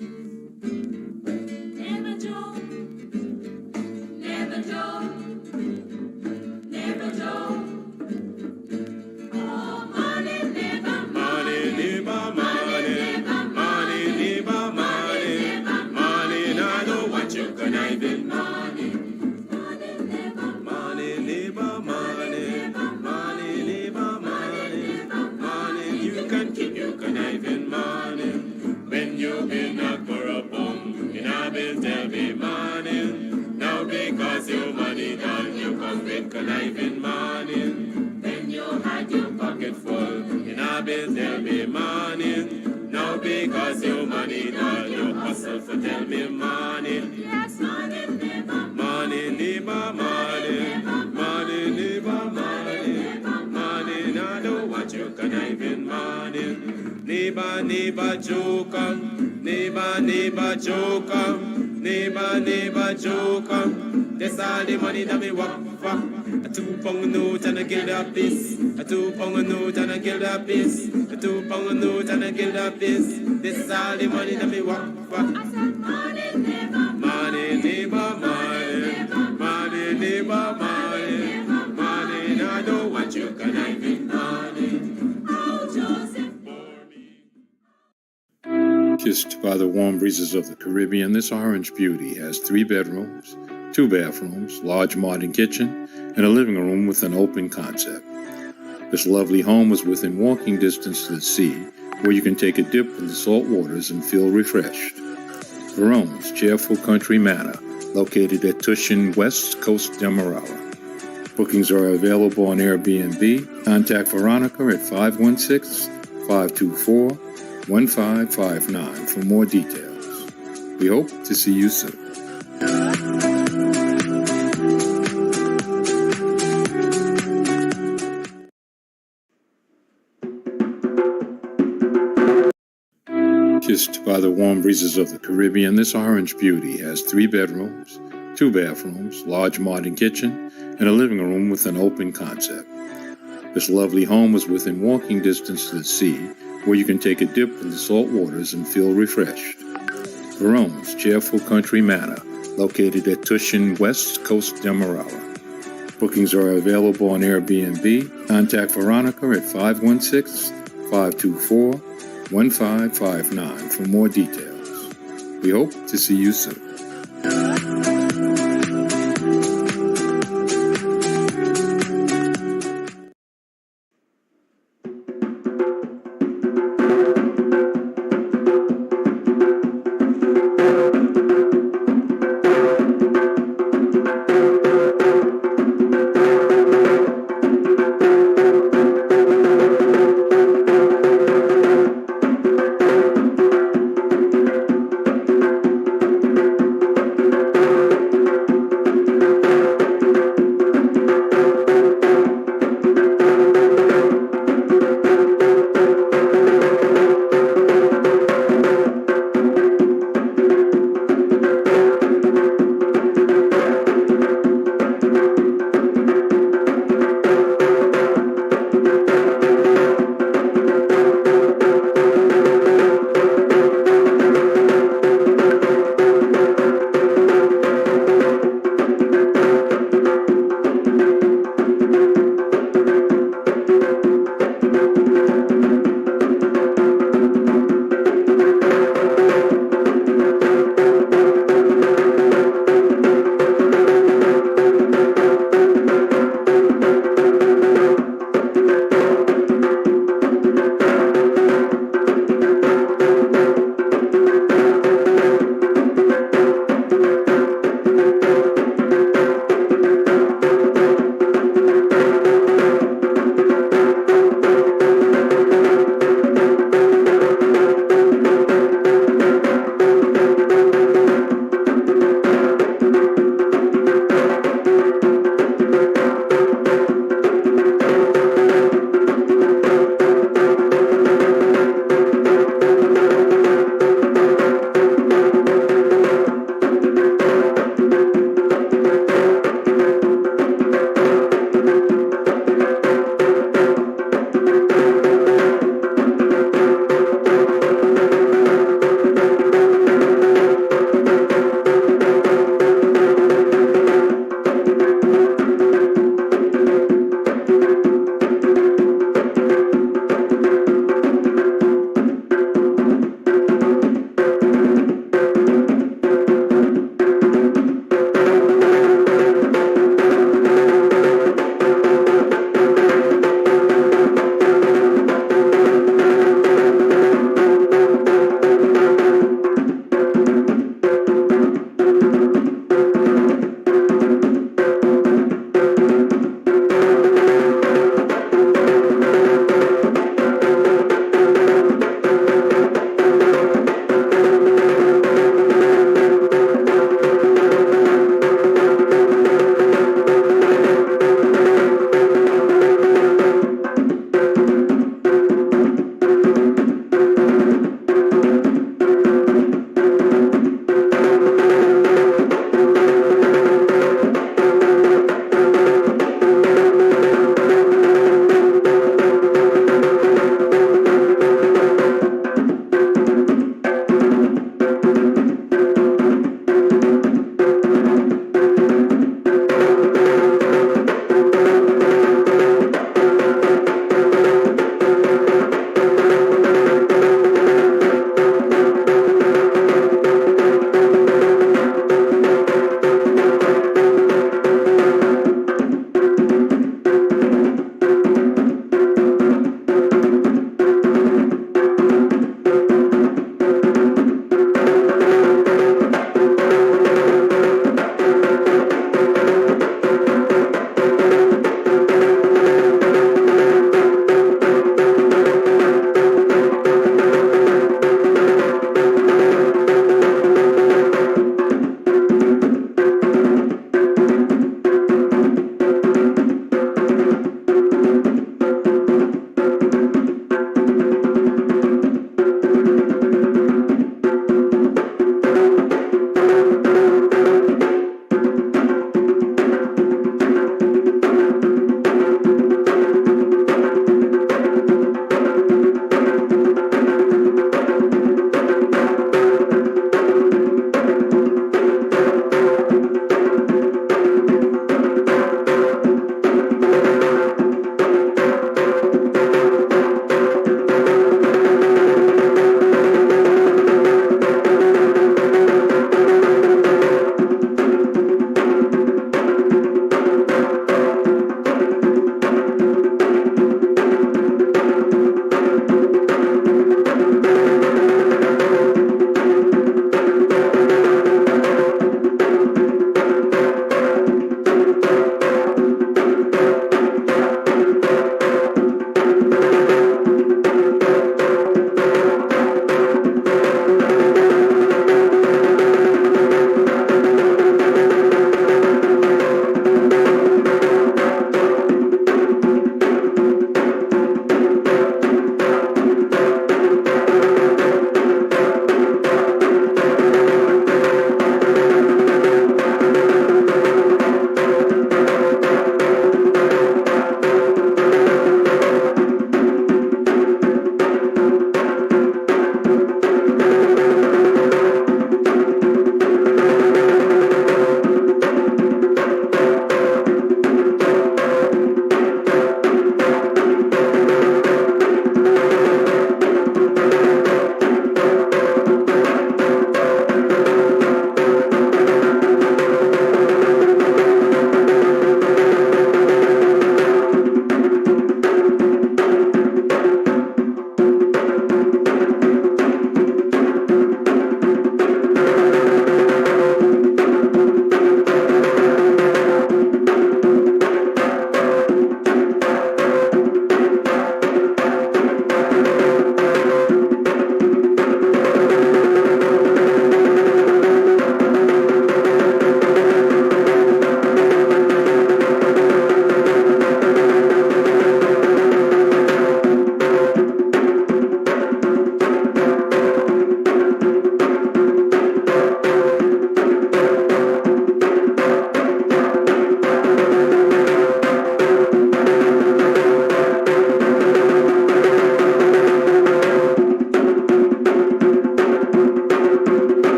Never joke, never joke, never joke. Oh, money, never money, never money, money, never money, money. I know what you can even money, money, never money, never money, money, never money, money. You can keep your conniving money when you've been up for a bum. And I've been tell me money. Now because your money done, you come with conniving money. When you had your pocket full, and I've been tell me money. Now because your money done, you hustle for tell me money. Yes, money, never money, never money, money, never money, money. Now I know what you conniving money. Neighbor, neighbor, joker, neighbor, neighbor, joker, neighbor, neighbor, joker. That's all the money that me walk for. A 2 pound note and a guilder piece. A 2 pound note and a guilder piece. A 2 pound note and a guilder piece. This is all the money that me walk for. I said money, never money, never money, money, never money, money. Now I know what you can have in money. Oh, Joseph. Kissed by the warm breezes of the Caribbean, this orange beauty has 3 bedrooms, 2 bathrooms, large modern kitchen, and a living room with an open concept. This lovely home is within walking distance to the sea, where you can take a dip in the salt waters and feel refreshed. Verone's cheerful country manor, located at Tushin, West Coast Demerara. Bookings are available on Airbnb. Contact Veronica at 516-524-1559 for more details. We hope to see you soon. Kissed by the warm breezes of the Caribbean, this orange beauty has 3 bedrooms, 2 bathrooms, large modern kitchen, and a living room with an open concept. This lovely home is within walking distance to the sea, where you can take a dip in the salt waters and feel refreshed. Verone's cheerful country manor, located at Tushin, West Coast Demerara. Bookings are available on Airbnb. Contact Veronica at 516-524-1559 for more details. We hope to see you soon.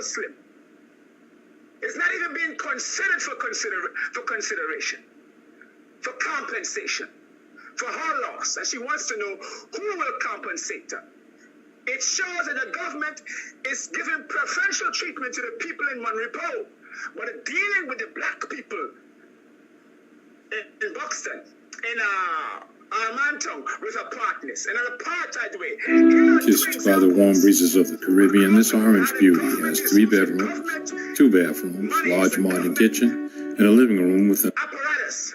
Muslim. It's not even being considered for consideration, for compensation, for her loss. And she wants to know who will compensate her. It shows that the government is giving preferential treatment to the people in Monrepo, but dealing with the black people in Buxton, in Armanton, with apartness, in an apartheid way. Kissed by the warm breezes of the Caribbean, this orange beauty has 3 bedrooms, 2 bathrooms, large modern kitchen, and a living room with an apparatus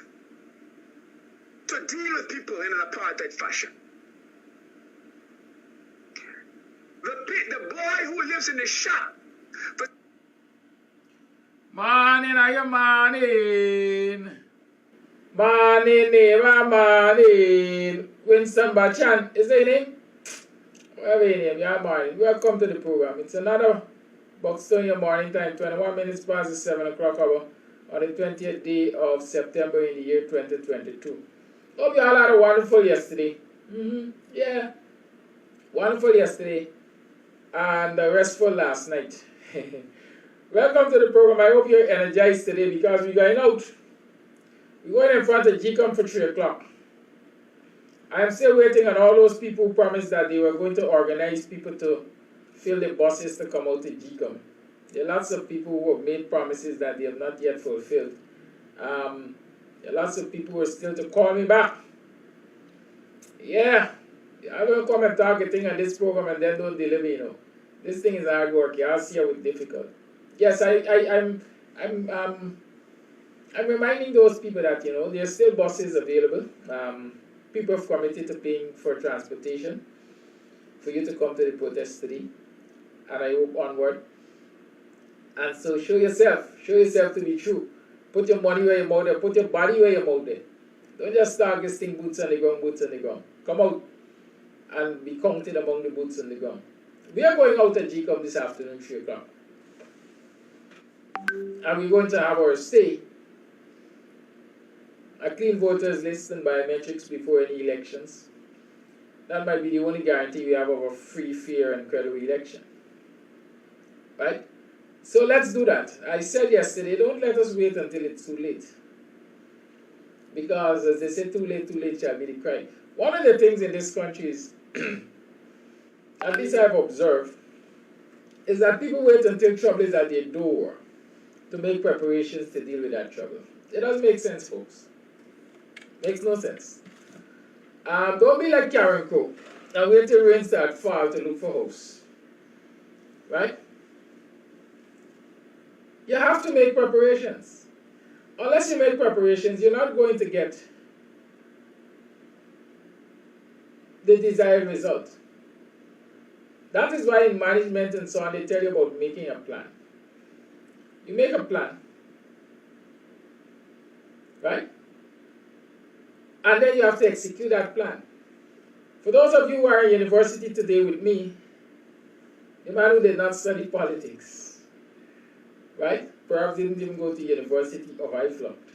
to deal with people in an apartheid fashion. The boy who lives in the shop. Morning, are you morning? Morning, neighbor, morning. Winston Bachan, is that your name? Whatever your name, yeah, morning. Welcome to the program. It's another BUXTONIAN morning time, 21 minutes past the 7 o'clock hour on the 20th day of September in the year 2022. Hope you all had a wonderful yesterday. Yeah, wonderful yesterday. And restful last night. Welcome to the program. I hope you're energized today because we're going out. We're going in front of GCOM for 3 o'clock. I'm still waiting on all those people who promised that they were going to organize people to fill the buses to come out to GCOM. There are lots of people who have made promises that they have not yet fulfilled. There are lots of people who are still to call me back. Yeah. I don't come and talk a thing on this program and then don't deliver, you know. This thing is hard work. I'll see how it's difficult. Yes, I'm reminding those people that, you know, there's still buses available. People have committed to paying for transportation for you to come to the protest today. And I hope onward. And so show yourself to be true. Put your money where your mouth is. Put your body where your mouth is. Don't just start this thing boots on the ground. Come out and be counted among the boots on the ground. We are going out at GCOM this afternoon, 3 o'clock. And we're going to have our say, a clean voters list and biometrics before any elections. That might be the only guarantee we have of a free, fair, and credible election. Right? So let's do that. I said yesterday, don't let us wait until it's too late. Because as they say, too late shall be the cry. One of the things in this country is, at least I've observed, is that people wait until trouble is at their door to make preparations to deal with that trouble. It doesn't make sense, folks. Makes no sense. Don't be like Karen Crow and wait till rain start fall to look for house. Right? You have to make preparations. Unless you make preparations, you're not going to get the desired result. That is why in management and so on, they tell you about making a plan. You make a plan, right? And then you have to execute that plan. For those of you who are in university today with me, the man who did not study politics, right? Perhaps didn't even go to university or I flunked.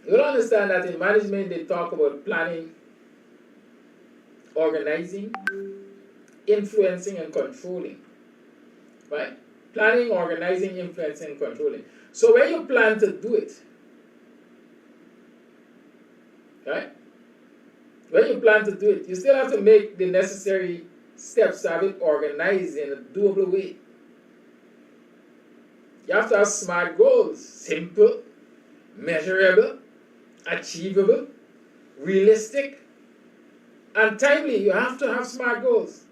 You'll understand that in management, they talk about planning, organizing, influencing, and controlling. Right? Planning, organizing, influencing, and controlling. So when you plan to do it, right? When you plan to do it, you still have to make the necessary steps to have it organized in a doable way. You have to have SMART goals. Simple, measurable, achievable, realistic, and timely. You have to have SMART goals.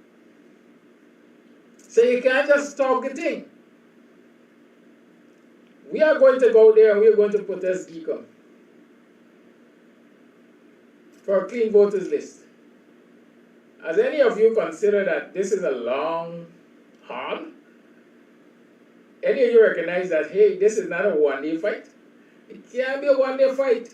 So you can't just talk the thing. We are going to go there and we are going to protest GCOM for a clean voters list. Has any of you considered that this is a long haul? Any of you recognize that, hey, this is not a one-day fight? It can't be a one-day fight.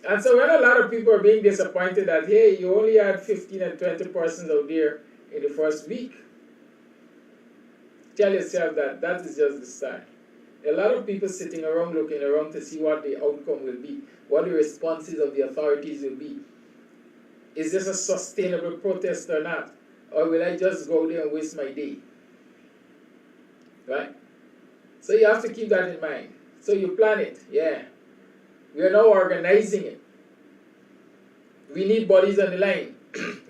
And so when a lot of people are being disappointed that, hey, you only had 15 and 20 persons out there in the first week, tell yourself that that is just the start. A lot of people sitting around looking around to see what the outcome will be, what the responses of the authorities will be. Is this a sustainable protest or not? or will I just go there and waste my day? Right? So you have to keep that in mind. So you plan it, yeah. We are now organizing it. We need bodies on the line.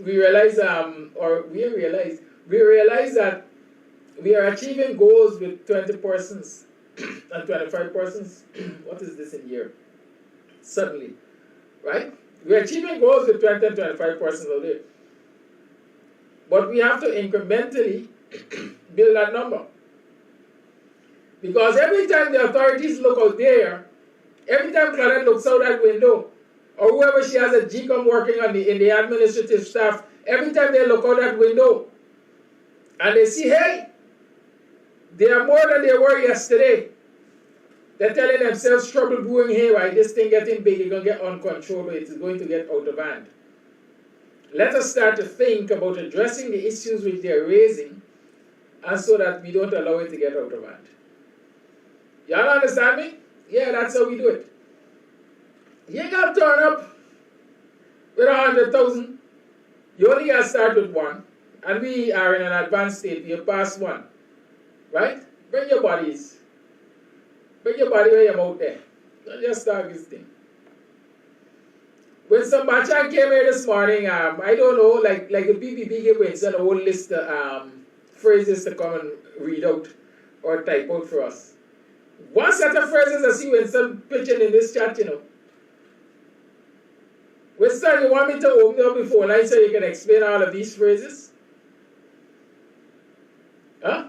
we realize that we are achieving goals with 20 persons and 25 persons. What is this in here? Suddenly, right? We're achieving goals with 20 and 25 persons out there. But we have to incrementally build that number. Because every time the authorities look out there, every time Claudette looks out that window, or whoever she has a GCOM working on in the administrative staff, every time they look out that window and they see, hey, they are more than they were yesterday. They're telling themselves trouble brewing here, right? This thing getting big, it's going to get uncontrollable, it's going to get out of hand. Let us start to think about addressing the issues which they're raising, and so that we don't allow it to get out of hand. Y'all understand me? Yeah, that's how we do it. You got to turn up with 100,000. You only got to start with one. And we are in an advanced state. We have passed one. Right? Bring your bodies. Bring your body where you're out there. Don't just start this thing. When some Bachan came here this morning, I don't know, like the PPP gave Winston a whole list of phrases to come and read out or type out for us. One set of phrases I see Winston pitching in this chat, you know. Winston, you want me to open up the phone line so you can explain all of these phrases? Huh?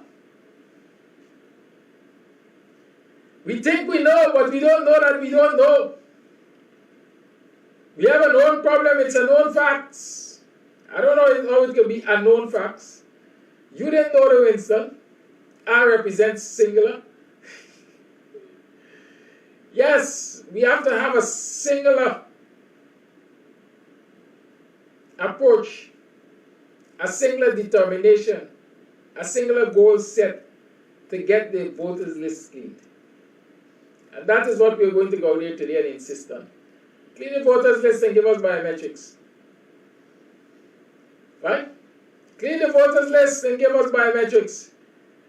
We think we know, but we don't know that we don't know. We have a known problem, it's a known facts. I don't know how it can be unknown facts. You didn't know the Winston. I represent singular. Yes, we have to have a singular approach, a singular determination, a singular goal set to get the voters list cleaned. And that is what we're going to go out here today and insist on. Clean the voters list and give us biometrics. Right? Clean the voters list and give us biometrics.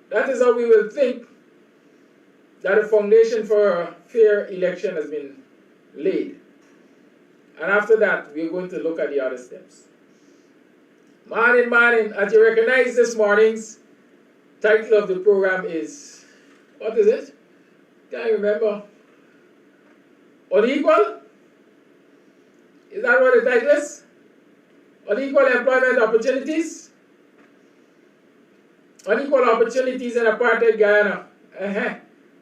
That is how we will think that a foundation for a fair election has been laid. And after that, we're going to look at the other steps. Morning, as you recognize this morning's title of the program is, what is it? Can't remember. Unequal? Is that what the title is? Unequal employment opportunities? Unequal opportunities in apartheid Guyana.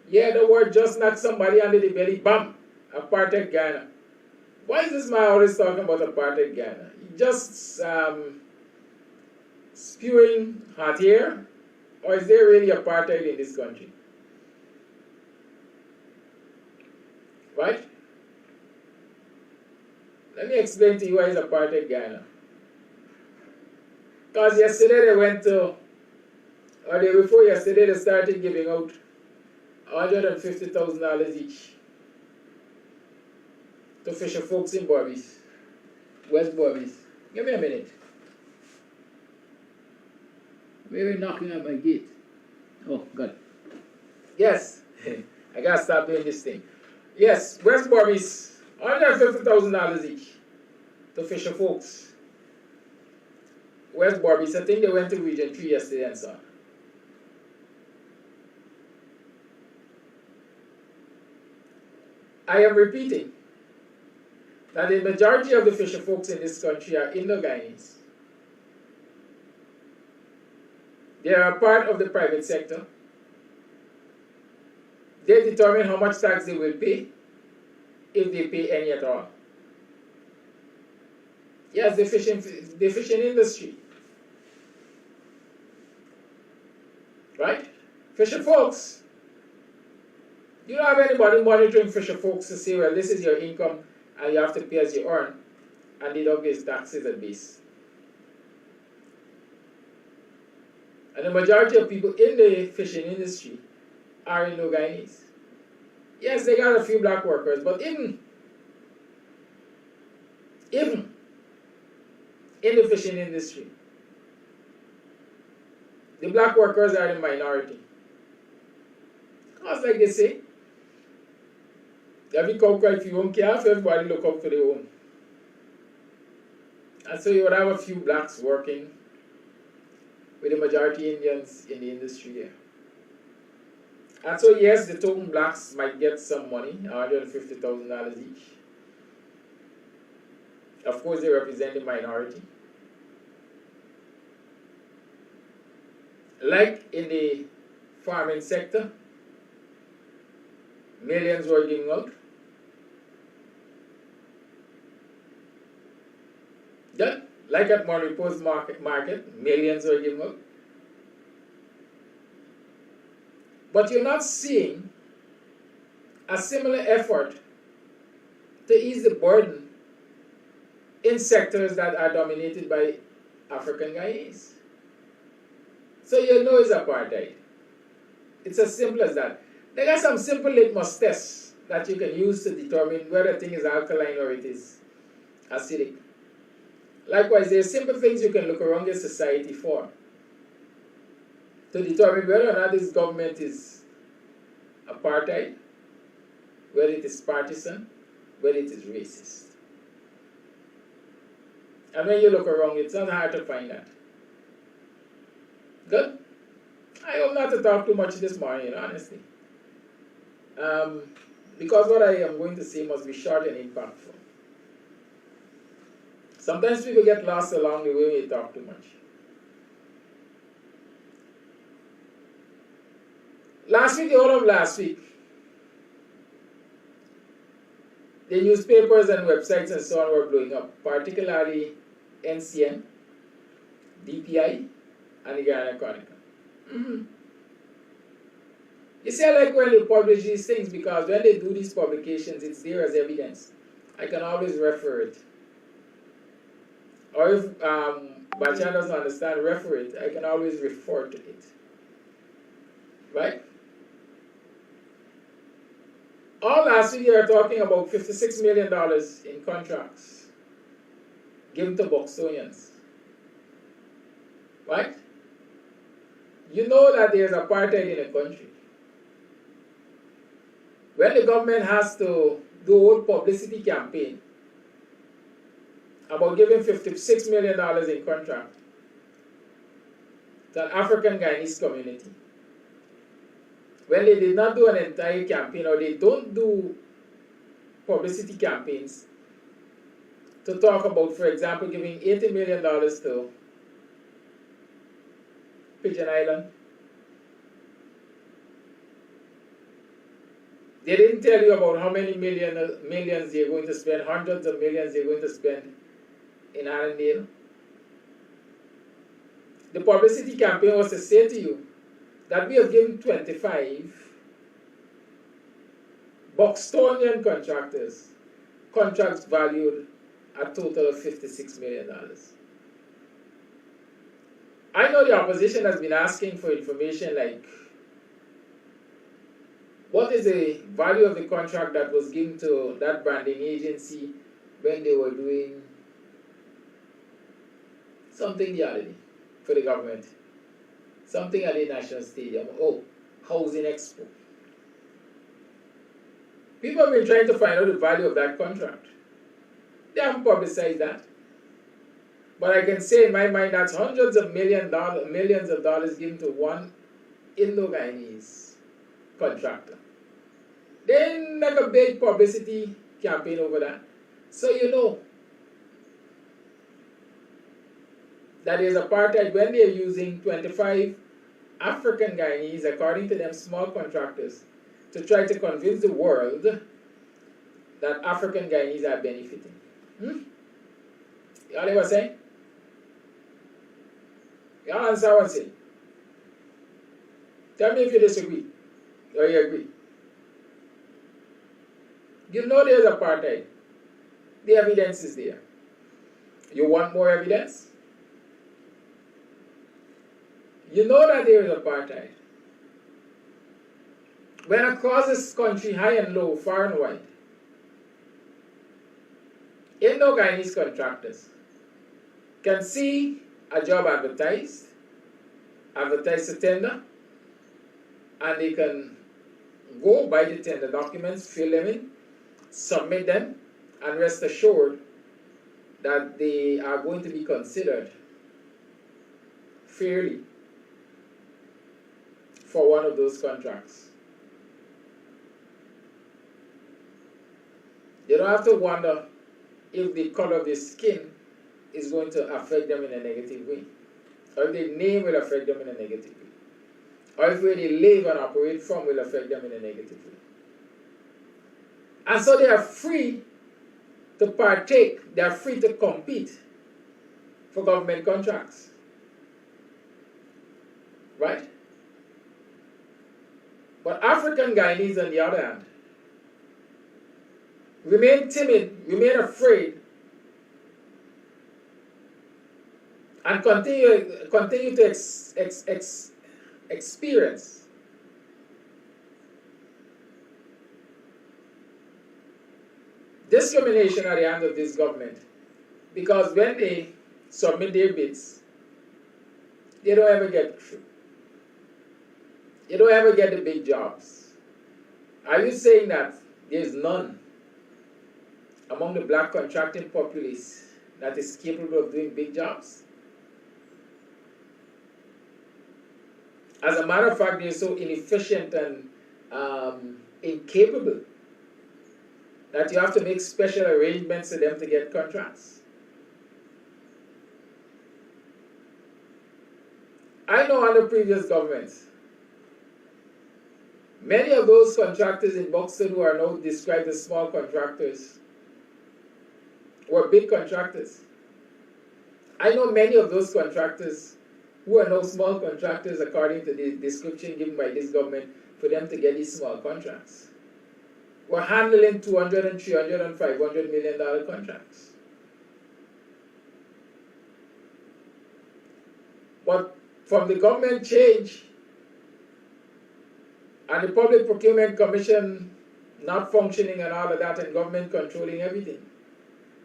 Yeah, the word just knocked somebody under the belly. Bam! Apartheid Guyana. Why is this man always talking about apartheid Guyana? He just spewing hot air? Or is there really apartheid in this country? Right? Let me explain to you why is apartheid Guyana. Because yesterday they went to, or the day before yesterday, they started giving out $150,000 each to fisher folks in Barbies, West Barbies. Give me a minute. Maybe knocking at my gate. Oh, God. Yes, I gotta stop doing this thing. Yes, West Barbies, $150,000 each to fisher folks. West Barbies, I think they went to Region 3 yesterday and so on. I am repeating that the majority of the fisher folks in this country are Indo-Guyanese. They are a part of the private sector. They determine how much tax they will pay, if they pay any at all. Yes, the fishing industry. Right? Fisher folks. You don't have anybody monitoring fisher folks to say, well, this is your income and you have to pay as you earn and deduct these taxes at base. And the majority of people in the fishing industry are Indo-Guyanese. Yes, they got a few black workers, but even in the fishing industry, the black workers are the minority. Because like they say, every cow cry for your own calf, everybody look up for their own. And so you would have a few blacks working with the majority Indians in the industry there. And so yes, the token blacks might get some money, $150,000 each. Of course, they represent the minority. Like in the farming sector, millions were giving out. Yeah, like at Monterey Post market, millions were given out. But you're not seeing a similar effort to ease the burden in sectors that are dominated by African Guyanese. So you know it's apartheid. It's as simple as that. There are some simple litmus tests that you can use to determine whether a thing is alkaline or it is acidic. Likewise, there are simple things you can look around your society for to determine whether or not this government is apartheid, whether it is partisan, whether it is racist. And when you look around, it's not hard to find that. Good? I hope not to talk too much this morning, honestly. Because what I am going to say must be short and impactful. Sometimes people get lost along the way when you talk too much. Last week, the whole of last week, the newspapers and websites and so on were blowing up, particularly NCN, DPI, and the Guyana Chronicle. You see, I like when they publish these things because when they do these publications, it's there as evidence. I can always refer it. Or if Bachan doesn't understand, refer it. I can always refer to it. Right? All last week, they were talking about $56 million in contracts given to Buxtonians. Right? You know that there's apartheid in a country. When the government has to do a whole publicity campaign about giving $56 million in contract to an African Guyanese community, when they did not do an entire campaign, or they don't do publicity campaigns to talk about, for example, giving $80 million to Pigeon Island. They didn't tell you about how many millions they're going to spend, hundreds of millions they're going to spend in Arendelle. The publicity campaign was to say to you that we have given 25 BUXTONIAN contractors contracts valued a total of $56 million. I know the opposition has been asking for information like, what is the value of the contract that was given to that branding agency when they were doing something the other day for the government? Something at the National Stadium. Oh, Housing Expo. People have been trying to find out the value of that contract. They haven't publicized that. But I can say in my mind that's hundreds of millions of dollars given to one Indo-Guyanese contractor. They didn't make a big publicity campaign over that. So you know that is apartheid when they are using 25 African Guyanese, according to them, small contractors, to try to convince the world that African Guyanese are benefiting. You all know what I'm saying? You all understand what I'm saying? Tell me if you disagree or you agree. You know there's apartheid. The evidence is there. You want more evidence? You know that there is apartheid. When across this country, high and low, far and wide, Indo-Guyanese contractors can see a job advertised, advertise the tender, and they can go buy the tender documents, fill them in, submit them, and rest assured that they are going to be considered fairly for one of those contracts. You don't have to wonder if the color of their skin is going to affect them in a negative way, or if their name will affect them in a negative way, or if where they live and operate from will affect them in a negative way. And so they are free to partake, they are free to compete for government contracts. Right? But African Guyanese, on the other hand, remain timid, remain afraid, and continue to experience discrimination at the hand of this government, because when they submit their bids, they don't ever get through. They don't ever get the big jobs. Are you saying that there's none among the black contracting populace that is capable of doing big jobs? As a matter of fact, they're so inefficient and incapable that you have to make special arrangements for them to get contracts. I know under previous governments, many of those contractors in Buxton who are now described as small contractors were big contractors. I know many of those contractors who are now small contractors according to the description given by this government for them to get these small contracts. We're handling $200 and $300 and $500 million contracts. But from the government change and the Public Procurement Commission not functioning and all of that, and government controlling everything,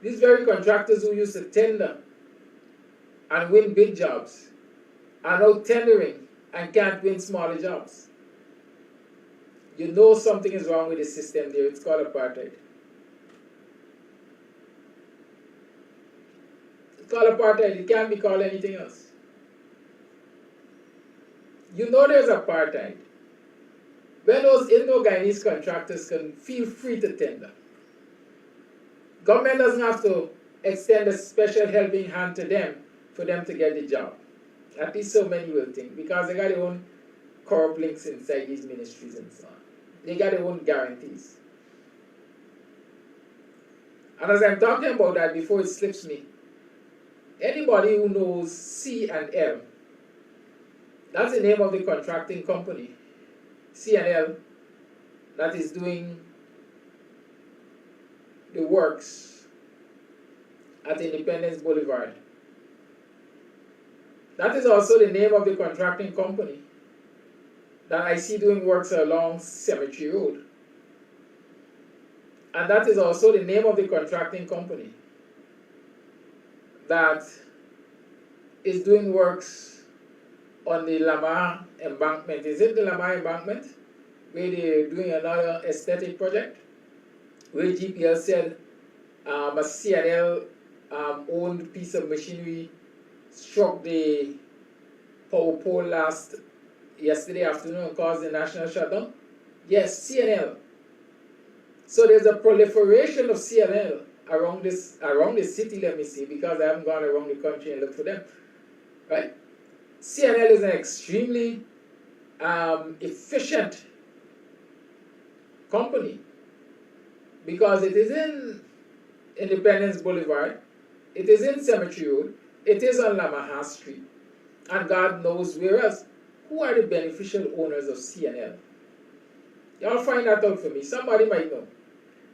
these very contractors who used to tender and win big jobs are now tendering and can't win smaller jobs. You know something is wrong with the system there. It's called apartheid. It's called apartheid. It can't be called anything else. You know there's apartheid when those Indo-Guyanese contractors can feel free to tender. Government doesn't have to extend a special helping hand to them for them to get the job. At least so many will think, because they got their own corp links inside these ministries and so on. They got their own guarantees. And as I'm talking about that, before it slips me, anybody who knows C&L, that's the name of the contracting company, C&L, that is doing the works at Independence Boulevard. That is also the name of the contracting company that I see doing works along Cemetery Road. And that is also the name of the contracting company that is doing works on the Lamar embankment. Is it the Lamar embankment? Where they're doing another aesthetic project? Where GPL said a C&L owned piece of machinery struck the power pole yesterday afternoon and caused the national shutdown? Yes, C&L. So there's a proliferation of C&L around the city, let me see, because I haven't gone around the country and looked for them. Right? C&L is an extremely efficient company because it is in Independence Boulevard, it is in Cemetery Road, it is on Lamaha Street, and God knows where else. Who are the beneficial owners of C&L? Y'all find that out for me. Somebody might know.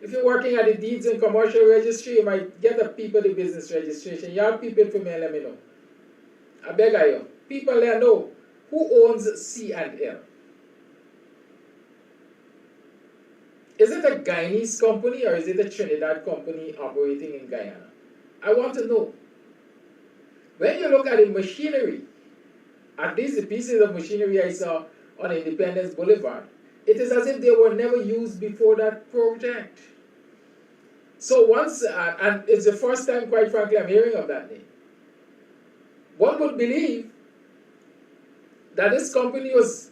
If you're working at the deeds and commercial registry, you might get the people the business registration. Y'all people it for me and let me know. I beg of you. People there know who owns C&L. Is it a Guyanese company or is it a Trinidad company operating in Guyana? I want to know. When you look at the machinery at least the pieces of machinery I saw on Independence Boulevard, it is as if they were never used before that project. So once, and it's the first time, quite frankly, I'm hearing of that name. One would believe that this company was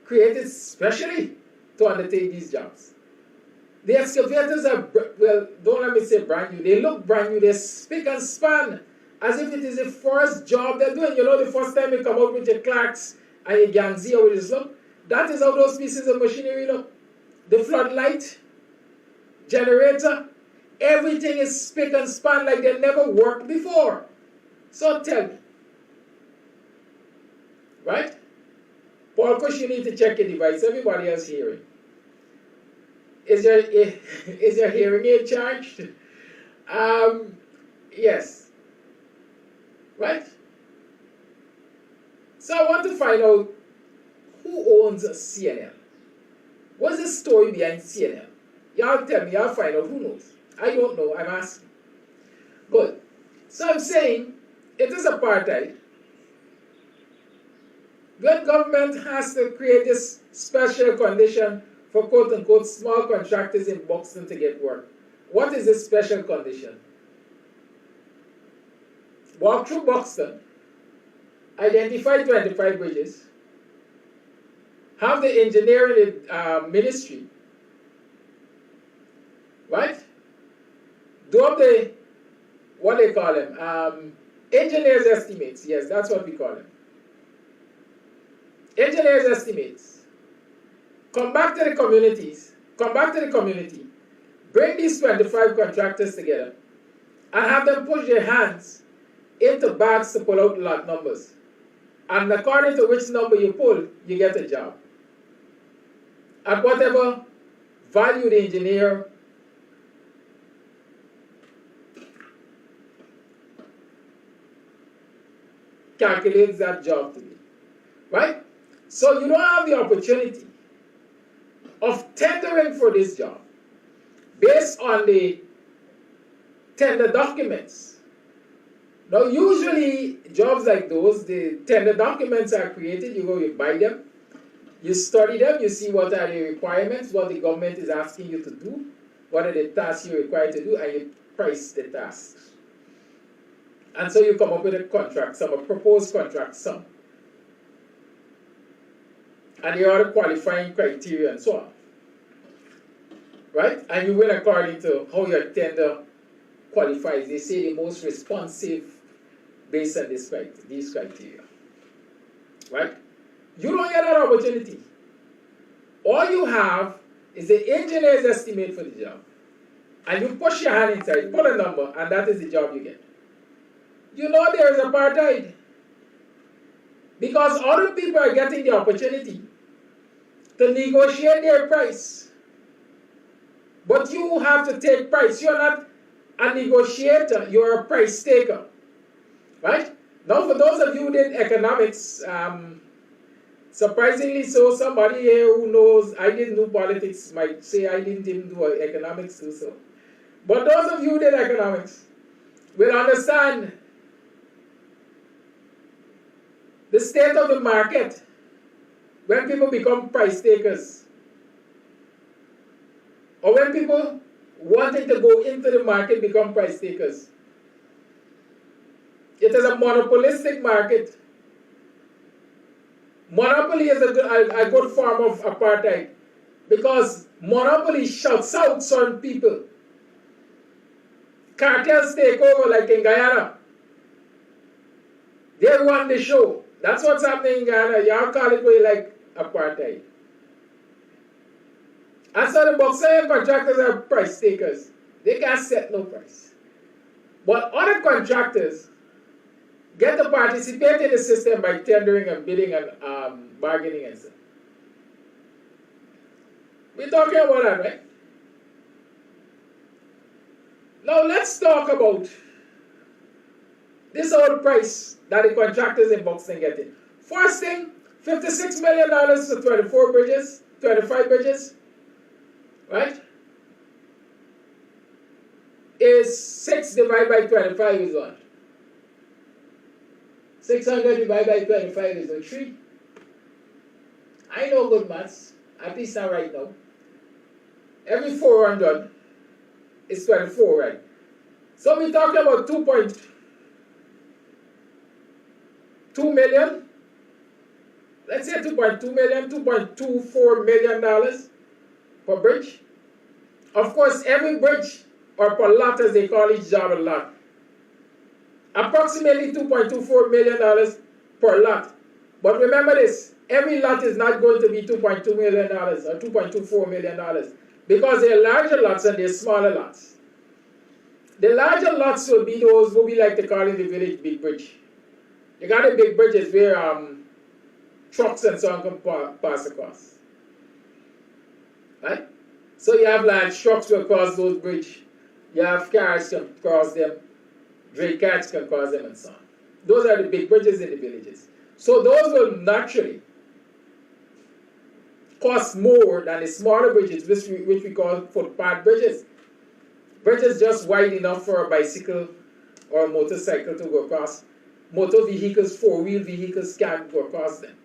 created specially to undertake these jobs. The excavators are, well, don't let me say brand new. They look brand new. They're spick and span, as if it is the first job they're doing. You know, the first time you come out with your Clarks and your Gangzia with this look, that is how those pieces of machinery look. The floodlight, generator, everything is spick and span like they never worked before. So tell me, right? Paul Kush, you need to check your device. Everybody else hearing. Is your hearing aid charged? Yes. Right? So I want to find out who owns CNN. What's the story behind CNN? Y'all tell me, I'll find out. Who knows? I don't know, I'm asking. Good. So I'm saying, it is apartheid. When government has to create this special condition for quote-unquote small contractors in Buxton to get work. What is this special condition? Walk through Buxton, identify 25 bridges, have the engineering ministry, right? Do up the, what they call them, engineers' estimates. Yes, that's what we call them. Engineers' estimates. Come back to the communities, bring these 25 contractors together and have them push their hands into bags to pull out lot numbers. And according to which number you pull, you get a job. At whatever value the engineer calculates that job to be. Right? So you don't have the opportunity of tendering for this job based on the tender documents. Now, usually, jobs like those, the tender documents are created, you go, you buy them, you study them, you see what are the requirements, what the government is asking you to do, what are the tasks you're required to do, and you price the tasks. And so you come up with a contract sum, a proposed contract sum. And the other qualifying criteria and so on. Right? And you win according to how your tender qualifies. They say the most responsive based on these criteria. Right? You don't get that opportunity. All you have is the engineer's estimate for the job. And you push your hand inside, put a number, and that is the job you get. You know there is apartheid. Because other people are getting the opportunity to negotiate their price. But you have to take price. You're not a negotiator, you're a price taker. Right? Now, for those of you who did economics, surprisingly so, somebody here who knows, I didn't do politics, might say I didn't even do economics too, so. But those of you who did economics will understand the state of the market when people become price takers. Or when people wanting to go into the market become price takers. It is a monopolistic market. Monopoly is a good form of apartheid because monopoly shuts out certain people. Cartels take over like in Guyana. They run the show. That's what's happening in Guyana. Y'all call it way like apartheid. And so the Buxtonian contractors are price takers. They can't set no price. But other contractors get to participate in the system by tendering and bidding and bargaining and stuff. We're talking about that, right? Now let's talk about this old price that the contractors in Buxton getting. First thing, $56 million for 24 bridges, 25 bridges, right? Is 6 divided by 25 is what? 600 divided by 25 is a 3. I know good maths, at least not right now. Every 400 is 24, right? So we're talking about 2.2 million. Let's say 2.2 million, $2.24 million per bridge. Of course, every bridge, or per lot as they call each job a lot, approximately $2.24 million per lot. But remember this, every lot is not going to be $2.2 million or $2.24 million because there are larger lots and there are smaller lots. The larger lots will be those, what we like to call in the village, big bridge. You got the big bridges where trucks and so on can pass across. Right? So you have large trucks will cross those bridges. You have cars can cross them. Dray carts can cross them and so on. Those are the big bridges in the villages. So those will naturally cost more than the smaller bridges, which we call footpath bridges. Bridges just wide enough for a bicycle or a motorcycle to go across. Motor vehicles, four-wheel vehicles can't go across them.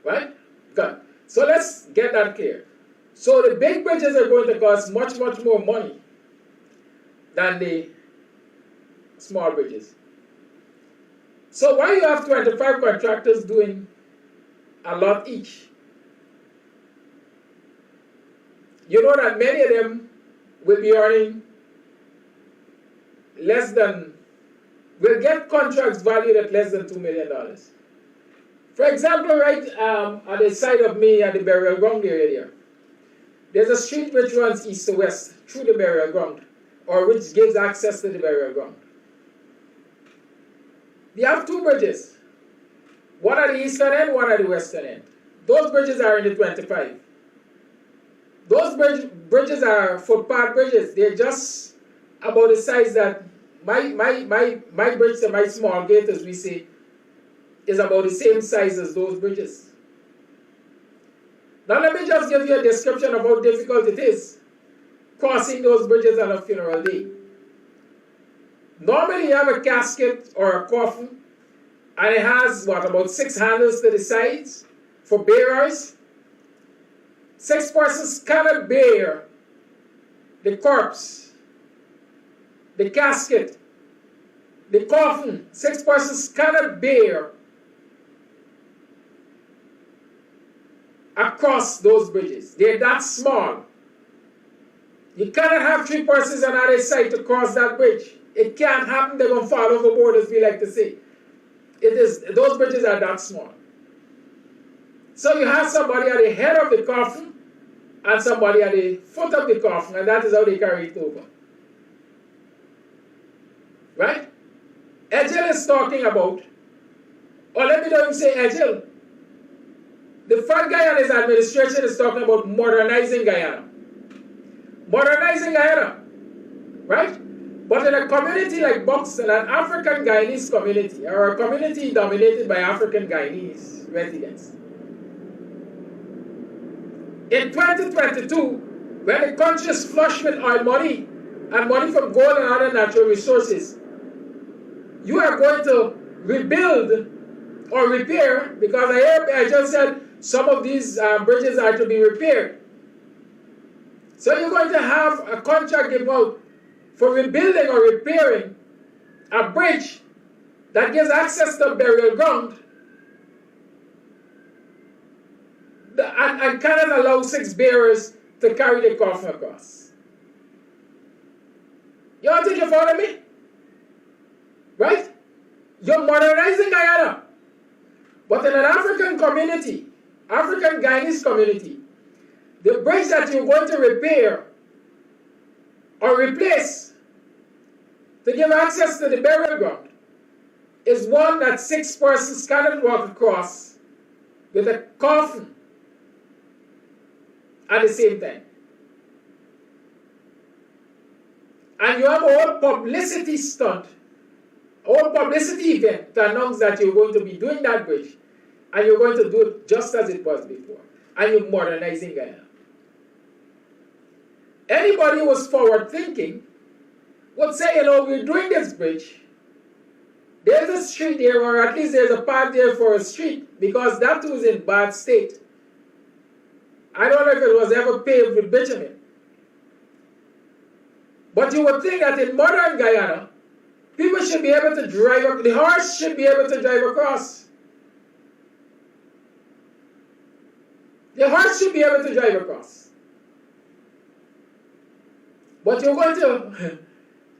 Right? Good. So let's get that clear. So the big bridges are going to cost much, much more money than the small bridges. So why you have 25 contractors doing a lot each? You know that many of them will be earning less than, will get contracts valued at less than $2 million. For example, right at the side of me at the burial ground area, there's a street which runs east to west through the burial ground, or which gives access to the burial ground. We have two bridges, one at the eastern end, one at the western end. Those bridges are in the 25. Those bridges are footpath bridges. They're just about the size that my bridge to my small gate, as we say, is about the same size as those bridges. Now let me just give you a description of how difficult it is crossing those bridges on a funeral day. Normally you have a casket or a coffin, and it has, about 6 handles to the sides for bearers. 6 persons cannot bear the corpse, the casket, the coffin. 6 persons cannot bear across those bridges. They're that small. You cannot have 3 persons on either side to cross that bridge. It can't happen. They're going to fall overboard, as we like to say. Those bridges are that small. So you have somebody at the head of the coffin and somebody at the foot of the coffin, and that is how they carry it over. Right? Egil is talking about, or let me not even say Egil. The Fat Guyanese administration is talking about modernizing Guyana. Modernizing Guyana. Right? But in a community like Buxton, an African Guyanese community, or a community dominated by African Guyanese residents, in 2022, when the country is flush with oil money and money from gold and other natural resources, you are going to rebuild or repair, because I just said some of these bridges are to be repaired. So you're going to have a contract given out for rebuilding or repairing a bridge that gives access to burial ground and cannot allow 6 bearers to carry the coffin across. You all think you follow me? Right? You're modernizing Guyana. But in an African community, African Guyanese community, the bridge that you're going to repair or replace to give access to the burial ground is one that 6 persons cannot walk across with a coffin at the same time. And you have a whole publicity stunt, a whole publicity event to announce that you're going to be doing that bridge, and you're going to do it just as it was before, and you're modernizing Guyana. Anybody who was forward thinking would say, we're doing this bridge There's a street there, or at least there's a part there for a street, because that was in bad state. I don't know if it was ever paved with bitumen. But you would think that in modern Guyana, people should be able to drive, the horse should be able to drive across. The horse should be able to drive across. But you're going to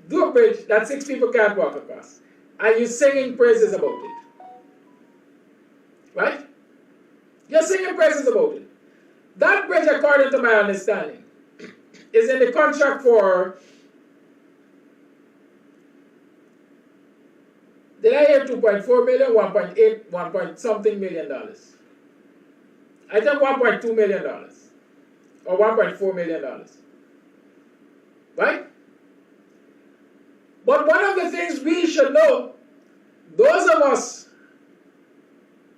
do a bridge that 6 people can't walk across. And you're singing praises about it. Right? You're singing praises about it. That bridge, according to my understanding, is in the contract for, did I hear 2.4 million, 1.8, 1 point something million dollars? I think $1.2 million or $1.4 million. Right? But one of the things we should know, those of us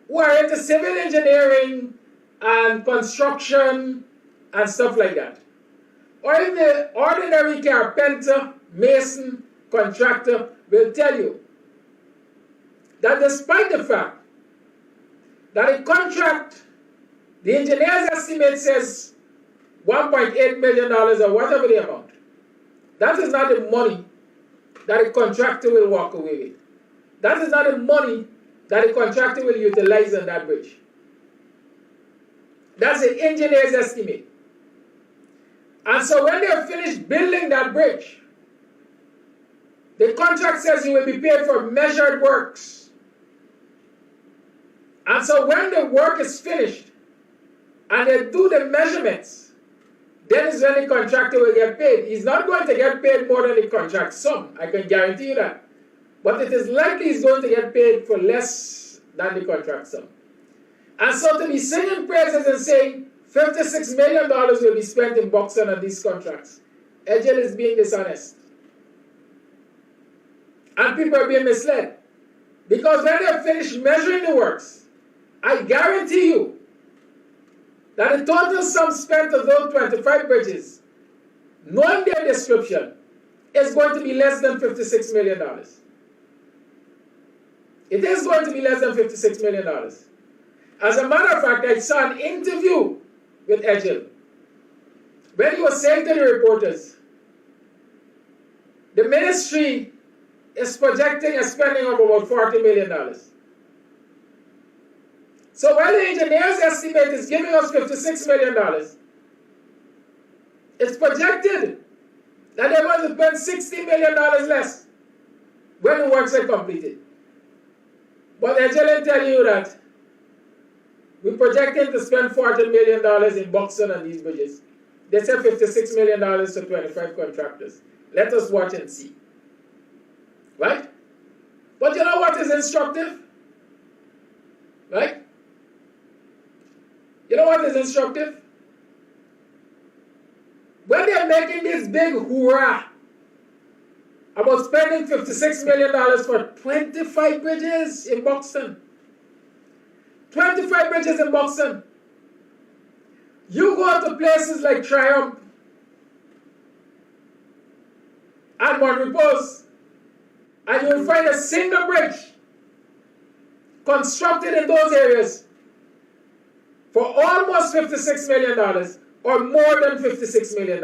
who are into civil engineering and construction and stuff like that, or in the ordinary carpenter, mason, contractor, will tell you that despite the fact that a contract, the engineer's estimate says $1.8 million or whatever the amount, that is not the money that a contractor will walk away with. That is not the money that a contractor will utilize on that bridge. That's the engineer's estimate. And so when they have finished building that bridge, the contract says you will be paid for measured works. And so when the work is finished and they do the measurements, then is when the contractor will get paid. He's not going to get paid more than the contract sum. I can guarantee you that. But it is likely he's going to get paid for less than the contract sum. And so to be singing praises and saying $56 million will be spent in BUXTON on these contracts, Agile is being dishonest. And people are being misled. Because when they have finished measuring the works, I guarantee you that the total sum spent on those 25 bridges, knowing their description, is going to be less than $56 million. It is going to be less than $56 million. As a matter of fact, I saw an interview with Agile when he was saying to the reporters, the ministry is projecting a spending of about $40 million. So while the engineer's estimate is giving us $56 million, it's projected that they're going to spend $60 million less when the works are completed. But Agile will tell you that we're projecting to spend $40 million in BUXTON on these bridges. They said $56 million to 25 contractors. Let us watch and see. Right? But you know what is instructive? Right? You know what is instructive? When they're making this big hoorah about spending $56 million for 25 bridges in BUXTON. 25 bridges in BUXTON. You go to places like Triumph and Mount Repose, and you will find a single bridge constructed in those areas for almost $56 million or more than $56 million.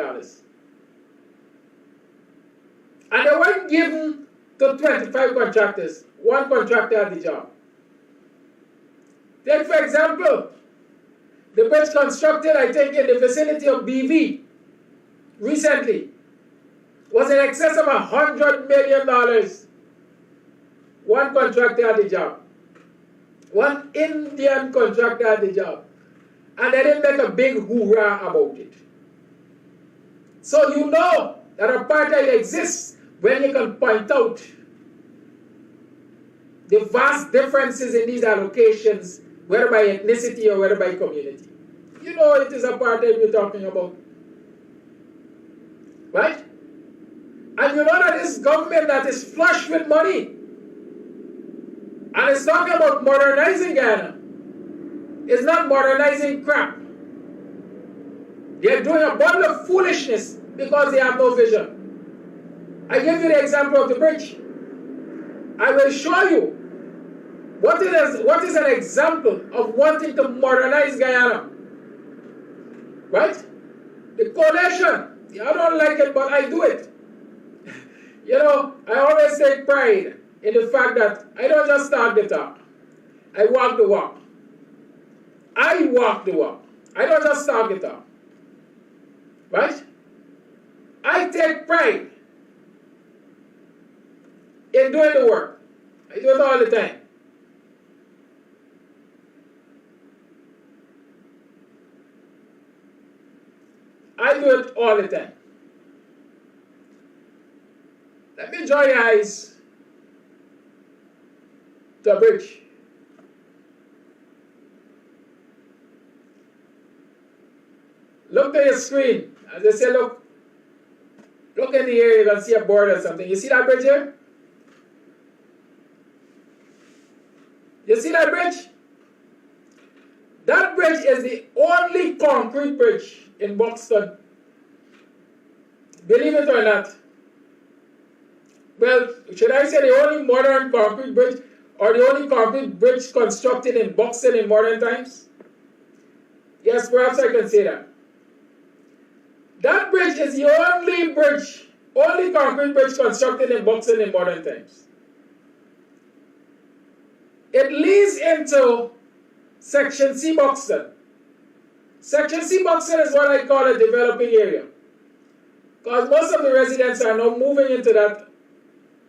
And they weren't given to 25 contractors. One contractor had the job. Take, for example, the bridge constructed, I think, in the vicinity of BV recently was in excess of $100 million. One contractor had the job. One Indian contractor had the job. And they didn't make a big hoorah about it. So you know that apartheid exists when you can point out the vast differences in these allocations, whether by ethnicity or whether by community. You know it is apartheid we're talking about. Right? And you know that this government that is flush with money and is talking about modernizing Guyana is not modernizing crap. They are doing a bundle of foolishness because they have no vision. I give you the example of the bridge. I will show you what is an example of wanting to modernize Guyana. Right? The coalition. I don't like it, but I do it. You know, I always take pride in the fact that I don't just talk the talk. I walk the walk. I walk the walk. I don't just talk the talk. Right? I take pride in doing the work. I do it all the time. I do it all the time. Let me draw your eyes to a bridge. Look to your screen. As I say, look in the air, you're going to see a board or something. You see that bridge here? You see that bridge? That bridge is the only concrete bridge in Buxton. Believe it or not. Well, should I say the only modern concrete bridge or the only concrete bridge constructed in Buxton in modern times? Yes, perhaps I can say that. That bridge is the only concrete bridge constructed in Buxton in modern times. It leads into Section C Buxton. Section C Buxton is what I call a developing area. Because most of the residents are now moving into that,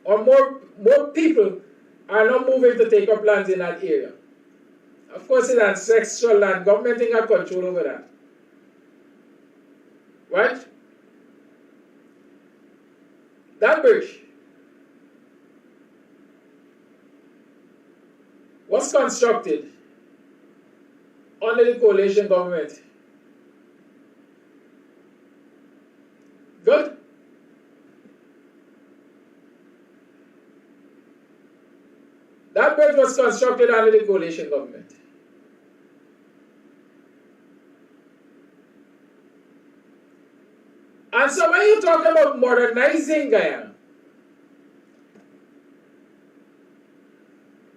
or more people are now moving to take up lands in that area. Of course, it's ancestral land. Government ain't got control over that. Right? That bridge was constructed under the coalition government. Good? That bridge was constructed under the coalition government. And so when you talk about modernizing Guyana,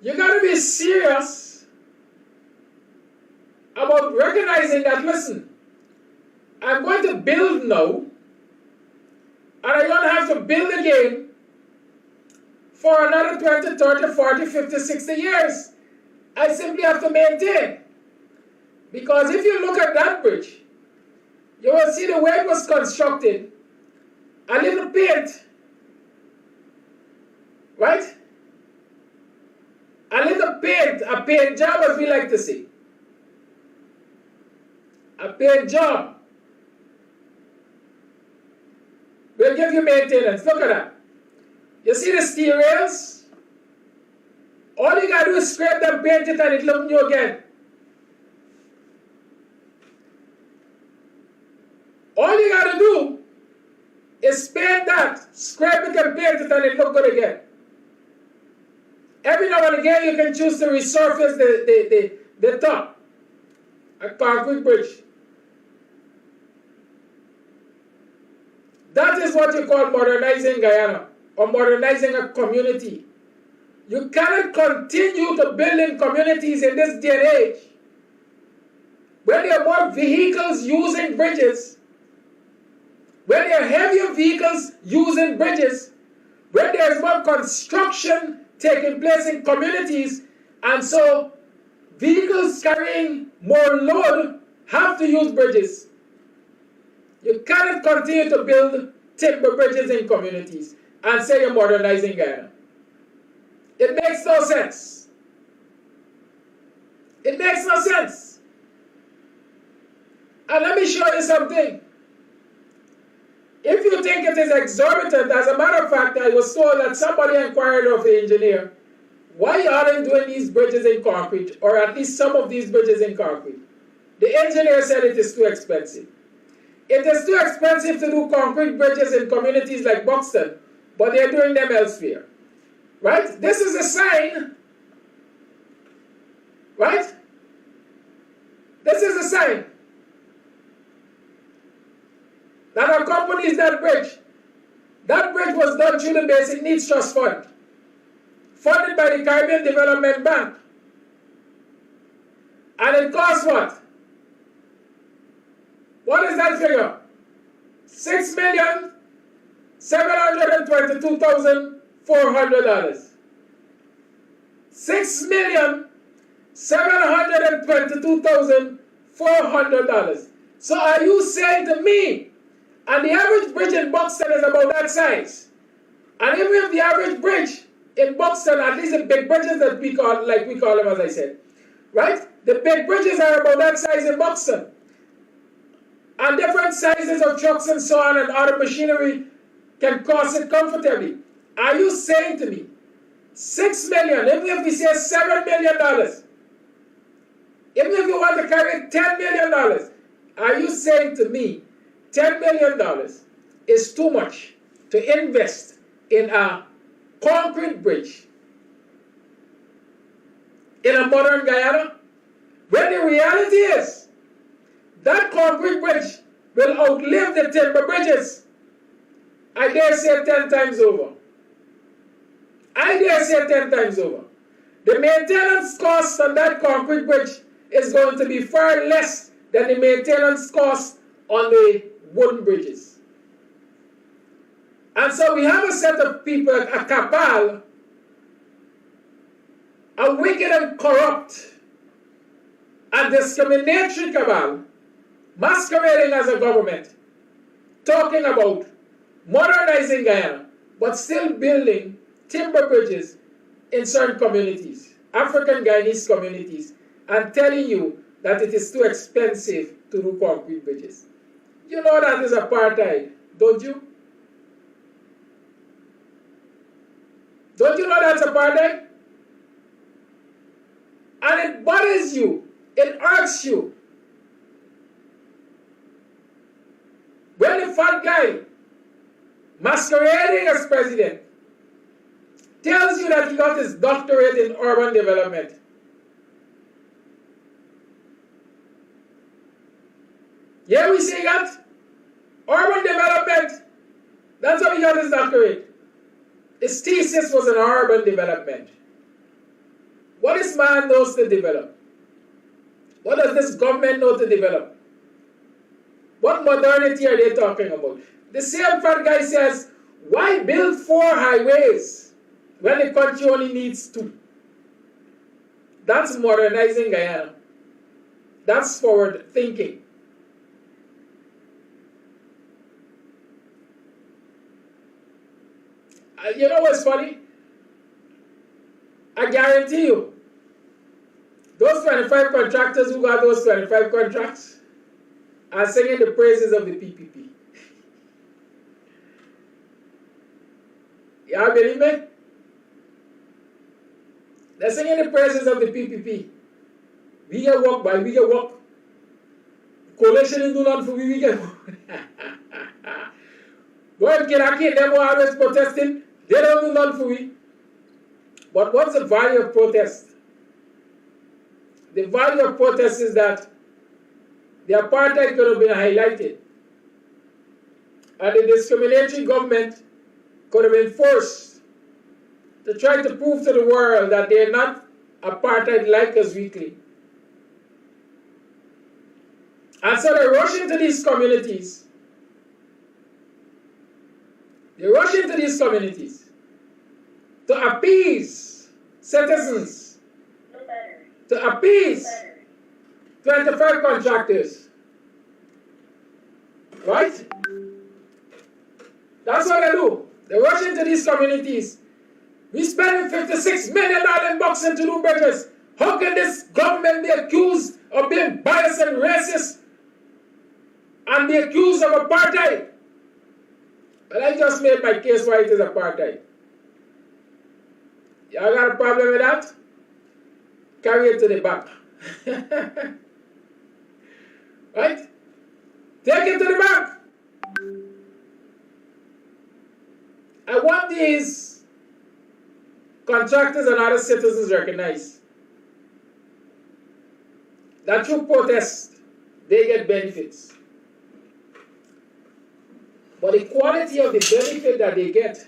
you got to be serious about recognizing that, listen, I'm going to build now, and I don't have to build again for another 20, 30, 40, 50, 60 years. I simply have to maintain. Because if you look at that bridge, you will see the way it was constructed. A little paint. Right? A little paint. A paint job, as we like to say. A paint job. We'll give you maintenance. Look at that. You see the steel rails? All you got to do is scrape them, paint it, and it look new again. All you got to do is paint that, scrape it and paint it, and it look good again. Every now and again, you can choose to resurface the top. A concrete bridge. That is what you call modernizing Guyana, or modernizing a community. You cannot continue to build in communities in this day and age where there are more vehicles using bridges, where there are heavier vehicles using bridges, where there is more construction taking place in communities, and so vehicles carrying more load have to use bridges. You cannot continue to build timber bridges in communities and say you're modernizing Guyana. It makes no sense. It makes no sense. And let me show you something. If you think it is exorbitant, as a matter of fact, I was told that somebody inquired of the engineer, why aren't doing these bridges in concrete, or at least some of these bridges in concrete? The engineer said it is too expensive. It is too expensive to do concrete bridges in communities like Buxton, but they're doing them elsewhere. Right? This is a sign. Right? This is a sign that accompanies that bridge. That bridge was done through the Basic Needs Trust Fund. funded by the Caribbean Development Bank. And it costs what? What is that figure? $6,722,400. $6,722,400. So are you saying to me, and the average bridge in Buxton is about that size, and even if the average bridge in Buxton, at least the big bridges that we call, like we call them, as I said, right? The big bridges are about that size in Buxton. And different sizes of trucks and so on and other machinery can cost it comfortably. Are you saying to me, $6 million, even if we say $7 million, even if you want to carry $10 million, are you saying to me $10 million is too much to invest in a concrete bridge in a modern Guyana? When the reality is that concrete bridge will outlive the timber bridges, I dare say 10 times over. I dare say 10 times over. The maintenance cost on that concrete bridge is going to be far less than the maintenance cost on the wooden bridges. And so we have a set of people, a cabal, a wicked and corrupt and discriminatory cabal, masquerading as a government, talking about modernizing Guyana, but still building timber bridges in certain communities, African Guyanese communities, and telling you that it is too expensive to do concrete bridges. You know that is apartheid, don't you? Don't you know that's apartheid? And it bothers you, it irks you. When the fat guy, masquerading as president, tells you that he got his doctorate in urban development, yeah, we see that. Urban development, that's how he got his doctorate. His thesis was in urban development. What this man knows to develop? What does this government know to develop? What modernity are they talking about? The same fat guy says, why build 4 highways when the country only needs 2? That's modernizing Guyana. That's forward thinking. You know what's funny? I guarantee you, those 25 contractors who got those 25 contracts are singing the praises of the PPP. Y'all believe me? They're singing the praises of the PPP. We get work by, we get work. Coalition is do not for we get work. Boy, Kiraki, them who are always protesting, they don't do nothing for we. But what's the value of protest? The value of protest is that the apartheid could have been highlighted. And the discriminatory government could have been forced to try to prove to the world that they're not apartheid-like as weekly. And so they rush into these communities. They rush into these communities to appease citizens, to appease 25 contractors. Right? That's what they do. They rush into these communities. We spend $56 million in Buxton to do bridges. How can this government be accused of being biased and racist and be accused of apartheid? Well, I just made my case why it is apartheid. Y'all got a problem with that? Carry it to the back. Right? Take it to the back. I want these contractors and other citizens to recognize that through protest, they get benefits. But the quality of the benefit that they get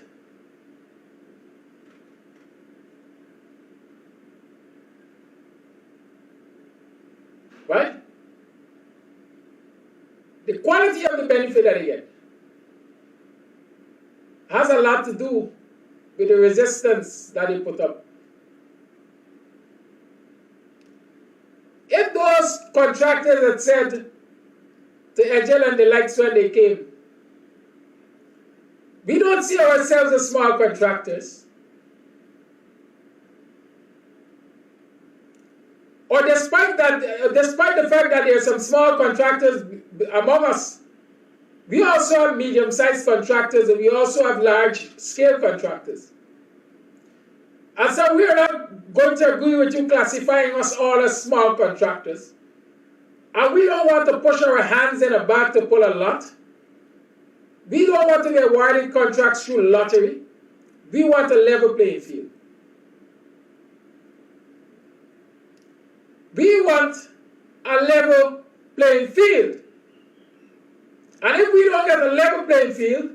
quality of the benefit that they get has a lot to do with the resistance that they put up. If those contractors had said to Egel and the likes when they came, we don't see ourselves as small contractors, or despite the fact that there are some small contractors among us, we also have medium-sized contractors and we also have large-scale contractors. And so we are not going to agree with you classifying us all as small contractors. And we don't want to push our hands in the back to pull a lot. We don't want to be awarded contracts through lottery. We want a level playing field. We want a level playing field. And if we don't get a level playing field,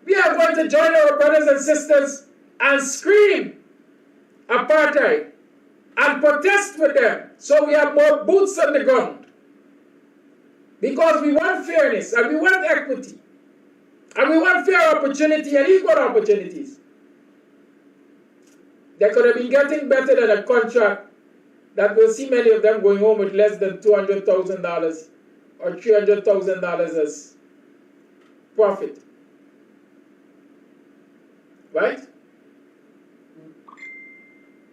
we are going to join our brothers and sisters and scream apartheid and protest with them so we have more boots on the ground. Because we want fairness and we want equity and we want fair opportunity and equal opportunities. They could have been getting better than a contract that will see many of them going home with less than $200,000 or $300,000 as profit. Right?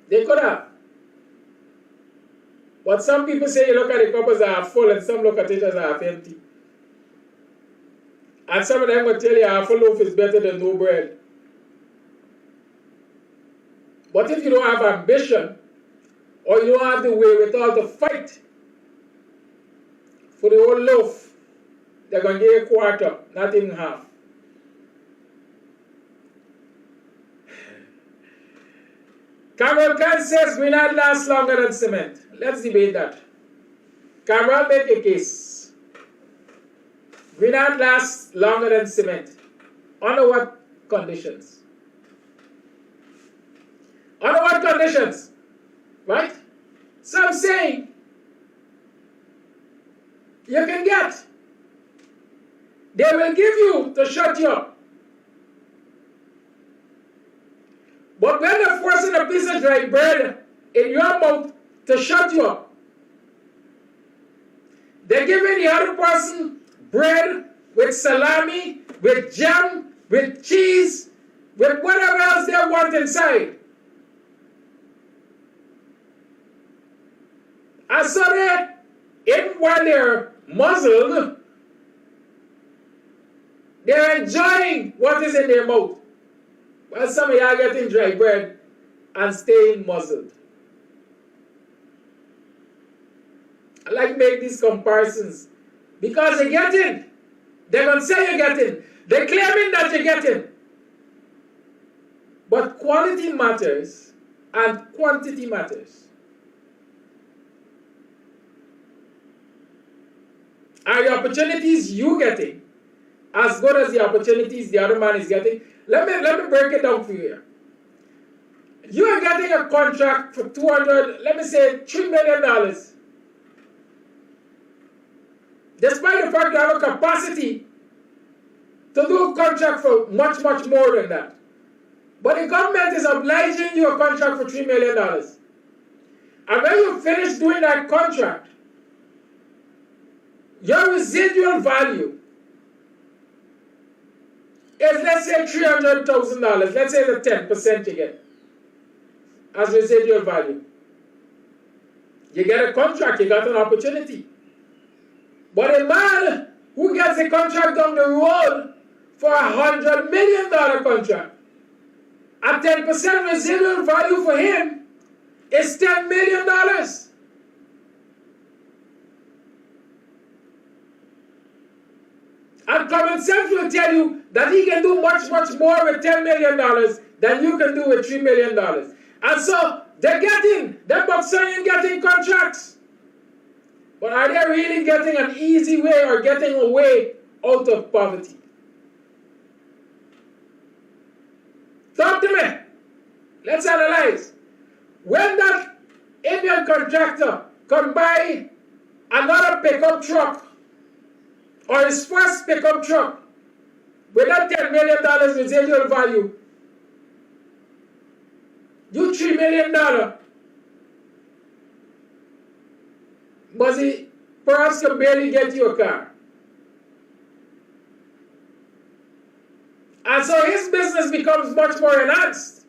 They could have. But some people say you look at the cup as half full and some look at it as half empty. And some of them will tell you half a loaf is better than no bread. But if you don't have ambition, or you don't have the wherewithal to fight for the whole loaf, they're going to give you a quarter, not even half. Kams says grenade lasts longer than cement. Let's debate that. Kams, make a case. Grenade lasts longer than cement. Under what conditions? Under what conditions? Right? So I'm saying, you can get. They will give you to shut you up. But when they're forcing a piece of dry bread in your mouth to shut you up, they're giving the other person bread with salami, with jam, with cheese, with whatever else they want inside. And so even while they're muzzled, they're enjoying what is in their mouth. Well, some of you are getting dry bread and staying muzzled. I like to make these comparisons because you're getting. They're going to say you're getting. They're claiming that you're getting. But quality matters and quantity matters. Are the opportunities you getting as good as the opportunities the other man is getting? Let me break it down for you here. You are getting a contract for $3 million. Despite the fact you have a capacity to do a contract for much, much more than that. But the government is obliging you a contract for $3 million. And when you finish doing that contract, your residual value is, let's say, $300,000. Let's say the 10% you get as residual value. You get a contract, you got an opportunity. But a man who gets a contract down the road for $100 million contract, at 10% residual value for him is $10 million. And common sense will tell you that he can do much, much more with $10 million than you can do with $3 million. And so they're BUXTONIAN getting contracts. But are they really getting an easy way or getting a way out of poverty? Talk to me. Let's analyze. When that Indian contractor can buy another pickup truck or his first pickup truck with that $10 million residual value, you $3 million, but he perhaps can barely get you a car. And so his business becomes much more enhanced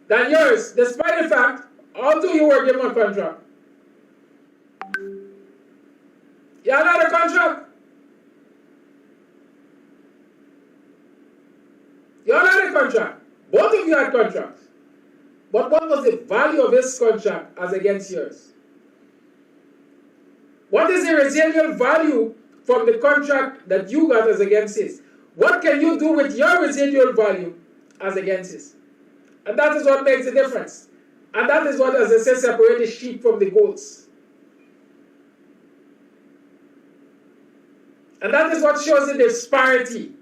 than yours, despite the fact, although you were given a contract. You had a contract. You had a contract. Both of you had contracts. But what was the value of his contract as against yours? What is the residual value from the contract that you got as against his? What can you do with your residual value as against his? And that is what makes the difference. And that is what, as I say, separates the sheep from the goats. And that is what shows the disparity.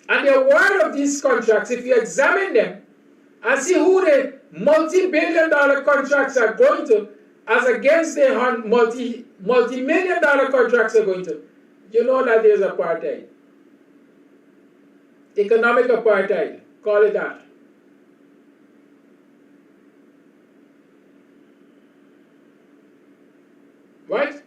And the award of these contracts, if you examine them and see who the multi-billion-dollar contracts are going to, as against the multi-million-dollar contracts are going to, you know that there's apartheid. Economic apartheid, call it that. Right?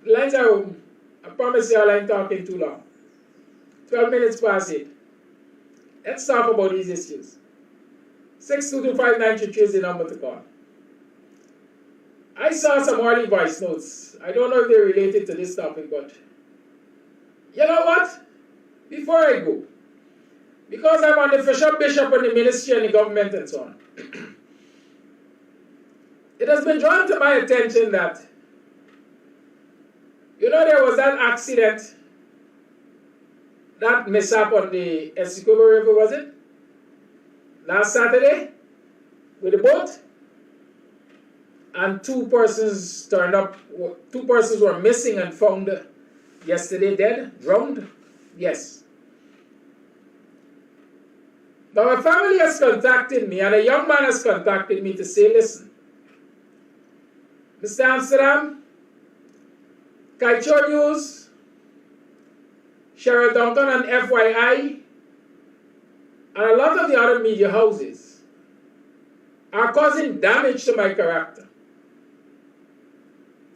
The lines are open. I promise you all I'm talking too long. 12 minutes past 8. Let's talk about these issues. 6225933 is the number to call. I saw some early voice notes. I don't know if they're related to this topic, but you know what? Before I go, because I'm on the bishop in the ministry and the government and so on, it has been drawn to my attention that, you know, there was that accident, that mishap on the Essequibo River, was it? Last Saturday, with the boat, and 2 persons turned up, 2 persons were missing and found yesterday dead, drowned. Yes. Now a family has contacted me, and a young man has contacted me to say, listen, Mr. Amsterdam, Kaicho News, Sheriff Downtown and FYI, and a lot of the other media houses are causing damage to my character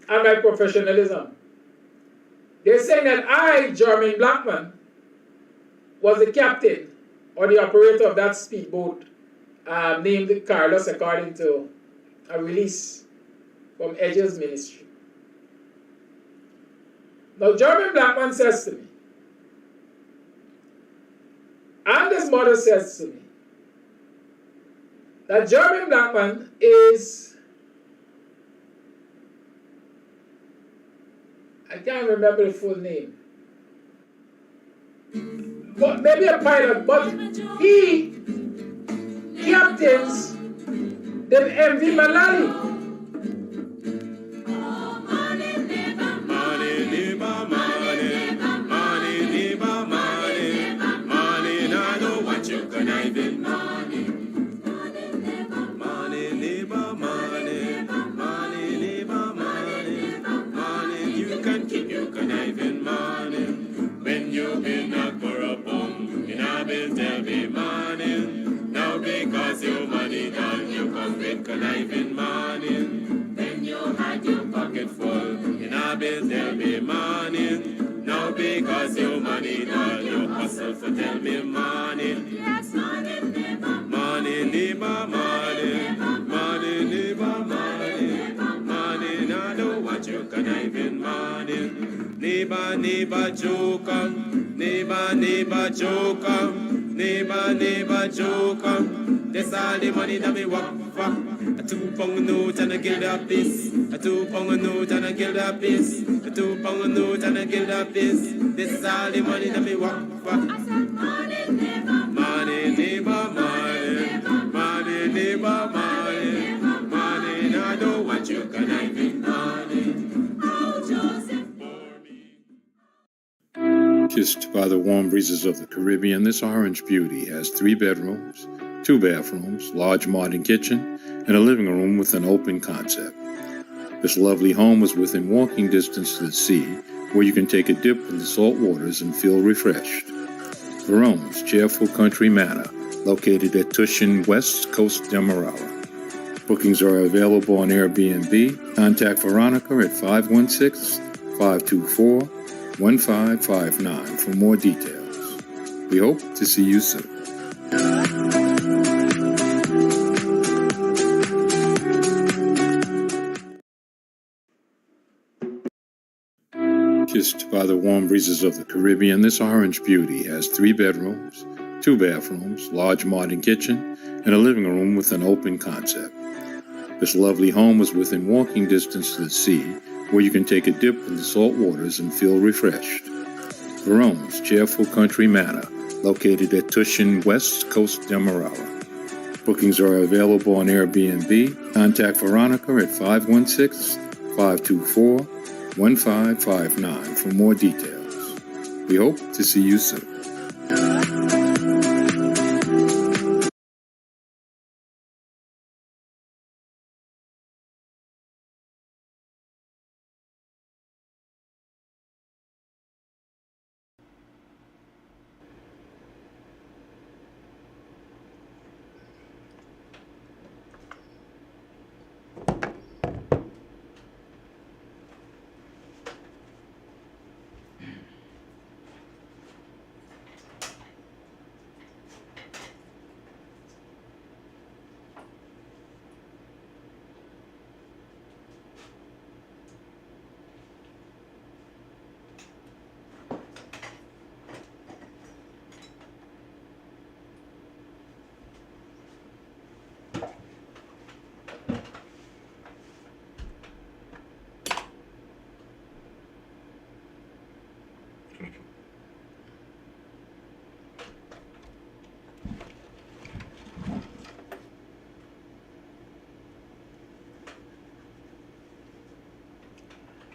and my professionalism. They're saying that I, Jermaine Blackman, was the captain or the operator of that speedboat named Carlos, according to a release from Edge's ministry. Now, Jermaine Blackman says to me, and his mother says to me, that Jermaine Blackman is, I can't remember the full name, but maybe a pilot, but he captains the MV Malali. Conniving morning, when you had your pocket full, in a bill tell me morning, now because your money done, you hustle for tell me morning. Yes, morning, neighbor, morning, neighbor, morning, morning, neighbor, morning, morning, I don't want you conniving morning. Neighbor, neighbor, joker, neighbor, neighbor, joker, neighbor, neighbor, joker, that's all the money that me walk for. A 2 pound note and a guilder piece. A 2 pound note and a guilder piece. A 2 pound note and a guilder piece. This is all the money that me want for. I said money neighbor, money neighbor, money, money neighbor, money, money. I don't want you conniving money. Oh Joseph for me. Kissed by the warm breezes of the Caribbean, this orange beauty has 3 bedrooms, 2 bathrooms, large modern kitchen, and a living room with an open concept. This lovely home is within walking distance to the sea, where you can take a dip in the salt waters and feel refreshed. Verone's Cheerful Country Manor, located at Tushin, West Coast, Demerara. Bookings are available on Airbnb. Contact Veronica at 516-524-1559 for more details. We hope to see you soon. Kissed by the warm breezes of the Caribbean, this orange beauty has 3 bedrooms, 2 bathrooms, large modern kitchen, and a living room with an open concept. This lovely home is within walking distance to the sea, where you can take a dip in the salt waters and feel refreshed. Verone's Cheerful Country Manor, located at Tushin, West Coast, Demerara. Bookings are available on Airbnb. Contact Veronica at 516-524-1559 for more details. We hope to see you soon.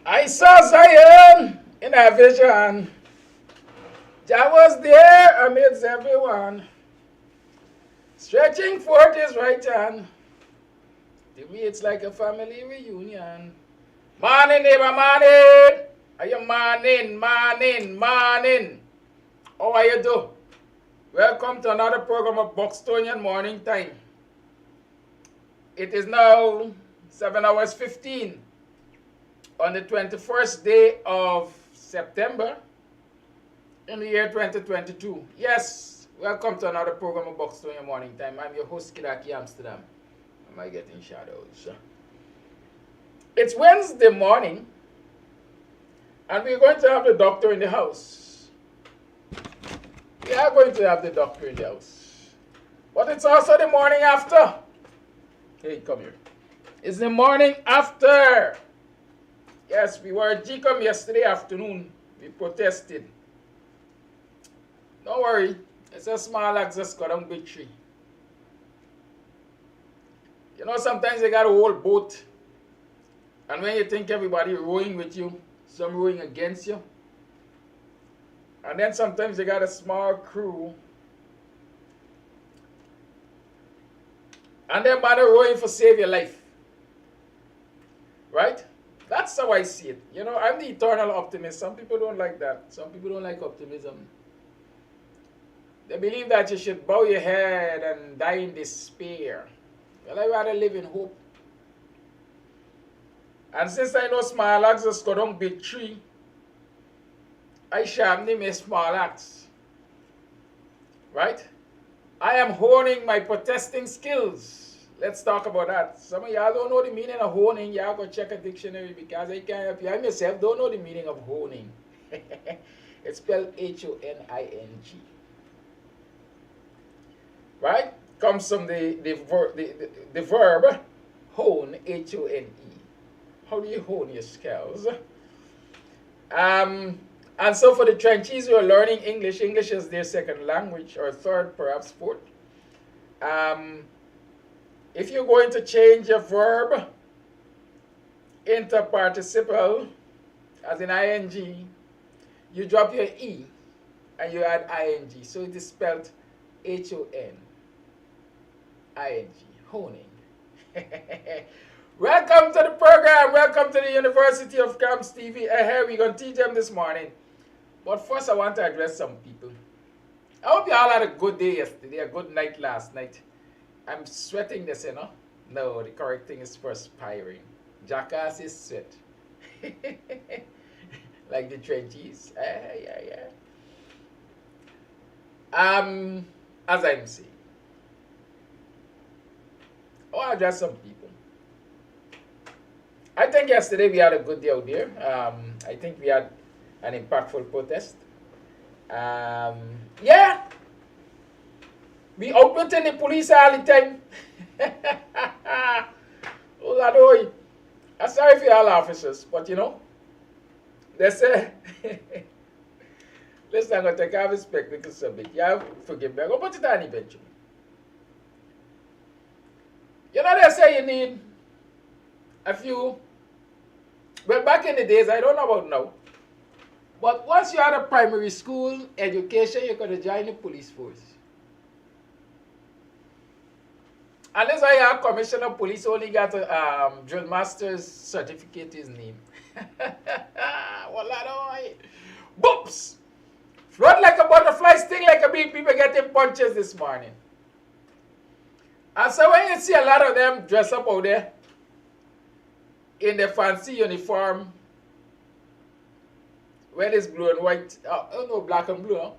I saw Zion in a vision. Jah was there amidst everyone, stretching forth his right hand. To me, it's like a family reunion. Morning, neighbor, morning. Are you morning? How are you doing? Welcome to another program of BUXTONIAN Morning Time. It is now 7 hours 15 on the 21st day of September in the year 2022. Yes, welcome to another program of BUXTONIAN Morning Time. I'm your host, Kidaki Amsterdam. Am I getting shadows? It's Wednesday morning, and we're going to have the doctor in the house. We are going to have the doctor in the house. But it's also the morning after. Hey, come here. It's the morning after. Yes, we were at GCOM yesterday afternoon. We protested. Don't worry. It's a small access cut on big tree. You know, sometimes you got a whole boat. And when you think everybody rowing with you, some rowing against you. And then sometimes you got a small crew. And they're rowing for save your life. Right? That's how I see it. You know, I'm the eternal optimist. Some people don't like that. Some people don't like optimism. They believe that you should bow your head and die in despair. Well, I'd rather live in hope. And since I know small acts just got on big tree, I shall name a small acts. Right? I am honing my protesting skills. Let's talk about that. Some of y'all don't know the meaning of honing. Y'all go check a dictionary because I can't help you. I myself don't know the meaning of honing. It's spelled H-O-N-I-N-G. Right? Comes from the verb hone, H-O-N-E. How do you hone your skills? And so for the trenchies who are learning English, English is their second language, or third, perhaps fourth. If you're going to change your verb into participle, as in ing, you drop your E and you add ing. So it is spelled H-O-N. ING. Honing. Welcome to the program. Welcome to the University of Kams TV. Here we're going to teach them this morning. But first I want to address some people. I hope you all had a good day yesterday, a good night last night. I'm sweating this, you know. No, the correct thing is perspiring. Jackass is sweat. Like the trenches. Yeah. As I'm saying, I'll address some people. I think yesterday we had a good day out there. I think we had an impactful protest. Yeah. We outwitting the police all the time. Oh, Lord, I'm sorry for all officers, but you know, they say, listen, I'm going to take off his spectacles subject. Yeah, forgive me. I'm going to put it on eventually. You know, they say you need a few, well, back in the days, I don't know about now, but once you had a primary school education, you could join the police force. Unless I have commissioner of police only got a drill master's certificate his name. Boops! Float like a butterfly, sting like a bee. People getting punches this morning. And so when you see a lot of them dress up out there in their fancy uniform, where it's blue and white, no, black and blue, huh?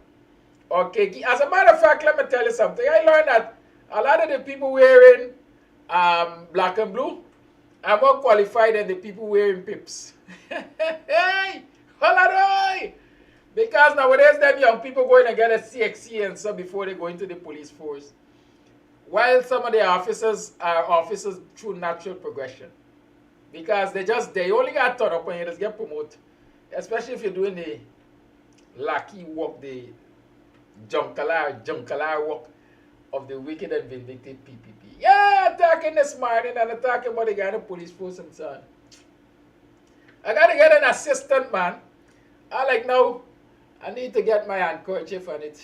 Or khaki. As a matter of fact, let me tell you something. I learned that a lot of the people wearing black and blue are more qualified than the people wearing pips. Hey! Holla! Because nowadays, them young people going to get a CXC and so before they go into the police force. While some of the officers are officers through natural progression. Because they only got turned up when you just get promoted. Especially if you're doing the lucky work, the junkalar work of the wicked and vindictive PPP. Yeah, attacking this morning and attacking about the Guyana police force and so on. I got to get an assistant, man. Now, I need to get my handkerchief and it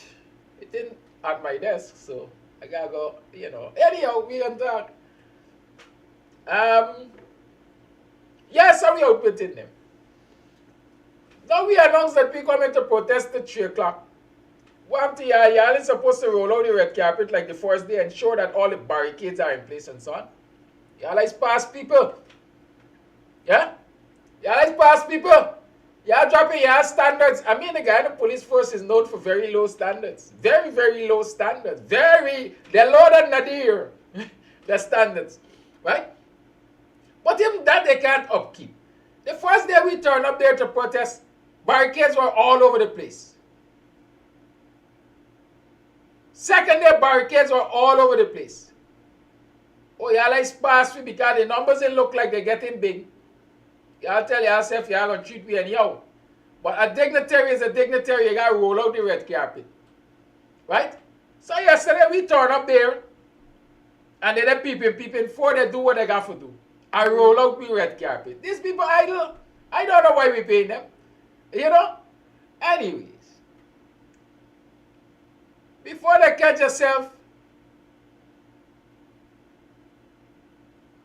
didn't at my desk, so I got to go, you know. Anyhow, we can talk. Yeah, so we outwitting them. Now we announced that we coming to protest at 3 o'clock. One thing, y'all is supposed to roll out the red carpet like the first day and ensure that all the barricades are in place and so on. Y'all is past people. Yeah? Y'all is past people. Y'all dropping y'all standards. I mean, the Guyana police force is known for very low standards. Very, very low standards. They're lower than Nadir. The standards. Right? But even that they can't upkeep. The first day we turned up there to protest, barricades were all over the place. Second day, barricades were all over the place. Oh, y'all is past me because the numbers didn't look like they're getting big. Y'all tell yourself y'all gonna treat me anyhow. But a dignitary is a dignitary, you gotta roll out the red carpet. Right? So yesterday we turned up there and they're peeping before they do what they got to do. I roll out the red carpet. These people idle. I don't know why we pay them. You know? Anyways. Before they catch yourself,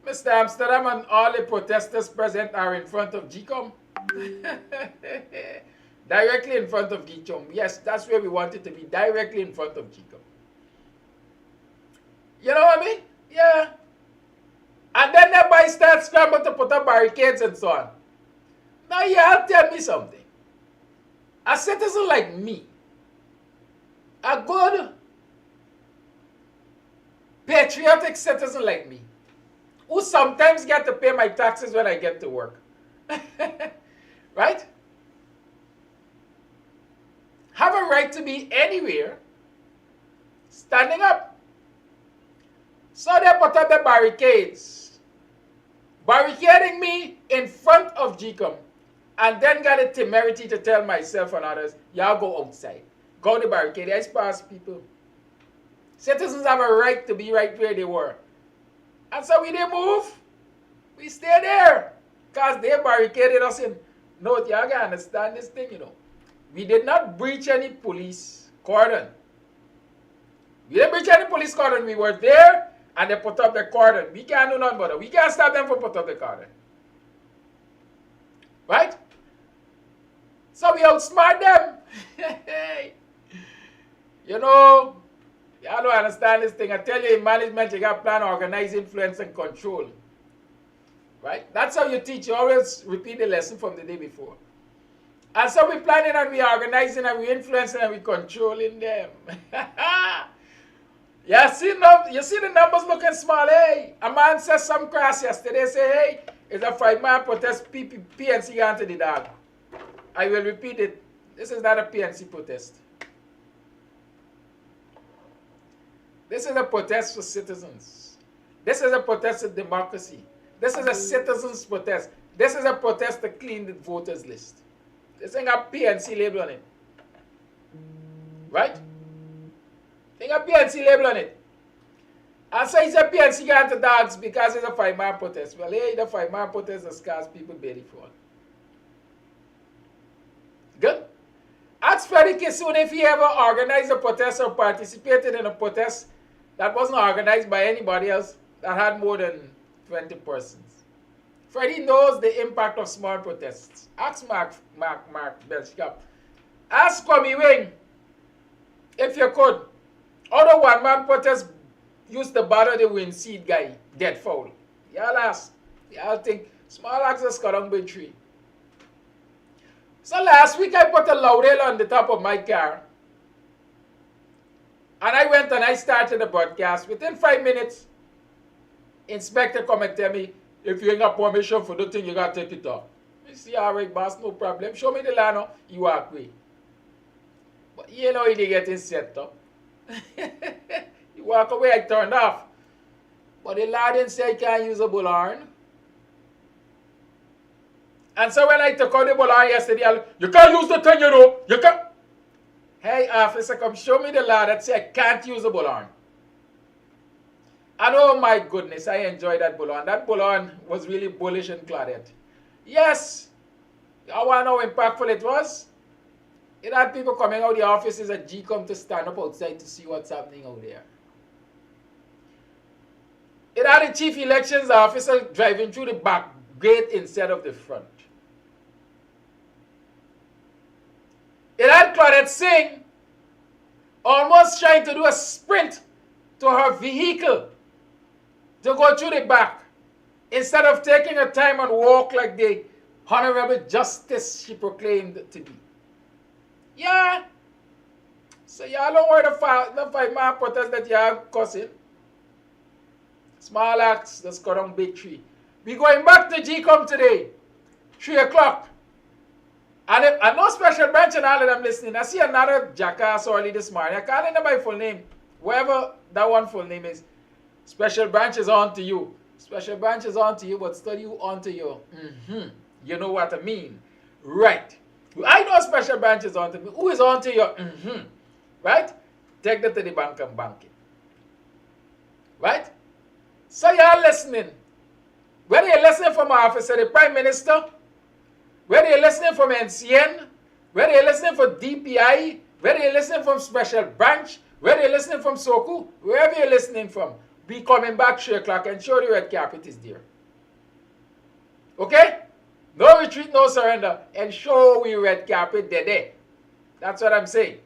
Mr. Amsterdam and all the protesters present are in front of GCOM. Directly in front of GCOM. Yes, that's where we want it to be. Directly in front of GCOM. You know what I mean? Yeah. And then everybody starts scrambling to put up barricades and so on. Now, y'all tell me something. A citizen like me, a good, patriotic citizen like me, who sometimes get to pay my taxes when I get to work. Right? Have a right to be anywhere standing up. So they put up the barricades, barricading me in front of GCOM, and then got the temerity to tell myself and others, y'all go outside. Go to the barricade. I pass people. Citizens have a right to be right where they were. And so we didn't move. We stay there. Because they barricaded us in. No, y'all gotta understand this thing, you know. We did not breach any police cordon. We didn't breach any police cordon. We were there and they put up the cordon. We can't do nothing about it. We can't stop them from put up the cordon. Right? So we outsmart them. You know, y'all don't understand this thing. I tell you, in management, you got plan, organize, influence, and control. Right? That's how you teach. You always repeat the lesson from the day before. And so we're planning and we're organizing and we're influencing and we're controlling them. You see the numbers looking small, hey? A man said some class yesterday, say, hey, it's a 5-man protest, PNC going to the dog. I will repeat it. This is not a PNC protest. This is a protest for citizens. This is a protest of democracy. This is a citizens' protest. This is a protest to clean the voters list. This ain't got PNC label on it. Right? They got PNC label on it. And so it's a PNC going to dogs because it's a 5-man protest. Well, hey, the 5-man protest that scars people belly for. Good? Ask Freddie Kissoon if he ever organized a protest or participated in a protest that wasn't organized by anybody else that had more than 20 persons. Freddie knows the impact of small protests. Ask Mark Belchkap. Ask Kwame Wing, if you could, other 1-man protests used to bother the wind seed guy, dead foul. Y'all ask. Y'all think small access cut on by tree. So last week I put a laurel on the top of my car. And I went and I started the broadcast. Within 5 minutes, inspector come and tell me, if you ain't got permission for the thing, you got to take it off. I say, all right, boss, no problem. Show me the line, you walk away. But you know, he didn't get it set up. You walk away, I turned off. But the law didn't say I can't use a bullhorn. And so when I took out the bullhorn yesterday, you can't use the thing, you know. You can't. Hey, officer, come show me the law that say I can't use a bullhorn. And oh my goodness, I enjoyed that bullhorn. That bullhorn was really bullish and Claudette. Yes, I want to know how impactful it was. It had people coming out of the offices at GCOM to stand up outside to see what's happening out there. It had the chief elections officer driving through the back gate instead of the front. It had Claudette Singh almost trying to do a sprint to her vehicle to go through the back instead of taking her time and walk like the honorable justice she proclaimed to be. Yeah. So y'all don't worry the 5-man protest that y'all causing. Small acts, that's cut on big tree. We going back to GCOM today, 3 o'clock. And no special branch and all of them listening. I see another jackass early this morning. I can't remember my full name. Whoever that one full name is. Special branch is on to you. Special branch is on to you, but study you on to you. You know what I mean. Right. I know special branch is on to me. Who is on to you? Right? Take that to the bank and bank it. Right? So y'all listening. Whether you're listening from our officer, the Prime Minister, whether you're listening from NCN, whether you're listening from DPI, whether you're listening from Special Branch, whether you're listening from Soku, wherever you're listening from, be coming back 3 o'clock and show the red carpet is there. Okay? No retreat, no surrender. And show we red carpet there. That's what I'm saying.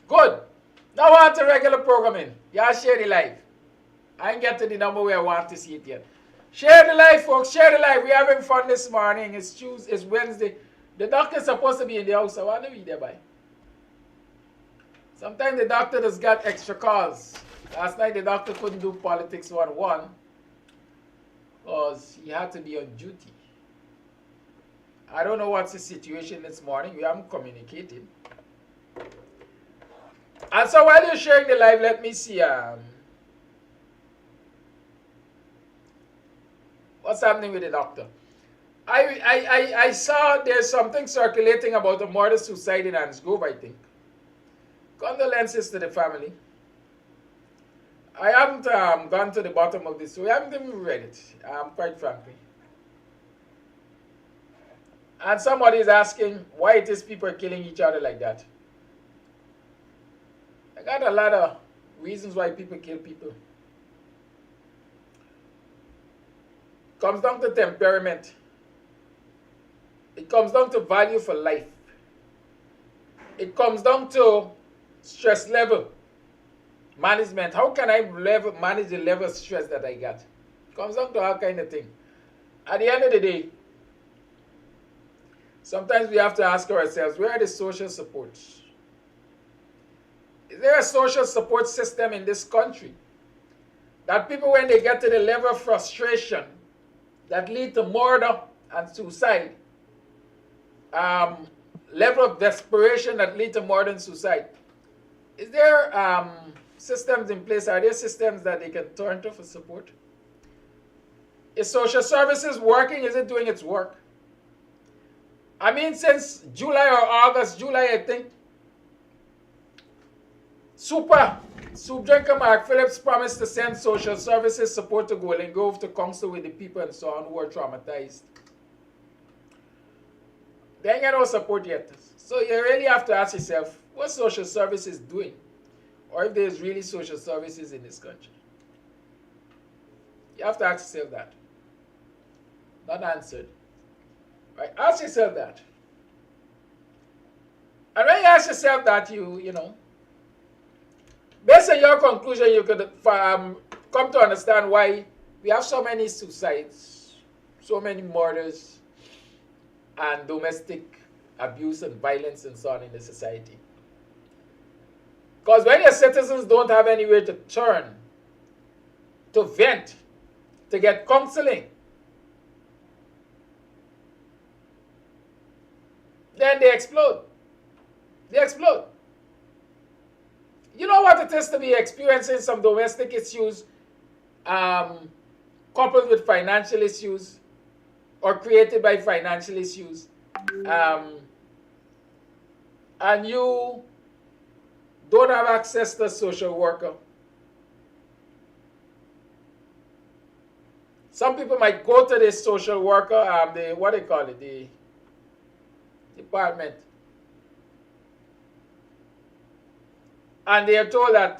Good. Now on to regular programming. Y'all share the live. I ain't get to the number where I want to see it yet. Share the live, folks. Share the live. We're having fun this morning. It's Tuesday. It's Wednesday. The doctor's supposed to be in the house. I want to be there by. Sometimes the doctor has got extra calls. Last night the doctor couldn't do Politics 101 because he had to be on duty. I don't know what's the situation this morning. We haven't communicated. And so while you're sharing the live, let me see what's happening with the doctor. I saw there's something circulating about a murder-suicide in Hinds, I think. Condolences to the family. I haven't gone to the bottom of this, so I haven't even read it, quite frankly. And somebody is asking why it is people are killing each other like that. I got a lot of reasons why people kill people. comes down to temperament. It comes down to value for life. It comes down to stress level management. How can I manage the level of stress that I got? It comes down to all kind of thing. At the end of the day, sometimes we have to ask ourselves, where are the social supports? Is there a social support system in this country that people, when they get to the level of frustration that lead to murder and suicide, level of desperation that lead to murder and suicide, is there systems in place? Are there systems that they can turn to for support? Is social services working? Is it doing its work? I mean, since July or August, July, I think, Soup Drinker Mark Phillips promised to send social services support to Golden Grove to counsel with the people and so on who are traumatized. They ain't got no support yet. So you really have to ask yourself, what social services doing? Or if there's really social services in this country. You have to ask yourself that. Not answered. Right? Ask yourself that. And when you ask yourself that, you know, based on your conclusion, you could come to understand why we have so many suicides, so many murders, and domestic abuse and violence and so on in the society. Because when your citizens don't have anywhere to turn, to vent, to get counseling, then they explode. They explode. You know what it is to be experiencing some domestic issues coupled with financial issues or created by financial issues, and you don't have access to a social worker. Some people might go to this social worker, the department, and they are told that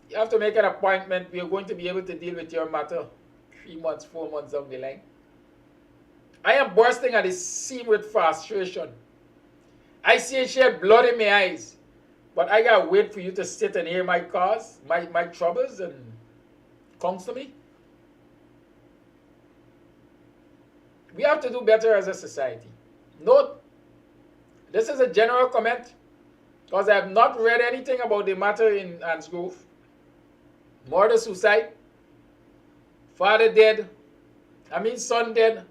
you have to make an appointment. We are going to be able to deal with your matter 3 months, 4 months down the line. I am bursting at the seam with frustration. I see a shed blood in my eyes, but I gotta wait for you to sit and hear my cause, my troubles, and counsel me. We have to do better as a society. Note, this is a general comment, because I have not read anything about the matter in Hinds Grove. Murder, suicide, father dead, son dead.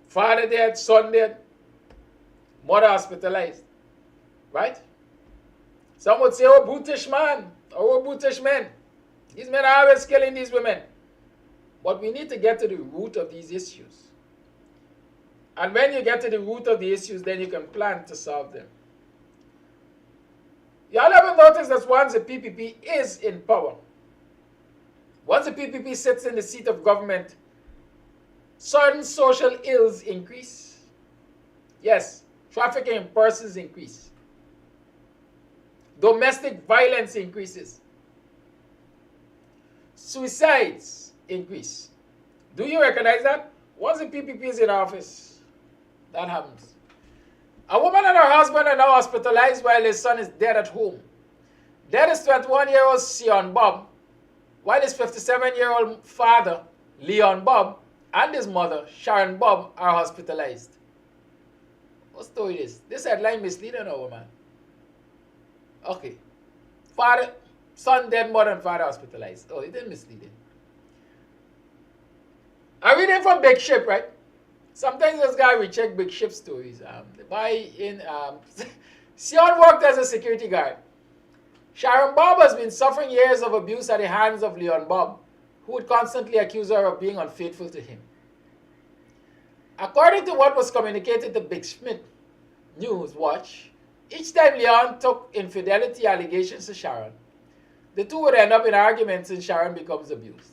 Father dead, son dead, mother hospitalized, right? Some would say, oh, brutish man, or oh, brutish men. These men are always killing these women. But we need to get to the root of these issues. And when you get to the root of the issues, then you can plan to solve them. Y'all ever notice that once the PPP is in power, once the PPP sits in the seat of government, certain social ills increase. Yes, trafficking in persons increase. Domestic violence increases. Suicides increase. Do you recognize that? Once the PPP is in office, that happens. A woman and her husband are now hospitalized while his son is dead at home. Dead is 21-year-old Sion Bob, while his 57-year-old father, Leon Bob, and his mother, Sharon Bob, are hospitalized. What story is this? This headline misleading or woman? Okay. Son dead, mother and father hospitalized. Oh, it didn't mislead him. I'm reading from Big Ship, right? Sometimes this guy recheck Big Ship stories. The boy in Sion worked as a security guard. Sharon Bob has been suffering years of abuse at the hands of Leon Bob, who would constantly accuse her of being unfaithful to him. According to what was communicated to Big Schmidt News Watch, each time Leon took infidelity allegations to Sharon, the two would end up in arguments and Sharon becomes abused.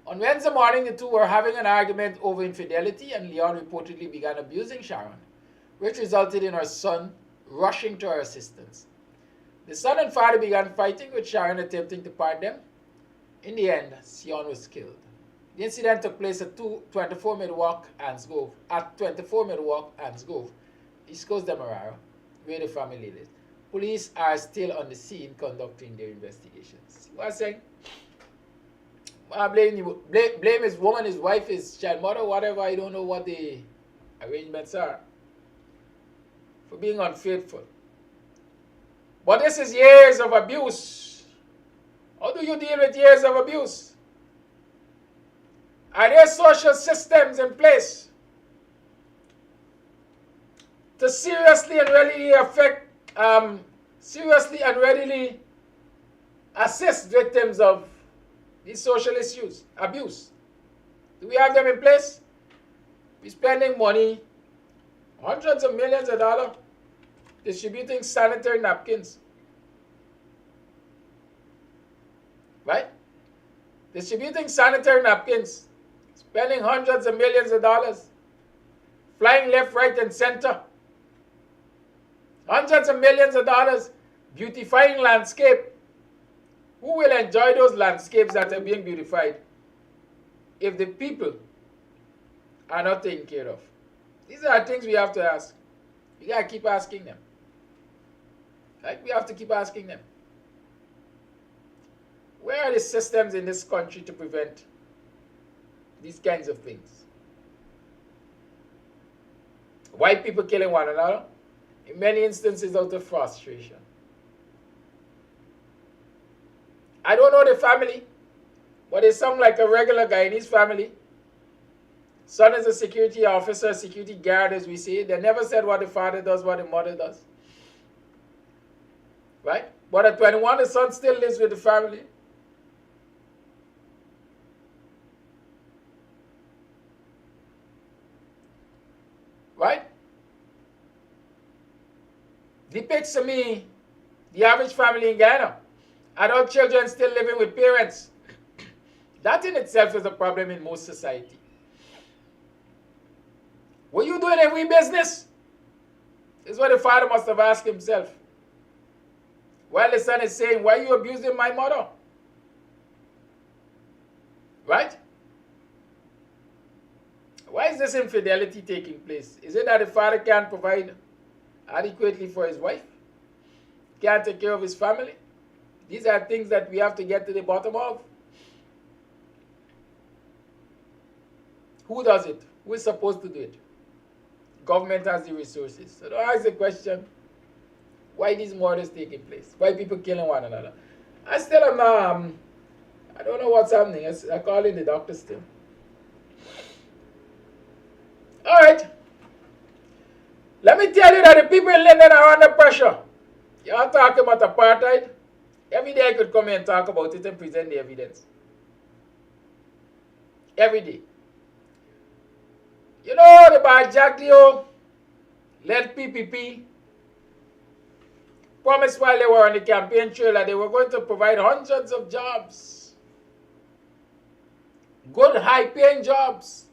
On Wednesday morning, the two were having an argument over infidelity and Leon reportedly began abusing Sharon, which resulted in her son rushing to her assistance. The son and father began fighting, with Sharon attempting to part them. In the end, Sion was killed. The incident took place at 24 Midwalk, Ansgrove, East Coast Demerara, where the family lives. Police are still on the scene conducting their investigations. What I'm saying? Blame his woman, his wife, his child mother, whatever. I don't know what the arrangements are for being unfaithful. But this is years of abuse. How do you deal with years of abuse? Are there social systems in place to seriously and readily assist victims of these social issues, abuse? Do we have them in place? We're spending money, hundreds of millions of dollars, distributing sanitary napkins. Right? Distributing sanitary napkins, spending hundreds of millions of dollars, flying left, right, and center. Hundreds of millions of dollars, beautifying landscape. Who will enjoy those landscapes that are being beautified if the people are not taken care of? These are things we have to ask. We got to keep asking them. Right? We have to keep asking them. Where are the systems in this country to prevent these kinds of things? White people killing one another, in many instances out of frustration. I don't know the family, but it sounds like a regular Guyanese family. Son is a security officer, security guard, as we say. They never said what the father does, what the mother does. Right? But at 21, the son still lives with the family. Right? Depicts to me the average family in Guyana. Adult children still living with parents. That in itself is a problem in most society. Were you doing every business? This is what the father must have asked himself. While the son is saying, why are you abusing my mother? Right? Why is this infidelity taking place? Is it that the father can't provide adequately for his wife? Can't take care of his family? These are things that we have to get to the bottom of. Who does it? Who is supposed to do it? Government has the resources. So don't ask the question, why these murders taking place? Why people killing one another? I still am not, I don't know what's happening. I call in the doctor still. All right. Let me tell you that the people in London are under pressure. Y'all talking about apartheid. Every day I could come here and talk about it and present the evidence. Every day. You know, the Bajagdio led PPP promised while they were on the campaign trail that they were going to provide hundreds of jobs. Good, high-paying jobs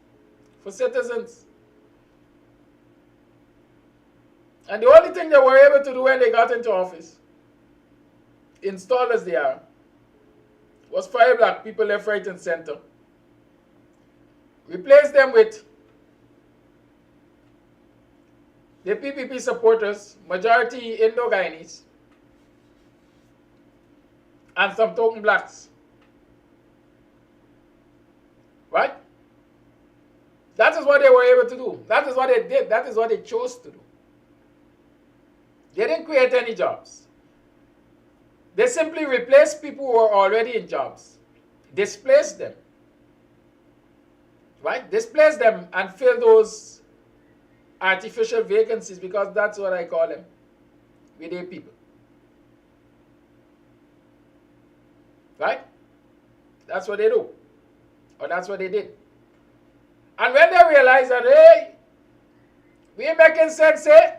for citizens. And the only thing they were able to do when they got into office, installed as they are, was fire black people left, right, and center. Replace them with the PPP supporters, majority Indo-Guyanese, and some token blacks. Right? That is what they were able to do. That is what they did. That is what they chose to do. They didn't create any jobs. They simply replaced people who were already in jobs. Displaced them. Right? Displaced them and fill those artificial vacancies, because that's what I call them, with their people. Right? That's what they do. Or that's what they did. And when they realized that, hey, we ain't making sense, eh?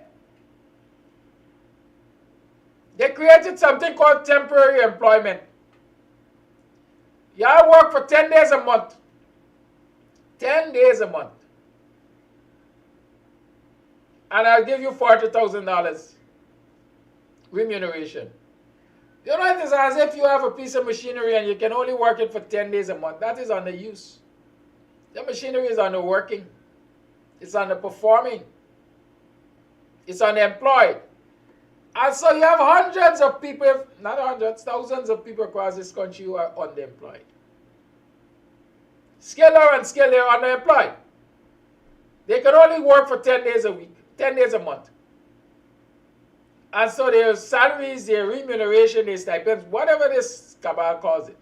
They created something called temporary employment. Y'all work for 10 days a month. 10 days a month. And I'll give you $40,000 remuneration. You know, it is as if you have a piece of machinery and you can only work it for 10 days a month. That is under use. The machinery is under working. It's under performing. It's unemployed. And so you have hundreds of people, not hundreds, thousands of people across this country who are underemployed. Skilled or unskilled, they're underemployed. They can only work for 10 days a week, 10 days a month. And so their salaries, their remuneration, their stipends, whatever this cabal calls it,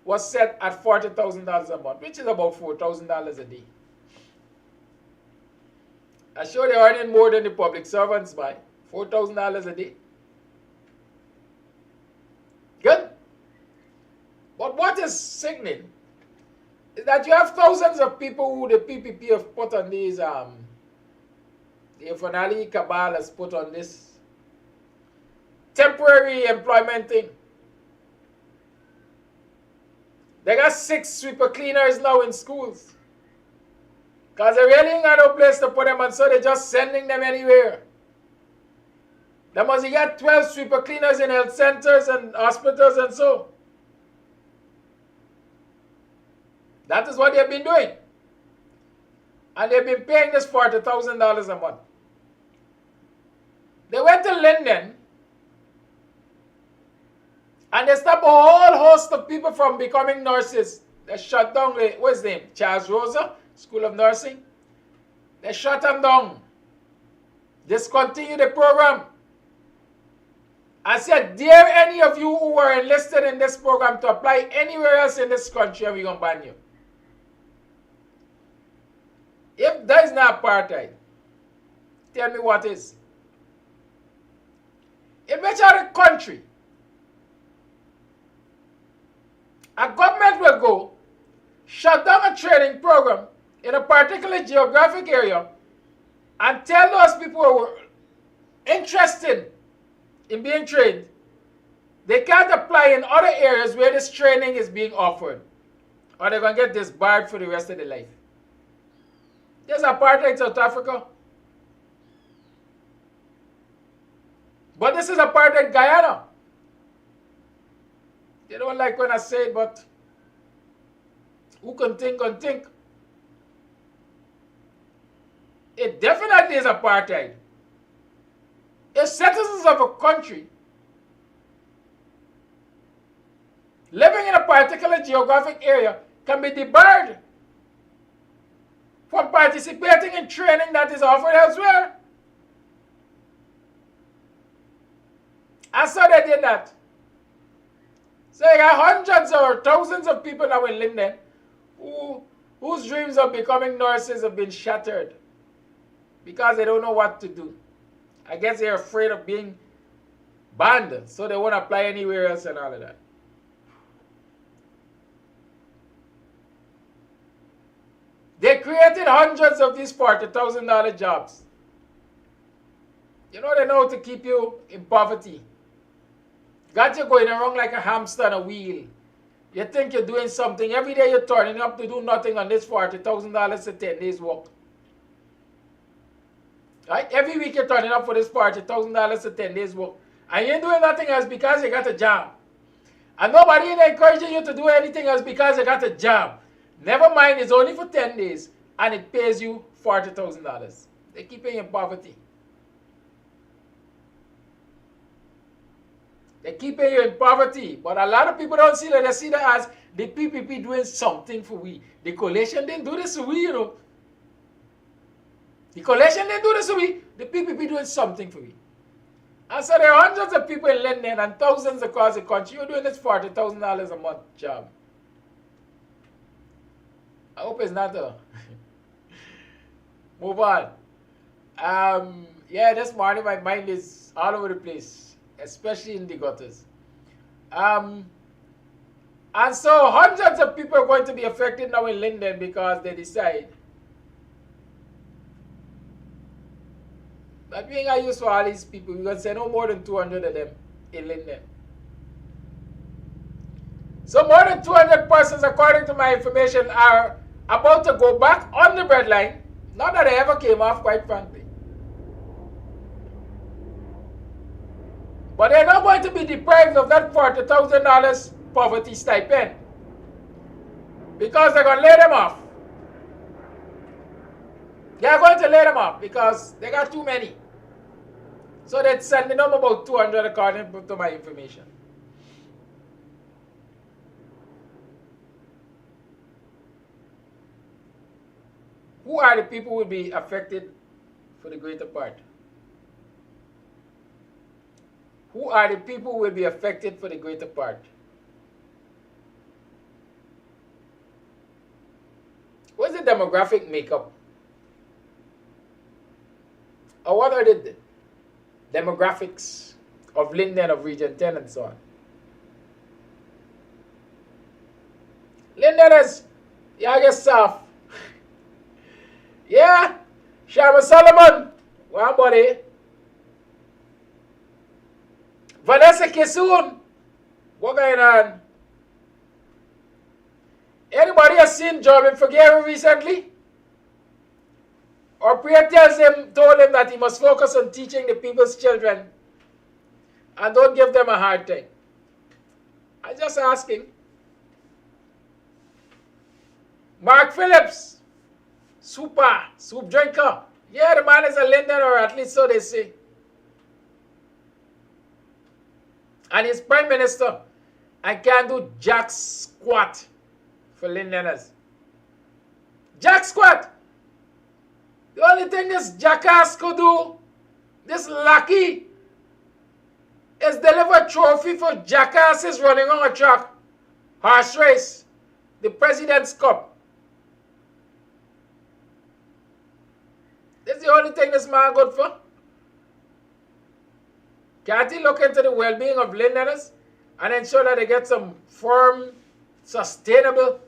was set at $40,000 a month, which is about $4,000 a day. I'm sure they're earning more than the public servants by $4,000 a day. Good. But what is sickening is that you have thousands of people who the PPP have put on these, the Fanali cabal has put on this temporary employment thing. They got 6 sweeper cleaners now in schools. Because they really ain't got no place to put them, and so they're just sending them anywhere. They must get 12 sweeper cleaners in health centers and hospitals and so. That is what they've been doing. And they've been paying this $40,000 a month. They went to Linden and they stopped a whole host of people from becoming nurses. They shut down, what's his name? Charles Rosa, School of Nursing. They shut them down. Discontinued the program. I said, dare any of you who were enlisted in this program to apply anywhere else in this country and we're going to ban you. If that is not apartheid, tell me what is. In which other country a government will go shut down a training program in a particular geographic area and tell those people who are interested in being trained they can't apply in other areas where this training is being offered, or they're going to get disbarred for the rest of their life. There's apartheid in South Africa. But this is apartheid Guyana. They don't like when I say it, but who can think and think? It definitely is apartheid. If citizens of a country living in a particular geographic area can be debarred from participating in training that is offered elsewhere. And so they did that. So you got hundreds or thousands of people now in Linden whose dreams of becoming nurses have been shattered because they don't know what to do. I guess they're afraid of being banned, so they won't apply anywhere else and all of that. They created hundreds of these $40,000 jobs. You know they know how to keep you in poverty. Got you going around like a hamster on a wheel. You think you're doing something. Every day you're turning up to do nothing on this $40,000 to 10 days work. Right? Every week you're turning up for this $40,000 to 10 days work. And you ain't doing nothing else because you got a job. And nobody ain't encouraging you to do anything else because you got a job. Never mind, it's only for 10 days and it pays you $40,000. They keep you in poverty. They keep you in poverty. But a lot of people don't see that. They see that as the PPP doing something for we. The coalition didn't do this for we, you know. The coalition didn't do this for we. The PPP doing something for we. And so there are hundreds of people in London and thousands across the country who are doing this $40,000 a month job. I hope it's not a... Move on. Yeah, this morning my mind is all over the place, especially in the gutters. And so hundreds of people are going to be affected now in Linden because they decide that being a use for all these people, we're going to say no more than 200 of them in Linden. So more than 200 persons, according to my information, are about to go back on the breadline. Not that they ever came off, quite frankly. But they're not going to be deprived of that $40,000 poverty stipend because they're going to lay them off. They're going to lay them off because they got too many. So they're sending them about 200 according to my information. Who are the people who will be affected for the greater part? Who are the people who will be affected for the greater part? What's the demographic makeup? Or what are the demographics of Linden, of Region 10, and so on? Linden is, yeah, I guess, soft. Yeah, Shama Solomon, one buddy. Vanessa Kisoon, what going on? Anybody has seen Jordan Figueroa recently? Or Priya told him that he must focus on teaching the people's children and don't give them a hard time. I'm just asking. Mark Phillips, soup drinker. Yeah, the man is a Linden, or at least so they say. And he's prime minister and can't do jack squat for Lindeners. Jack squat. The only thing this jackass could do, this lackey, is deliver a trophy for jackasses running on a track. Horse race. The President's Cup. That's the only thing this man good for. Can't he look into the well-being of Lindeners and ensure that they get some firm, sustainable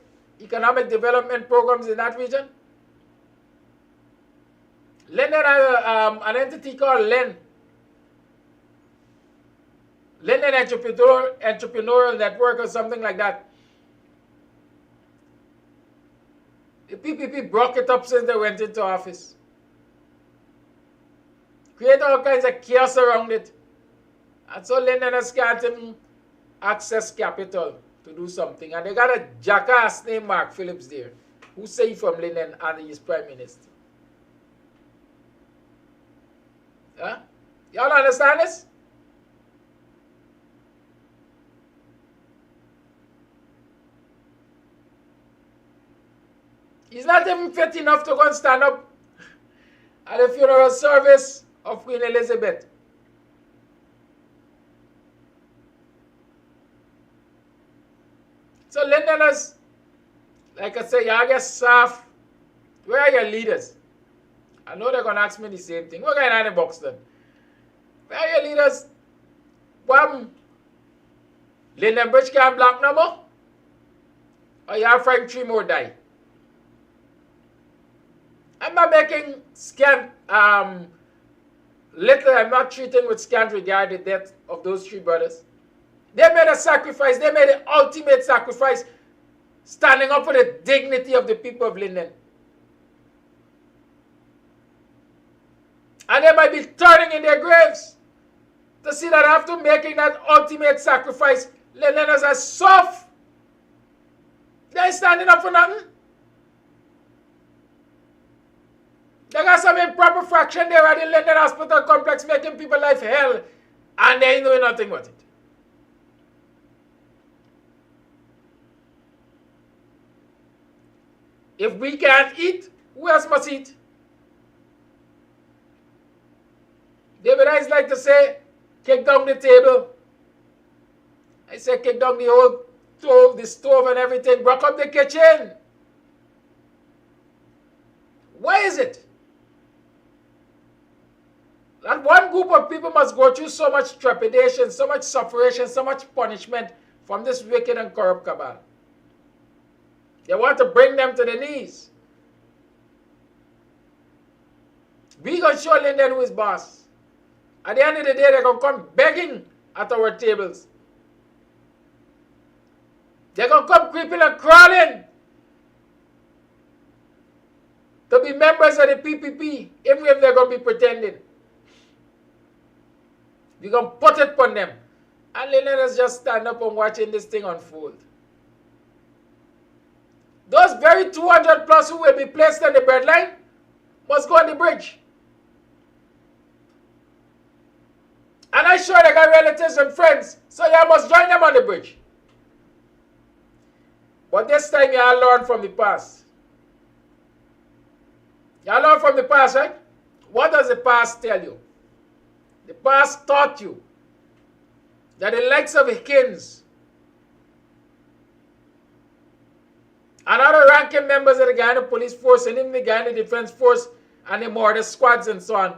economic development programs in that region? Linden has an entity called Linden Entrepreneurial Network or something like that. The PPP broke it up since they went into office. Create all kinds of chaos around it. And so Lindeners can't even access capital to do something. And they got a jackass named Mark Phillips there, who say from Linden and he's prime minister. Huh? Y'all understand this? He's not even fit enough to go and stand up at the funeral service of Queen Elizabeth. So Lindeners, like I say, y'all get soft. Where are your leaders? I know they're going to ask me the same thing. What going on in Buxton? Where are your leaders? One, Linden Bridge can't block no more? Or y'all find 3 more die? I'm not making I'm not treating with scant regard the death of those 3 brothers. They made a sacrifice. They made the ultimate sacrifice, standing up for the dignity of the people of Linden. And they might be turning in their graves to see that after making that ultimate sacrifice, Lindeners are soft. They ain't standing up for nothing. They got some improper fraction there at the Linden Hospital Complex making people life hell, and they ain't doing nothing with it. If we can't eat, who else must eat? David Hinds like to say, kick down the table. I say kick down the whole stove and everything, broke up the kitchen. Why is it that one group of people must go through so much trepidation, so much suffering, so much punishment from this wicked and corrupt cabal? They want to bring them to the knees. We gonna show Linden who is boss. At the end of the day, they're gonna come begging at our tables. They're gonna come creeping and crawling to be members of the PPP, even if they're gonna be pretending. We're going to put it upon them. And let us just stand up and watching this thing unfold. Those very 200 plus who will be placed on the breadline must go on the bridge. And I'm sure they got relatives and friends, so you must join them on the bridge. But this time you all learn from the past. You all learn from the past, right? What does the past tell you? The past taught you that the likes of Hinds and other ranking members of the Guyana Police Force and even the Guyana Defense Force and the murder squads and so on,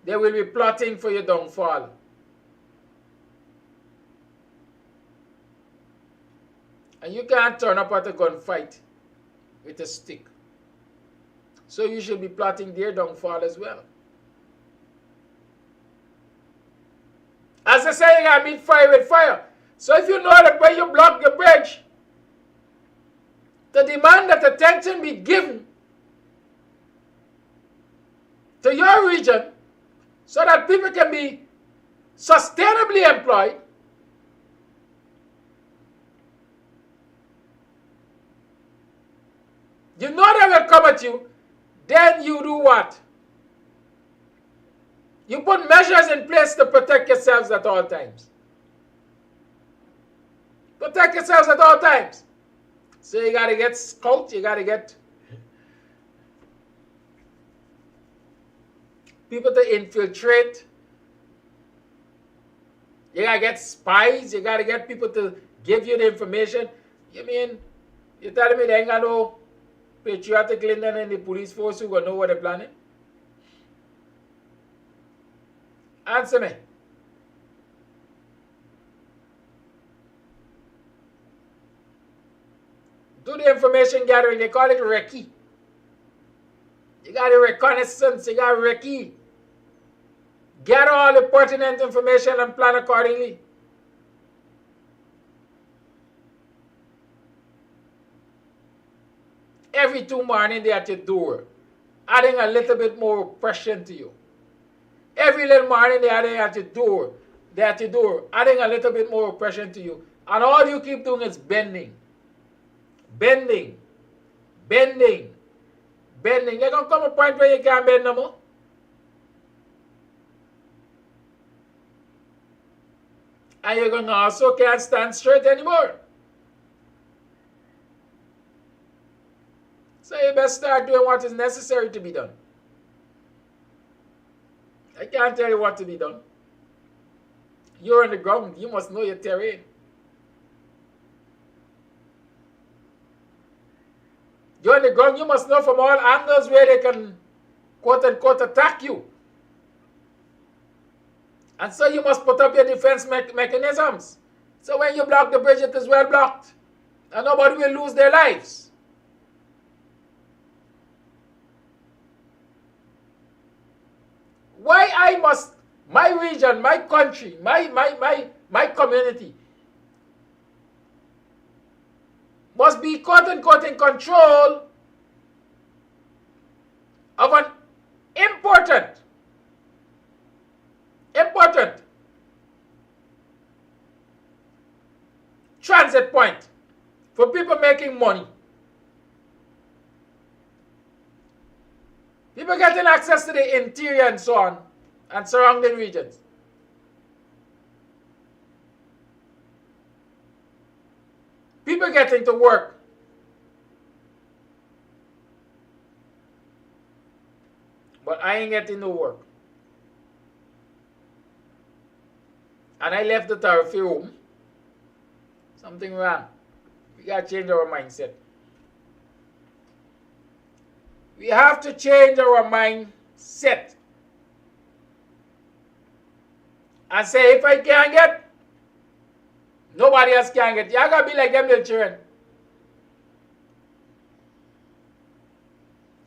they will be plotting for your downfall. And you can't turn up at a gunfight with a stick. So you should be plotting their downfall as well. As I say, you gotta beat fire with fire. So if you know that when you block the bridge, to demand that attention be given to your region so that people can be sustainably employed, you know they will come at you, then you do what? You put measures in place to protect yourselves at all times. Protect yourselves at all times. So you got to get scouts, you got to get people to infiltrate. You got to get spies, you got to get people to give you the information. You mean, you're telling me they ain't got no patriotic Linden in the police force who gonna know what they're planning? Answer me. Do the information gathering, they call it recce. You got the reconnaissance, you got recce. Gather all the pertinent information and plan accordingly. Every 2 morning they're at your door, adding a little bit more oppression to you. Every little morning they're at your door, adding a little bit more oppression to you. And all you keep doing is bending. Bending. Bending. Bending. There's going to come a point where you can't bend no more. And you're going to also can't stand straight anymore. So you best start doing what is necessary to be done. I can't tell you what to be done. You're on the ground. You must know your terrain. You're on the ground. You must know from all angles where they can, quote unquote, attack you. And so you must put up your defense mechanisms. So when you block the bridge, it is well blocked. And nobody will lose their lives. Why I must, my region, my country, my community must be quote unquote in control of an important transit point for people making money. People getting access to the interior and so on, and surrounding regions. People getting to work. But I ain't getting no work. And I left the therapy room. Something wrong. We got to change our mindset. We have to change our mindset. And say, if I can't get, nobody else can get. You gotta be like them little children.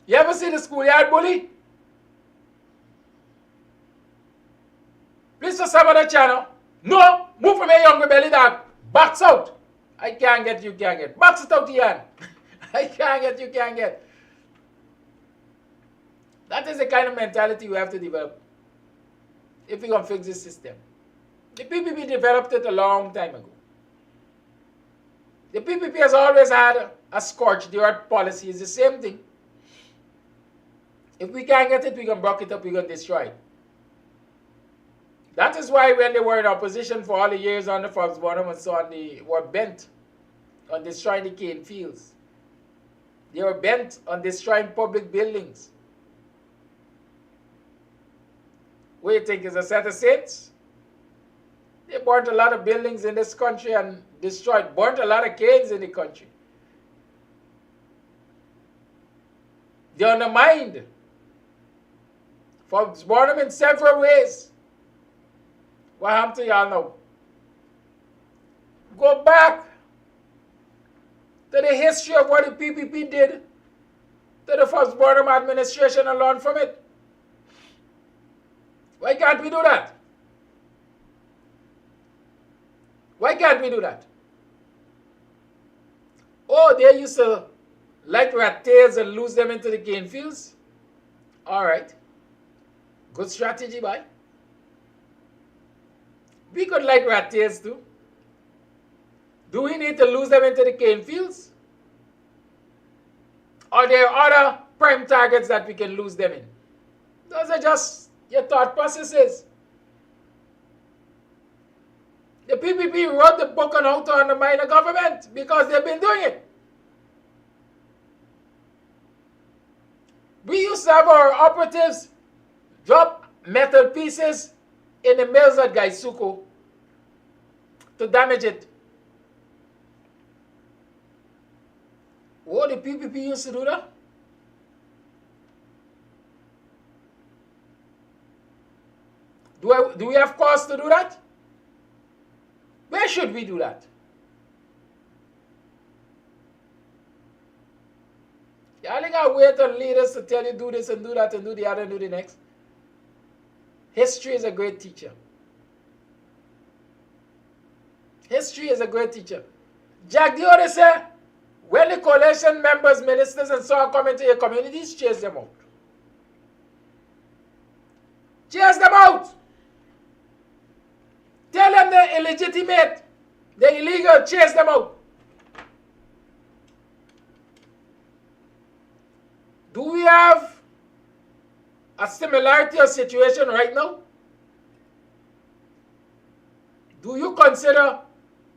You ever see the schoolyard bully? Please just have on the channel. No, move from your younger belly dog. Box out. I can't get, you can't get. Box it out, Ian. I can't get, you can't get. That is the kind of mentality we have to develop if we're going to fix this system. The PPP developed it a long time ago. The PPP has always had a scorched the earth policy. It's the same thing. If we can't get it, we're going to block it up, we're going to destroy it. That is why when they were in opposition for all the years on the Fox Bottom and so on, they were bent on destroying the cane fields. They were bent on destroying public buildings. What do you think is a set of saints? They burnt a lot of buildings in this country and burnt a lot of canes in the country. They undermined Fox Bottom in several ways. What happened to y'all now? Go back to the history of what the PPP did to the Fox Bottom administration and learn from it. Why can't we do that? Why can't we do that? Oh, they used to like rat tails and lose them into the cane fields? All right. Good strategy, boy. We could like rat tails too. Do we need to lose them into the cane fields? Or there are other prime targets that we can lose them in? Those are just your thought processes. The PPP wrote the book on how to undermine the government because they've been doing it. We used to have our operatives drop metal pieces in the mills at Gaisuko to damage it. Oh, the PPP used to do that? Do we have cause to do that? Where should we do that? You only got to wait on leaders to tell you do this and do that and do the other and do the next. History is a great teacher. History is a great teacher. Jack Dion said, when the coalition members, ministers, and so on come into your communities, chase them out. Chase them out. Tell them they're illegitimate, they're illegal, chase them out. Do we have a similarity of situation right now? Do you consider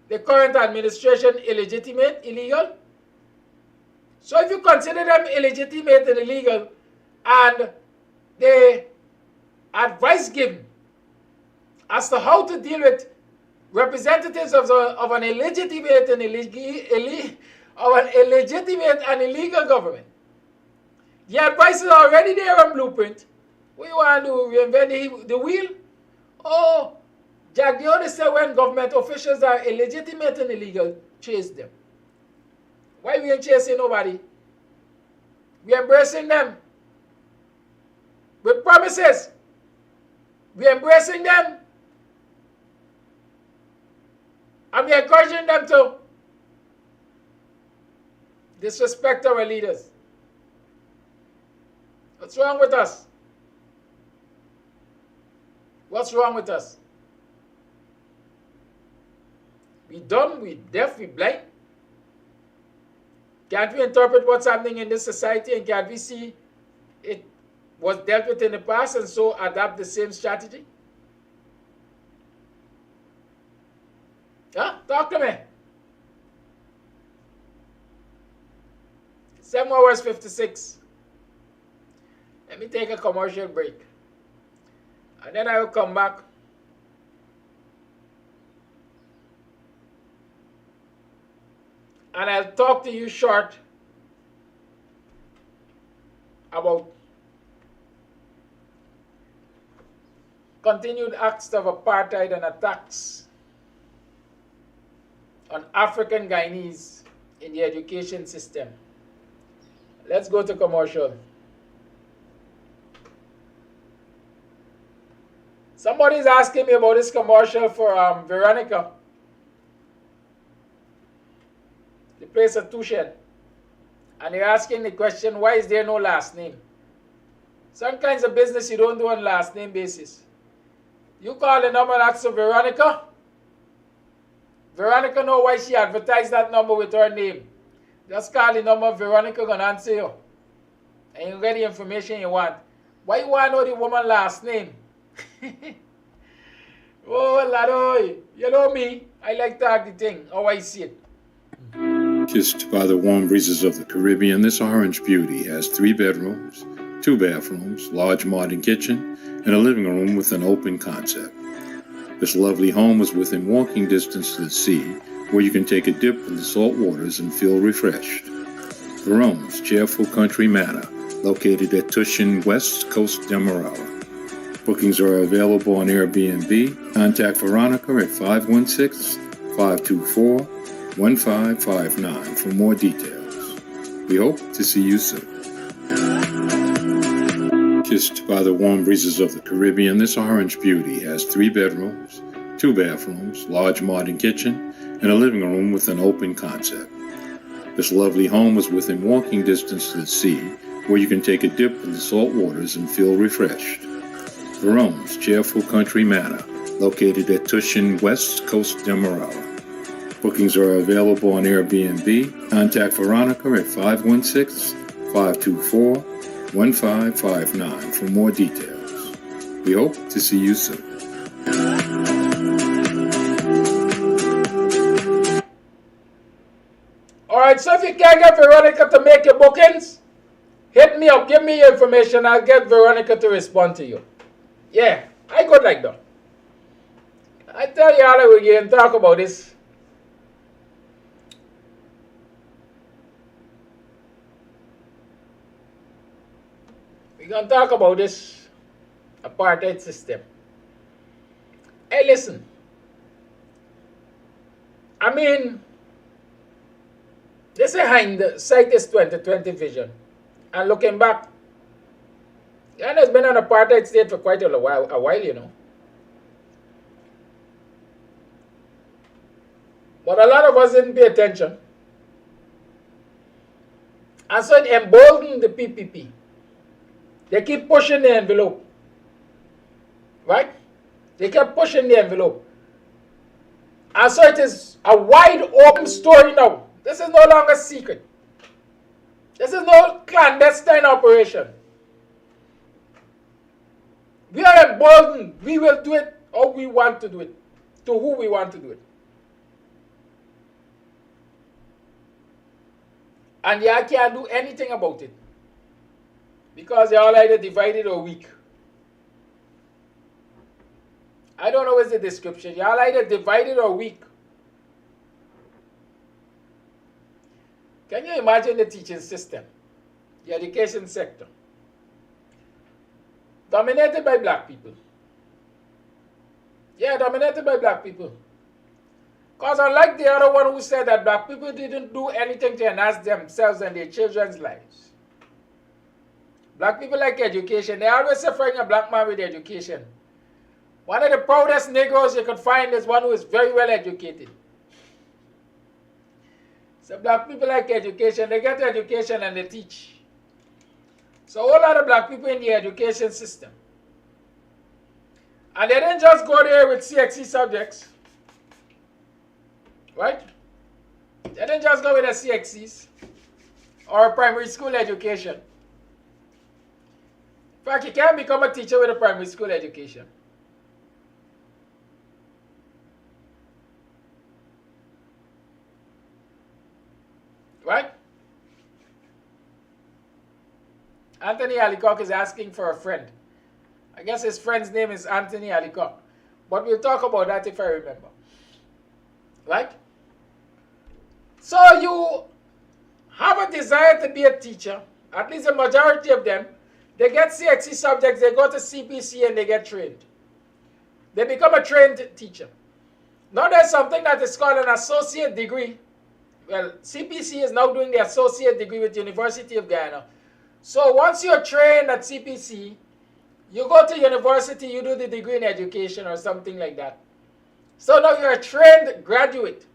the current administration illegitimate, illegal? So if you consider them illegitimate and illegal, and the advice given as to how to deal with representatives of an illegitimate and illegal government, the advice is already there on blueprint. What you want to do? Reinvent the wheel? Oh, Jack Dion said when government officials are illegitimate and illegal, chase them. Why we ain't chasing nobody? We embracing them with promises. We embracing them. And we encouraging them to disrespect our leaders. What's wrong with us? What's wrong with us? We dumb, we deaf, we blind? Can't we interpret what's happening in this society and can't we see it was dealt with in the past and so adapt the same strategy? Huh? Talk to me. 7 hours 56. Let me take a commercial break. And then I will come back. And I'll talk to you short about continued acts of apartheid and attacks on African Guyanese in the education system. Let's go to commercial. Somebody's asking me about this commercial for Veronica, the place of Tushen. And they're asking the question, why is there no last name? Some kinds of business you don't do on last name basis. You call the number, that's Veronica. Veronica know why she advertised that number with her name. Just call the number, Veronica gonna answer you. And you get the information you want. Why you want to know the woman's last name? Oh, Lado, you know me. I like to act the thing, how I see it. Kissed by the warm breezes of the Caribbean, this orange beauty has 3 bedrooms, 2 bathrooms, large modern kitchen, and a living room with an open concept. This lovely home is within walking distance to the sea, where you can take a dip in the salt waters and feel refreshed. Verone's cheerful country manor, located at Tushin, West Coast Demerara. Bookings are available on Airbnb. Contact Veronica at 516-524-1559 for more details. We hope to see you soon. Kissed by the warm breezes of the Caribbean, this orange beauty has 3 bedrooms, 2 bathrooms, large modern kitchen, and a living room with an open concept. This lovely home is within walking distance to the sea, where you can take a dip in the salt waters and feel refreshed. Verone's cheerful country manor, located at Tushin, West Coast Demerara. Bookings are available on Airbnb. Contact Veronica at 516-524-1559 for more details. We hope to see you soon. Alright, so if you can't get Veronica to make your bookings, hit me up, give me your information, I'll get Veronica to respond to you. Yeah, I could like that. I tell y'all that we're going to talk about this. We're going to talk about this apartheid system. Hey, listen. I mean, this is Hinds, Sight is 2020 vision. And looking back, Guyana has been an apartheid state for quite a while, you know. But a lot of us didn't pay attention. And so it emboldened the PPP. They keep pushing the envelope. Right? They kept pushing the envelope. And so it is a wide open story now. This is no longer secret. This is no clandestine operation. We are emboldened. We will do it how we want to do it, to who we want to do it. And y'all can't do anything about it because y'all either divided or weak. I don't know what's the description. Y'all either divided or weak. Can you imagine the teaching system, the education sector, dominated by black people? Yeah, dominated by black people. Because unlike the other one who said that black people didn't do anything to enhance themselves and their children's lives. Black people like education. They always suffering a black man with education. One of the proudest Negroes you could find is one who is very well educated. So black people like education. They get education and they teach. So a whole lot of black people in the education system. And they didn't just go there with CXC subjects. Right? They didn't just go with the CXCs or primary school education. In fact, you can't become a teacher with a primary school education. Right? Anthony Alicock is asking for a friend. I guess his friend's name is Anthony Alicock. But we'll talk about that if I remember. Right? So you have a desire to be a teacher. At least the majority of them. They get CXC subjects, they go to CPC and they get trained. They become a trained teacher. Now there's something that is called an associate degree. Well, CPC is now doing the associate degree with University of Guyana. So once you're trained at CPC, you go to university, you do the degree in education or something like that. So now you're a trained graduate.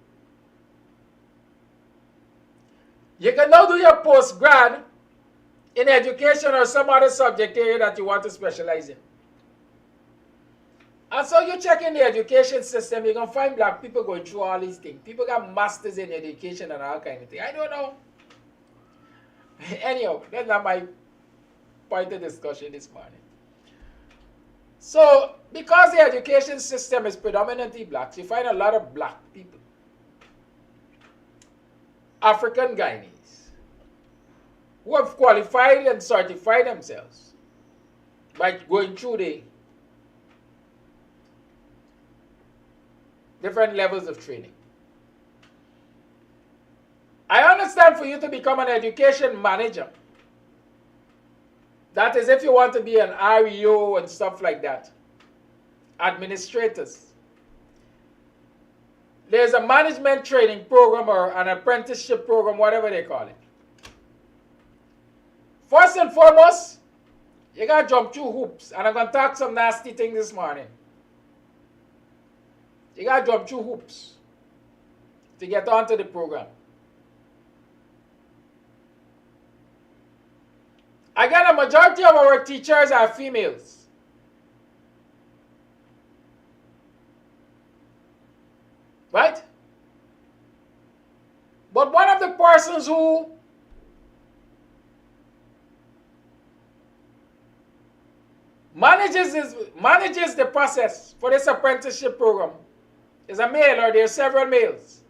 You can now do your post-grad in education or some other subject area that you want to specialize in. And so you check in the education system, you're going to find black people going through all these things. People got masters in education and all kind of thing. I don't know. Anyhow, that's not my point of discussion this morning. So, because the education system is predominantly blacks, you find a lot of black people, African Guyanese, who have qualified and certified themselves by going through the different levels of training. I understand for you to become an education manager, that is if you want to be an REO and stuff like that, administrators. There's a management training program or an apprenticeship program, whatever they call it. First and foremost, you got to jump through hoops. And I'm going to talk some nasty things this morning. You got to jump through hoops to get onto the program. Again, a majority of our teachers are females. Right? But one of the persons who manages the process for this apprenticeship program is a male, or there are several males.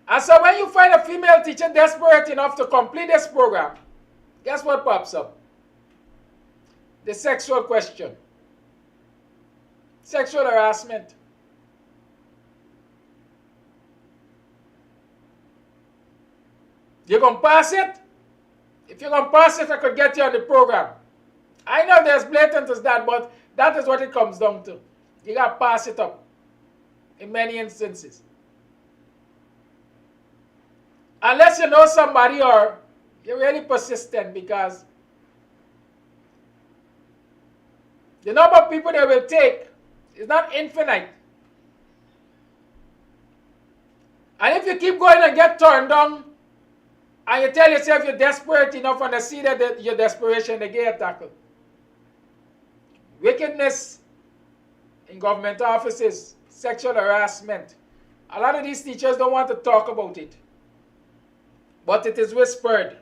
And so when you find a female teacher desperate enough to complete this program, guess what pops up? The sexual question. Sexual harassment. You're going to pass it? If you're going to pass it, I could get you on the program. I know there's blatant as that, but that is what it comes down to. You got to pass it up in many instances. Unless you know somebody or you're really persistent, because the number of people they will take is not infinite. And if you keep going and get turned down, and you tell yourself you're desperate enough and they see that your desperation, they get tackled. Wickedness in government offices, sexual harassment. A lot of these teachers don't want to talk about it. But it is whispered.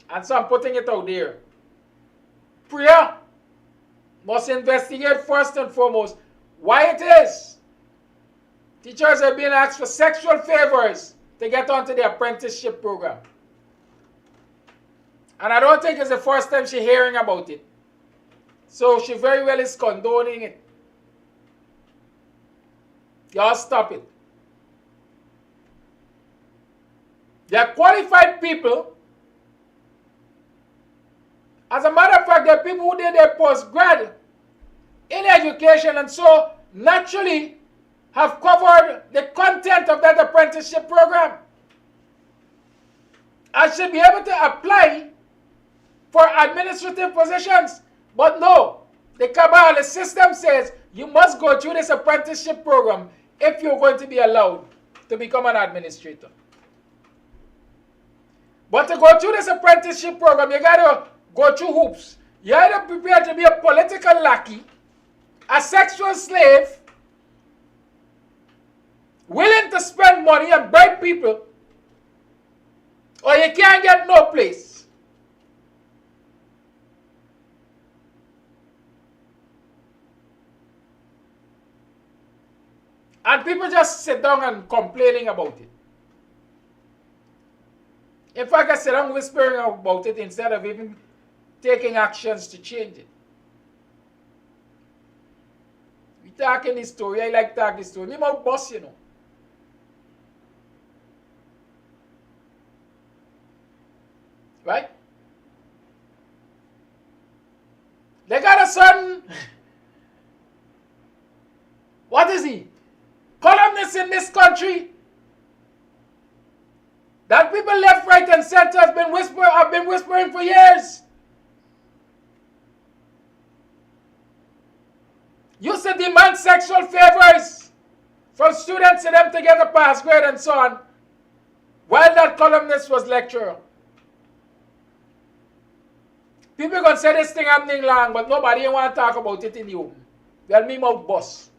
And so I'm putting it out there. Prayer must investigate first and foremost why it is teachers are being asked for sexual favors to get onto the apprenticeship program. And I don't think it's the first time she's hearing about it. So she very well is condoning it. Y'all stop it. They are qualified people. As a matter of fact, there are people who did their postgrad in education and so naturally have covered the content of that apprenticeship program. I should be able to apply for administrative positions. But no, the cabal, the system says you must go through this apprenticeship program if you're going to be allowed to become an administrator. But to go through this apprenticeship program, you got to go through hoops. You either prepare to be a political lackey, a sexual slave, willing to spend money and bribe people, or you can't get no place. And people just sit down and complaining about it. In fact, I sit down whispering about it instead of even taking actions to change it. We talking this story. I like talking this story. Me my boss, you know. Right? They got a certain, what is he? Columnists in this country that people left, right, and center have been whispering for years. Used to demand sexual favors from students to them to get a pass grade and so on, while that columnist was lecturer. People can say this thing happening long, but nobody want to talk about it in the open. Well, me mouth bust.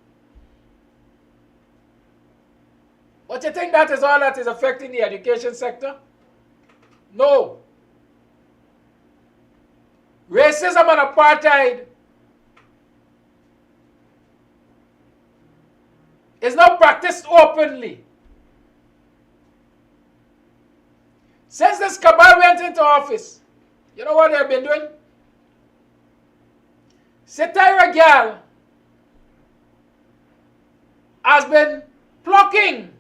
But you think that is all that is affecting the education sector? No. Racism and apartheid is now practiced openly. Since this cabal went into office, you know what they've been doing? Satira Gal has been plucking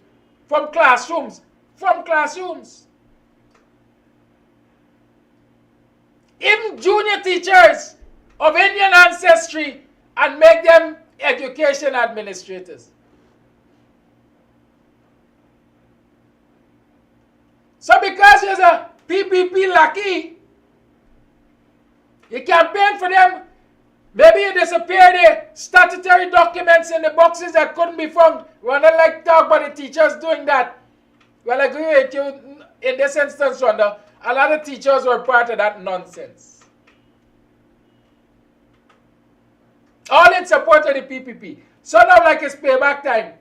from classrooms. Even junior teachers of Indian ancestry and make them education administrators. So because there's a PPP lucky, you campaign for them, maybe you disappear the statutory documents in the boxes that couldn't be found. We don't like to talk about the teachers doing that. Well, I agree with you in this instance, Rhonda. A lot of teachers were part of that nonsense. All in support of the PPP. So now like it's payback time.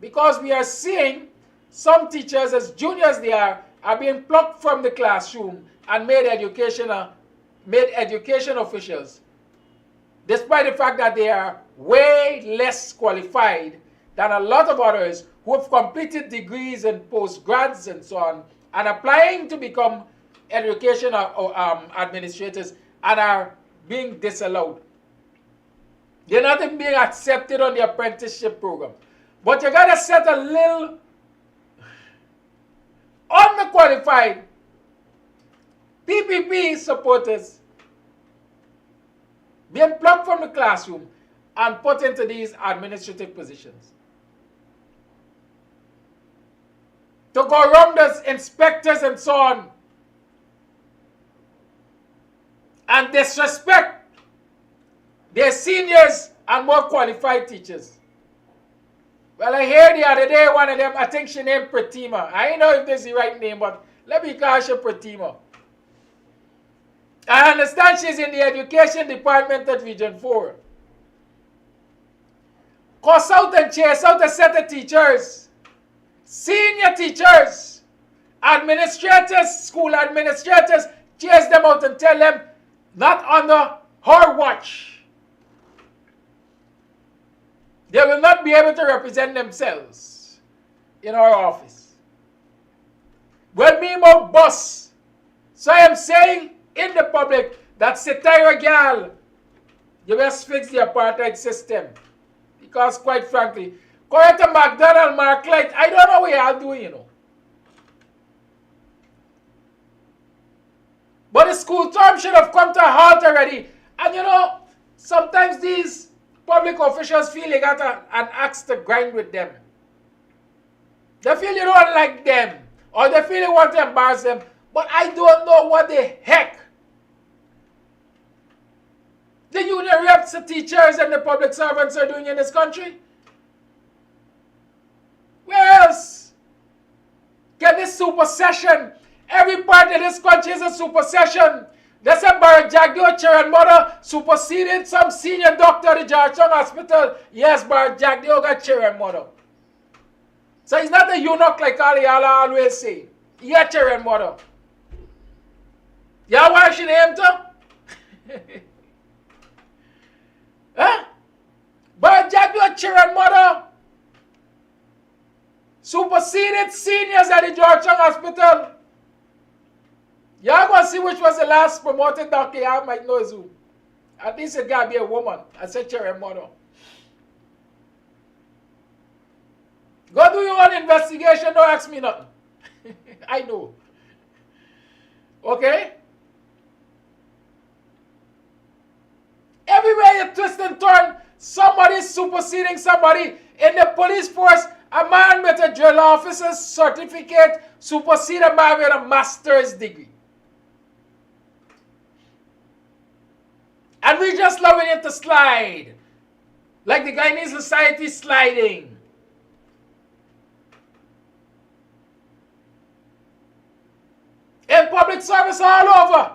Because we are seeing some teachers, as junior as they are being plucked from the classroom and made education officials. Despite the fact that they are way less qualified than a lot of others who have completed degrees and postgrads and so on, and applying to become education administrators and are being disallowed. They're not even being accepted on the apprenticeship program. But you gotta set a little underqualified PPP supporters being plucked from the classroom and put into these administrative positions. To go around as inspectors and so on and disrespect their seniors and more qualified teachers. Well, I heard the other day one of them, I think she named Pratima. I don't know if this is the right name, but let me call her Pratima. I understand she's in the education department at Region 4. Cuss out and chase out a set of teachers, senior teachers, administrators, school administrators, chase them out and tell them, not under her watch. They will not be able to represent themselves in our office. When me more boss, so I am saying in the public that Satira Gal, you must fix the apartheid system. Because quite frankly, going to McDonald, Mark Light, I don't know what y'all doing, you know. But the school term should have come to a halt already. And you know, sometimes these public officials feel they got an axe to grind with them. They feel you don't like them. Or they feel you want to embarrass them. But I don't know what the heck the union reps, the teachers, and the public servants are doing in this country. Where else can this supersession? Every part of this country is a supersession. They said Barack Jagdeo, chair and mother, superseded some senior doctor at the Georgetown Hospital. Yes, Barack Jagdeo got chair and mother. So he's not a eunuch like all y'all always say. He got chair and mother. Y'all watching him too? Huh? Barack Jagdeo, chair and mother, superseded seniors at the Georgetown Hospital. Y'all gonna see which was the last promoted doctor y'all might know is who. At least it gotta be a woman. I said chair and mother. Go do your own investigation, don't ask me nothing. I know. Okay? Everywhere you twist and turn, somebody's superseding somebody. In the police force, a man with a drill officer's certificate supersedes a man with a master's degree. And we just loving it to slide. Like the Guyanese society sliding. In public service all over.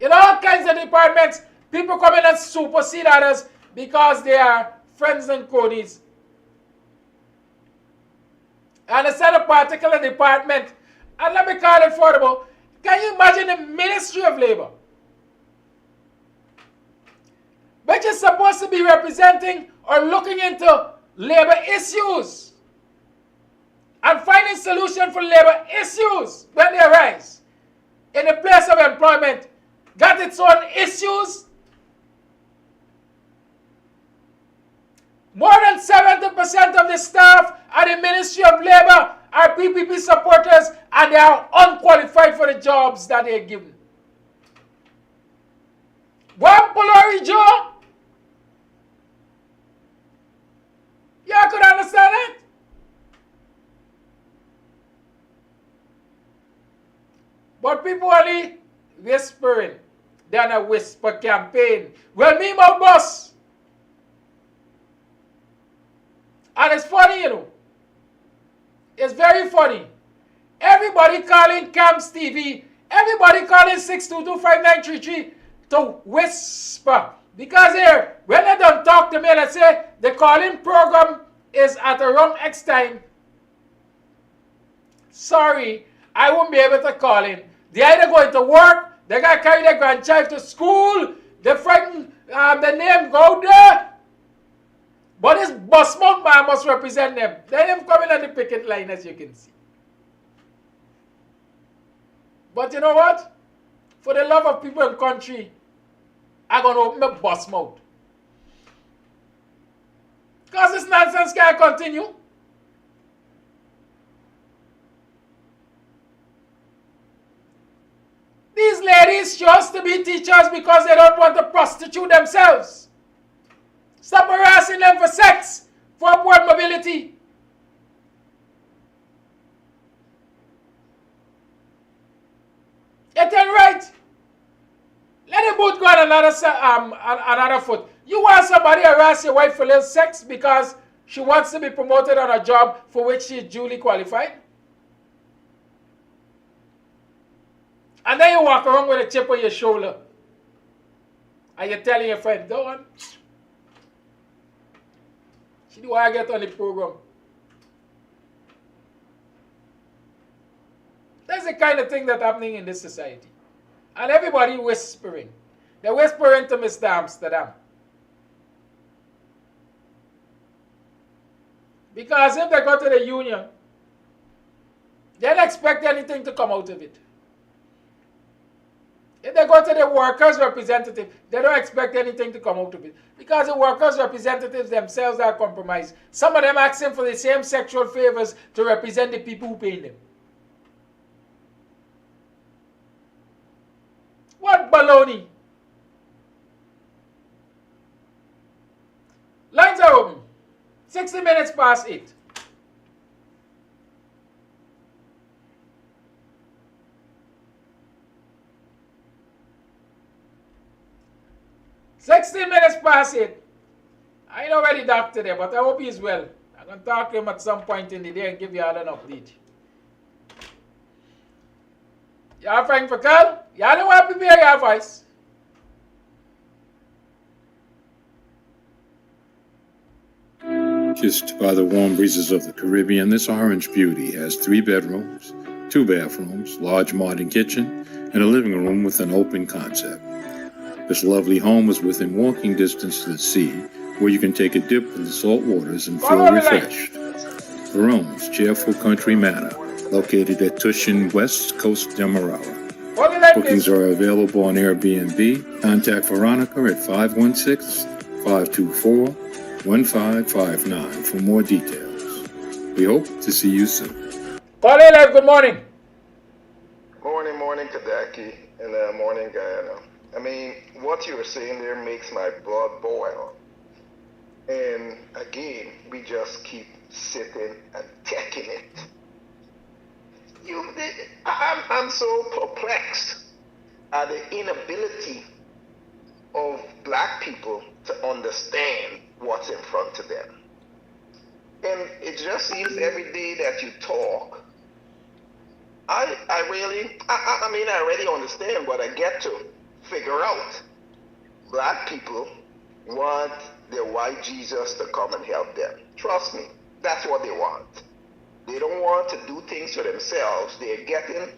In all kinds of departments, people come in and supersede others because they are friends and cronies. And it's not a particular department. And let me call it affordable. Can you imagine the Ministry of Labor, which is supposed to be representing or looking into labor issues and finding solutions for labor issues when they arise in the place of employment, got its own issues? More than 70% of the staff at the Ministry of Labor are PPP supporters, and they are unqualified for the jobs that they are given. What, Polari Joe? Yeah, I could understand it. But people only whispering. They're on a whisper campaign. Well, me, my boss. And it's funny, you know. It's very funny. Everybody calling Kams TV, everybody calling 6225933 to whisper. Because here, when they don't talk to me, let's say the calling program is at the wrong X time. Sorry, I won't be able to call in. They're either going to work, they got to carry their grandchild to school, they frightened the name go there. But this bus mount man must represent them. Let them come in on the picket line, as you can see. But you know what? For the love of people and country, I'm going to open the bus mouth. Because this nonsense can't continue. These ladies chose to be teachers because they don't want to prostitute themselves. Stop harassing them for sex, for upward mobility. It ain't right. Let the boot go on another foot. You want somebody to harass your wife for little sex because she wants to be promoted on a job for which she is duly qualified? And then you walk around with a chip on your shoulder. And you're telling your friend, don't. She do want to get on the program. That's the kind of thing that's happening in this society. And everybody whispering. They're whispering to Mr. Amsterdam. Because if they go to the union, they don't expect anything to come out of it. If they go to the workers' representative, they don't expect anything to come out of it. Because the workers' representatives themselves are compromised. Some of them asking for the same sexual favors to represent the people who pay them. What baloney? Lines are open. 60 minutes past 8. I ain't already doctor there, but I hope he's well. I'm going to talk to him at some point in the day and give you all an update. Y'all fine for Carl? Y'all don't want to prepare your voice. Kissed by the warm breezes of the Caribbean, this orange beauty has 3 bedrooms, 2 bathrooms, large modern kitchen, and a living room with an open concept. This lovely home is within walking distance to the sea, where you can take a dip in the salt waters and feel refreshed. The rooms, cheerful country manor, located at Tushin, West Coast, Demerara. Bookings are available on Airbnb. Contact Veronica at 516-524-1559 for more details. We hope to see you soon. Pauline, good morning. Morning, Kadaki, and morning, Guyana. I mean, what you were saying there makes my blood boil. And again, we just keep sitting and taking it. I'm so perplexed at the inability of black people to understand what's in front of them. And it just seems every day that you talk, I already understand what I get to. figure out. Black people want their white Jesus to come and help them. Trust me, that's what they want. They don't want to do things for themselves. They're getting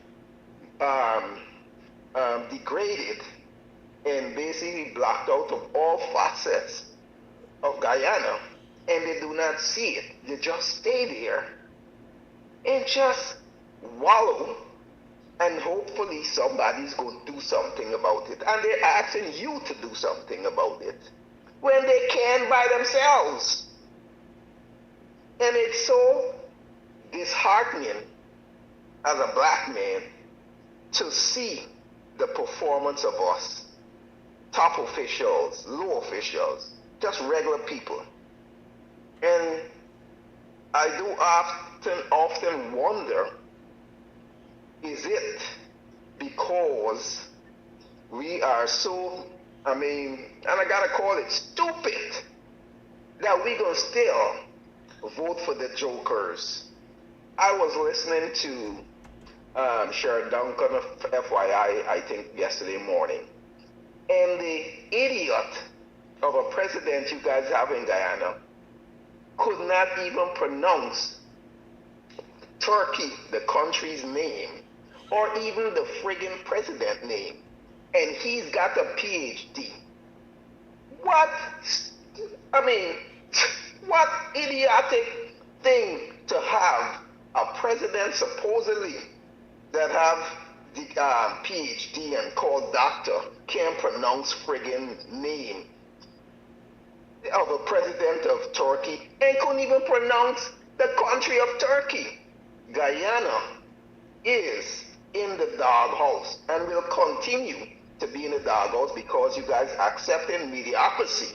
degraded and basically blocked out of all facets of Guyana, and they do not see it. They just stay there and just wallow, and hopefully somebody's going to do something about it. And they're asking you to do something about it when they can by themselves. And it's so disheartening as a black man to see the performance of us, top officials, low officials, just regular people. And I do often wonder, is it because we are so, and I gotta call it stupid, that we gonna still vote for the jokers? I was listening to Sharon Duncan of FYI, I think yesterday morning, and the idiot of a president you guys have in Guyana could not even pronounce Turkey, the country's name, or even the friggin' president name, and he's got a PhD. What idiotic thing to have a president supposedly that have the PhD and called doctor can't pronounce friggin' name of a president of Turkey and couldn't even pronounce the country of Turkey. Guyana is in the doghouse and will continue to be in the doghouse because you guys accepting mediocrity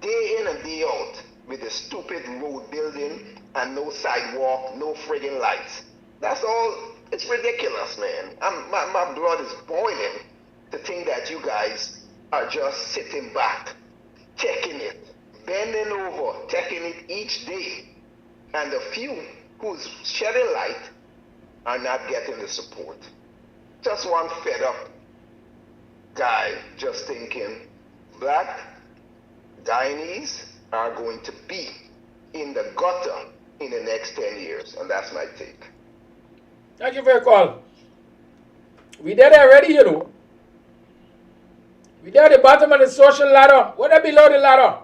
day in and day out with the stupid road building and no sidewalk, no friggin' lights. That's all. It's ridiculous, man. My blood is boiling to think that you guys are just sitting back, taking it, bending over, taking it each day, and the few who's shedding light are not getting the support. Just one fed up guy just thinking black Guyanese are going to be in the gutter in the next 10 years, and that's my take. Thank you for your call. We there already, you know. We there at the bottom of the social ladder. What is below the ladder?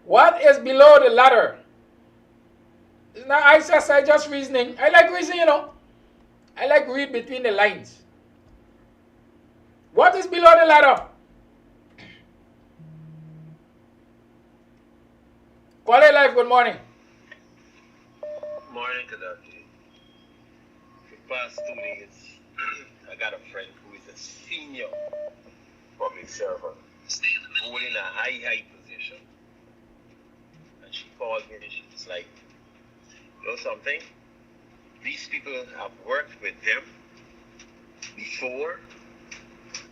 What is below the ladder? It's not I just reasoning. I like reasoning, you know. I like read between the lines. What is below the ladder? Call it live, good morning. Morning, Kadaki. For the past 2 days, I got a friend who is a senior public servant, holding a high position. And she called me and she's like, you know something? These people have worked with them before,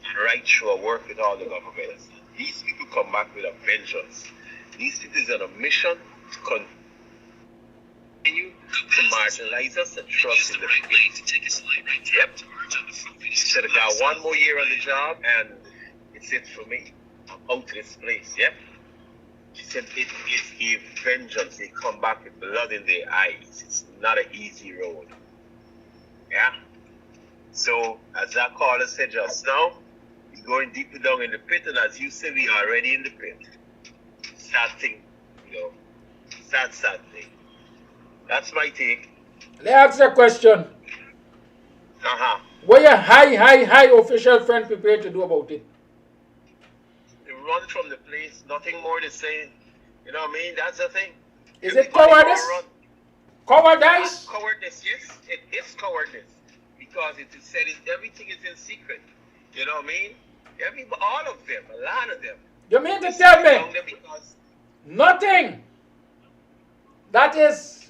and right through I work with all the governments. These people come back with a vengeance. These people is on a mission to continue to marginalize us and trust in the people. Yep. She said, I got 1 more year on the job and it's it for me. I'm out of this place. Yep. She said, it is a vengeance. They come back with blood in their eyes. It's not an easy road. Yeah. So, as that caller said just now, we're going deeper down in the pit, and as you said, we are already in the pit. Sad thing, you know. Sad thing. That's my take. Let me ask you a question. What your high official friend prepared to do about it? They run from the place, nothing more to say. You know what I mean? That's the thing. Is it cowardice? Cowardice? Cowardice, yes. It is cowardice. Because it is said everything is in secret. You know what I mean? All of them, a lot of them. You mean to tell me nothing that is,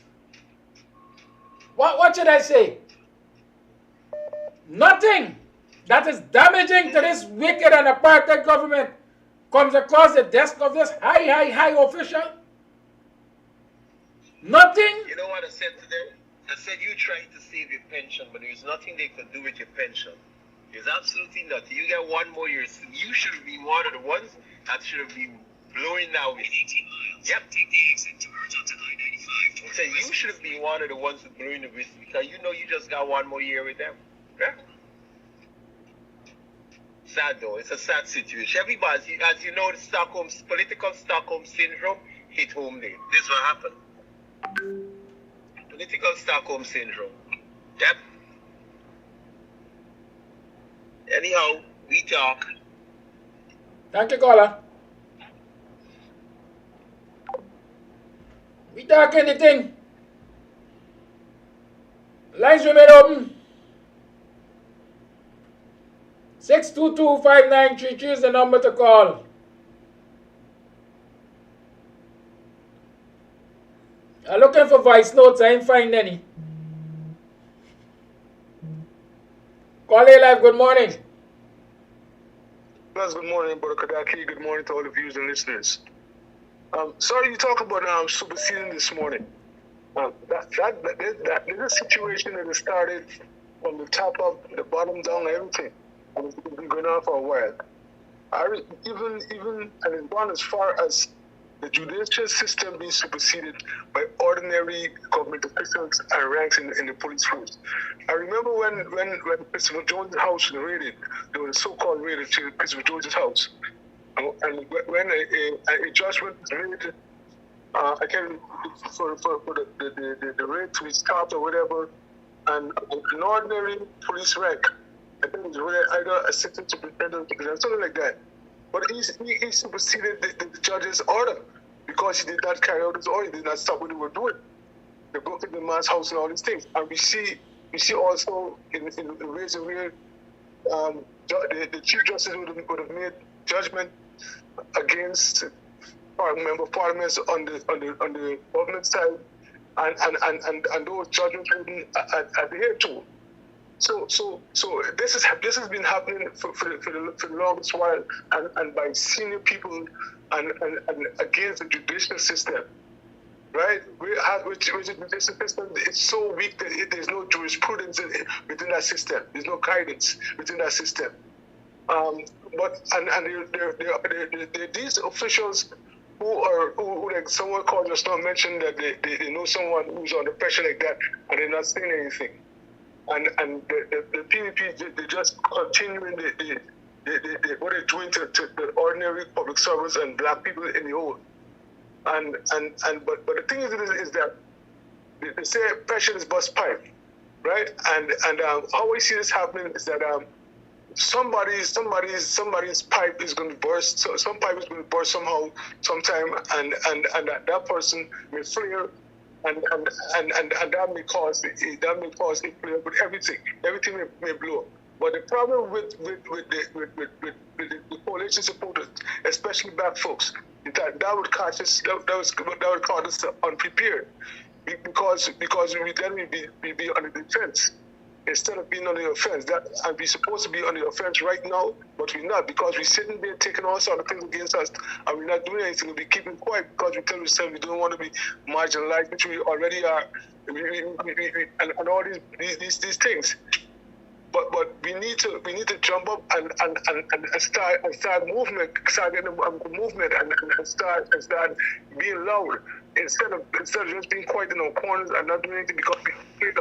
what should I say? Nothing that is damaging to this wicked and apartheid government comes across the desk of this high official? Nothing? You know what I said to them? I said, you trying to save your pension, but there's nothing they could do with your pension. There's absolutely nothing. You get 1 more year. So you should have been one of the ones that should have been blowing now. In 18 miles. Yep. Take the exit to merge onto I-95. So you should have been one of the ones blowing the whistle because you know you just got 1 more year with them. Yeah? Sad though. It's a sad situation. Everybody, as you know, the political Stockholm syndrome hit home there. This is what happened. Political Stockholm syndrome. Yep. Anyhow, we talk. Thank you, caller. We talk anything. Lines remain open. 622-5933 is the number to call. I'm looking for voice notes. I ain't find any. Call A Live, good morning. Good morning, Brother Kadaki. Good morning to all the viewers and listeners. Sorry you talk about superseding this morning. That is a situation that has started from the top up, the bottom down, everything. And it's been going on for a while. Even and it's gone as far as the judicial system being superseded by ordinary government officials and ranks in the police force. I remember when Christopher Jones' house was raided, there was a so-called raid to Christopher Jones' house. And when a judgment was made, I can't for the raid to be stopped or whatever, and an ordinary police rank, I think it was either assistant superintendent or something like that. But he superseded the judge's order because he did not carry out his order. He did not stop what they were doing. They broke into the man's house and all these things. And we see also in ways where the Chief Justice would have made judgment against member of parliaments on the government side, and those judgments wouldn't adhere to. So this has been happening for the longest while, and by senior people and against the judicial system, right? Which the judicial system is so weak that there's no jurisprudence within that system. There's no guidance within that system. But these officials who like someone called just now mentioned that they know someone who's under pressure like that and they're not saying anything. And the PvP, they just continuing what they're doing to the ordinary public servants and black people in the whole. But the thing is that they say pressure is bust pipe, right? And how I see this happening is that somebody's pipe is going to burst. So some pipe is going to burst somehow, sometime, and that person may flare. And that may cause a flare, but everything may blow. But the problem with the coalition supporters, especially black folks, is that would catch us. That would cause us unprepared, because we then we be on the defense instead of being on the offense. And we're supposed to be on the offense right now, but we're not, because we're sitting there taking all sorts of things against us, and we're not doing anything. We're keeping quiet because we tell ourselves we don't want to be marginalized, which we already are, and all these things. But we need to jump up and start movement, start getting a movement, and start being loud instead of just being quiet in our corners and not doing anything because we're afraid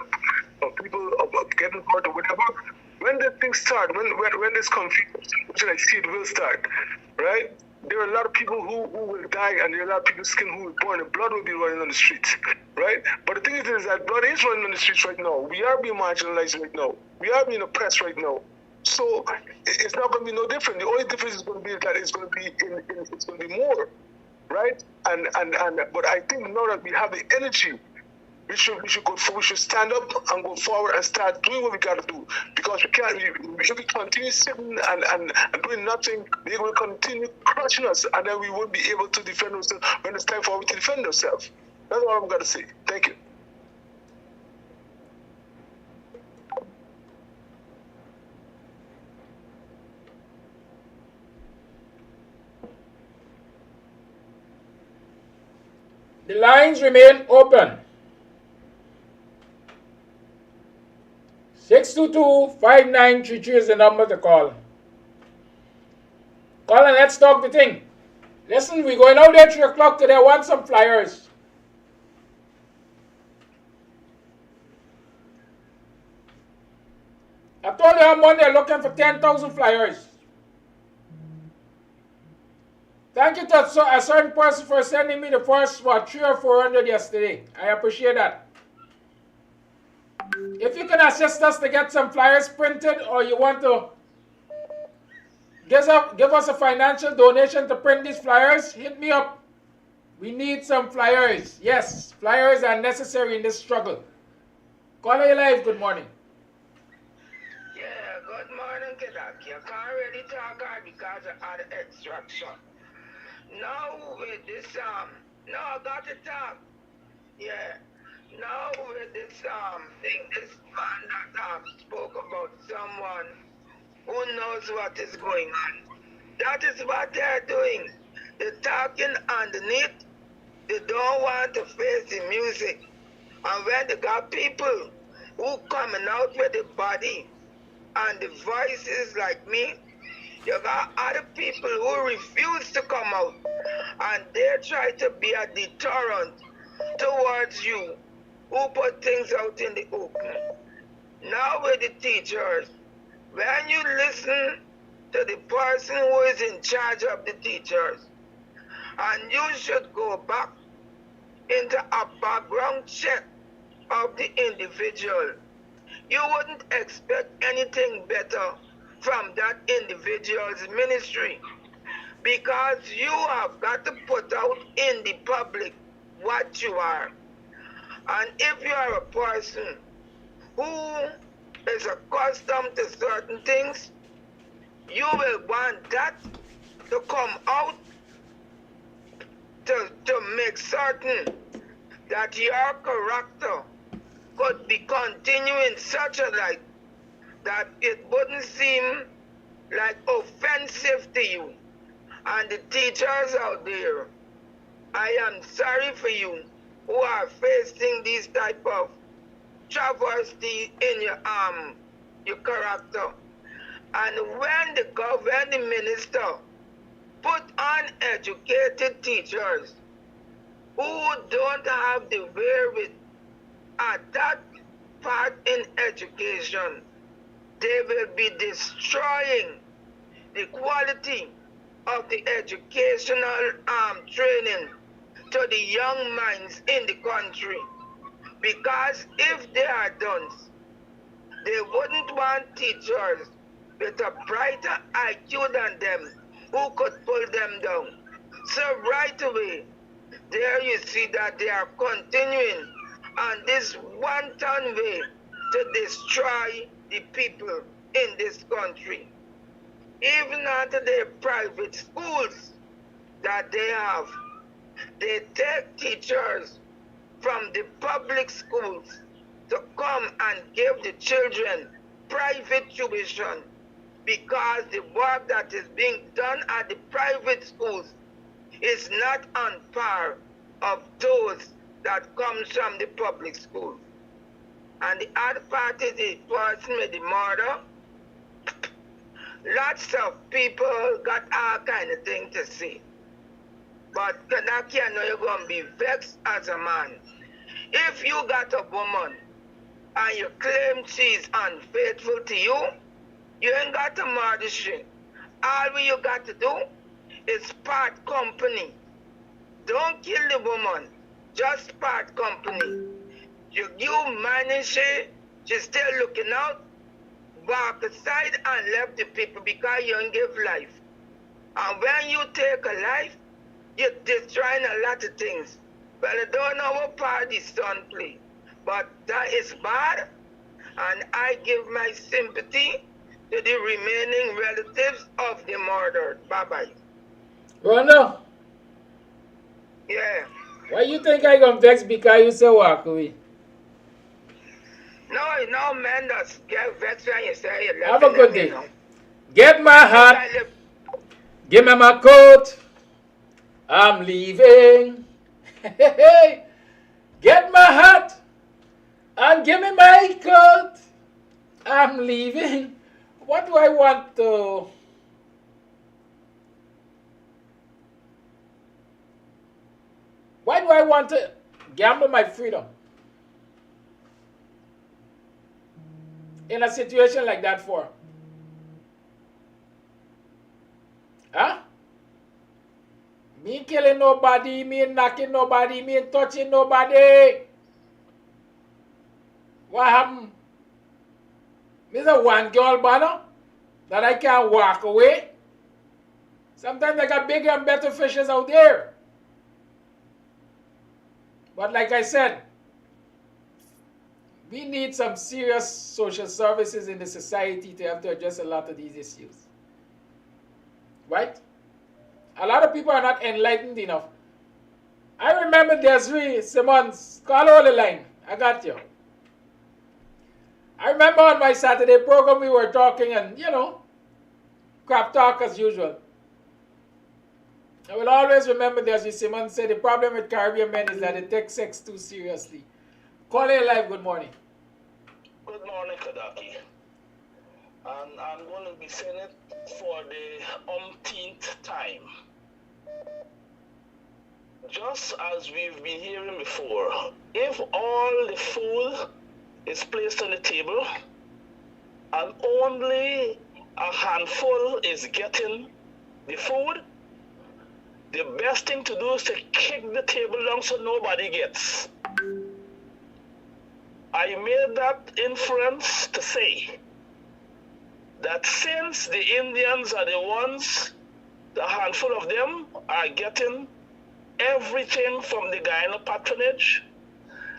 of people of getting hurt or whatever. When the things start, when this confusion, which I see it will start, right? There are a lot of people who will die, and there are a lot of people's skin who will burn, and blood will be running on the streets, right? But the thing is that blood is running on the streets right now. We are being marginalized right now. We are being oppressed right now. So it's not going to be no different. The only difference is going to be that it's going to be more, right? But I think now that we have the energy, we should stand up and go forward and start doing what we got to do, because we can't. If we continue sitting and doing nothing, they will continue crushing us, and then we won't be able to defend ourselves when it's time for us to defend ourselves. That's all I'm going to say. Thank you. The lines remain open. 622-5933 is the number to call. Call and let's talk the thing. Listen, we're going out there 3 o'clock today. I want some flyers. I told you on Monday I'm looking for 10,000 flyers. Thank you to a certain person for sending me the first, 300 or 400 yesterday. I appreciate that. If you can assist us to get some flyers printed, or you want to give us a financial donation to print these flyers, hit me up. We need some flyers. Yes, flyers are necessary in this struggle. Caller, you live. Good morning. Yeah, good morning, Kedak. You can't really talk out because of the extraction. Now with this, no, I got to talk. Yeah. Now with this thing, this man that spoke about someone who knows what is going on. That is what they're doing. They're talking underneath. They don't want to face the music. And when they got people who coming out with the body and the voices like me, you got other people who refuse to come out, and they try to be a deterrent towards you who put things out in the open. Now with the teachers, when you listen to the person who is in charge of the teachers, and you should go back into a background check of the individual, you wouldn't expect anything better from that individual's ministry, because you have got to put out in the public what you are. And if you are a person who is accustomed to certain things, you will want that to come out to make certain that your character could be continuing such a light that it wouldn't seem like offensive to you. And the teachers out there, I am sorry for you who are facing these type of travesty in your character. And when the minister put on educated teachers who don't have the wherewithal at that part in education, they will be destroying the quality of the educational training to the young minds in the country. Because if they are done, they wouldn't want teachers with a brighter IQ than them who could pull them down. So right away, there you see that they are continuing on this wanton way to destroy the people in this country. Even under the private schools that they have, they take teachers from the public schools to come and give the children private tuition, because the work that is being done at the private schools is not on par of those that comes from the public schools. And the other part is the person with the murder. Lots of people got all kind of things to say. But Kanaki, I know you're going to be vexed as a man. If you got a woman and you claim she's unfaithful to you, you ain't got to murder she. All you got to do is part company. Don't kill the woman, just part company. You manage she, she's still looking out, walk aside and left the people because you don't give life. And when you take a life, you're destroying a lot of things. Well, I don't know what part the son play, but that is bad, and I give my sympathy to the remaining relatives of the murdered. Bye-bye. Rondo? Yeah. Why you think I gonna vex because you say walk away? No, man, that's get vexed when you say you love. Have a good day. Get my hat. Give me my coat. I'm leaving. Get my hat and give me my coat. I'm leaving. What do I want to? Why do I want to gamble my freedom in a situation like that for? Huh? Me ain't killing nobody, me ain't knocking nobody, me ain't touching nobody. What happened? There's a one girl banner that I can't walk away. Sometimes I got bigger and better fishes out there. But like I said, we need some serious social services in the society to have to address a lot of these issues. Right? A lot of people are not enlightened enough. I remember Desiree Simmons, call her on the line. I got you. I remember on my Saturday program we were talking and, crap talk as usual. I will always remember Desiree Simmons said the problem with Caribbean men is that they take sex too seriously. Call her live, good morning. Good morning, Kadaki. And I'm going to be saying it for the umpteenth time. Just as we've been hearing before, if all the food is placed on the table and only a handful is getting the food, the best thing to do is to kick the table down so nobody gets. I made that inference to say that since the Indians are the ones, a handful of them are getting everything from the Guyana patronage,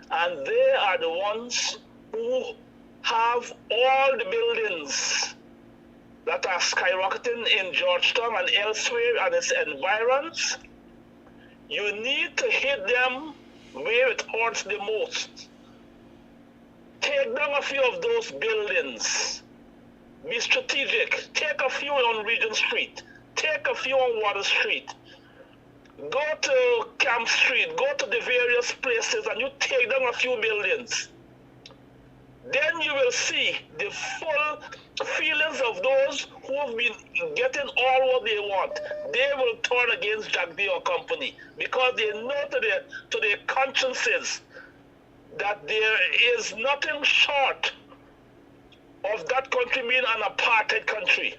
and they are the ones who have all the buildings that are skyrocketing in Georgetown and elsewhere and its environs, you need to hit them where it hurts the most. Take down a few of those buildings. Be strategic. Take a few on Regent Street. Take a few on Water Street. Go to Kams Street. Go to the various places and you take down a few buildings. Then you will see the full feelings of those who have been getting all what they want. They will turn against Jack DION Company because they know to their consciences that there is nothing short of that country being an apartheid country.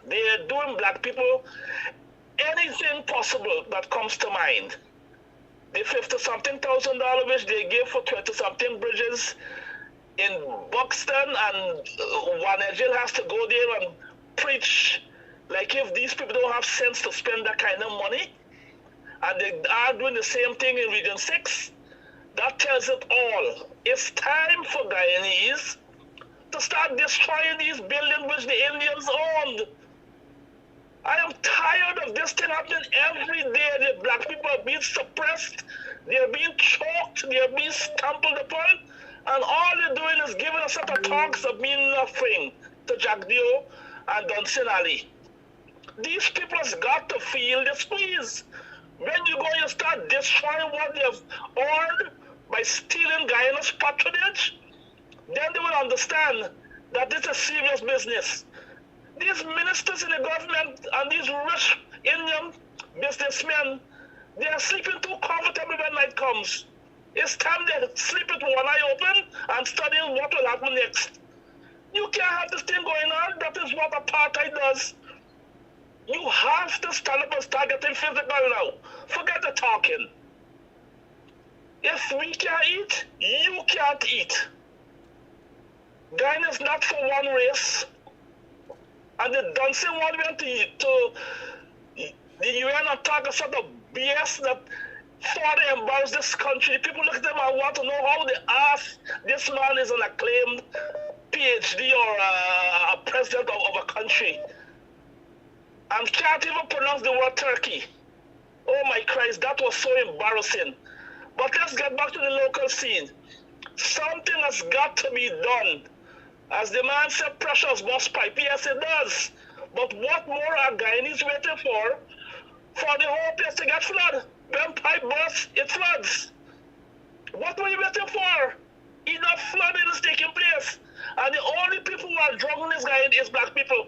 They are doing black people anything possible that comes to mind. The $50-something thousand which they gave for 20-something bridges in Buxton, and Wanegil has to go there and preach like if these people don't have sense to spend that kind of money, and they are doing the same thing in Region 6, that tells it all. It's time for Guyanese to start destroying these buildings which the Indians owned. I am tired of this thing happening every day. The black people are being suppressed, they are being choked, they are being trampled upon, and all they're doing is giving a set of talks that mean nothing to Jack DION and Dunsin Ali. These people has got to feel the squeeze. When you go and start destroying what they have earned by stealing Guyana's patronage, then they will understand that this is serious business. These ministers in the government and these rich Indian businessmen, they are sleeping too comfortably when night comes. It's time they sleep with one eye open and studying what will happen next. You can't have this thing going on. That is what apartheid does. You have to stand up and start getting physical now. Forget the talking. If we can't eat, you can't eat. Guyana is not for one race. And the Dunsin one went to the UN and talk a sort of BS that further embarrass this country. People look at them and want to know how they ask this man is an acclaimed PhD or a president of a country and can't even pronounce the word Turkey. Oh my Christ, that was so embarrassing. But let's get back to the local scene. Something has got to be done. As the man said, pressures must pipe. Yes, it does. But what more are Guyanese waiting for the whole place to get flooded? When pipe bursts, it floods. What were you waiting for? Enough flooding is taking place. And the only people who are drugging this guy is black people.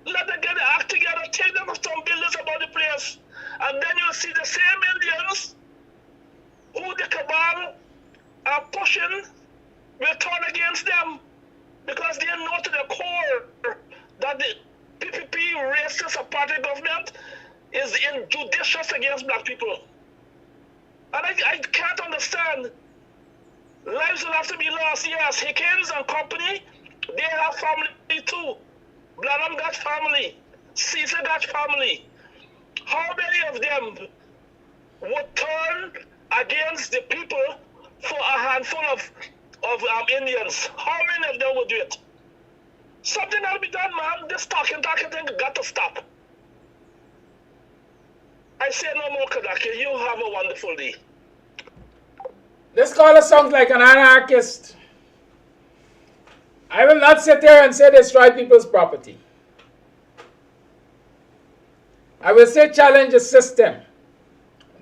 Let them get the act together, take them to some buildings about the place. And then you'll see the same Indians who the cabal are pushing will turn against them because they know to the core that the PPP racist apartheid government is injudicious against black people. And I can't understand. Lives will have to be lost. Yes, Hickens and company, they have family too. Branham got family. Caesar got family. How many of them would turn against the people for a handful of Indians? How many of them would do it? Something that'll be done, man. This talking thing got to stop. I say no more, Kadaki. You have a wonderful day. This caller sounds like an anarchist. I will not sit there and say destroy people's property. I will say challenge the system.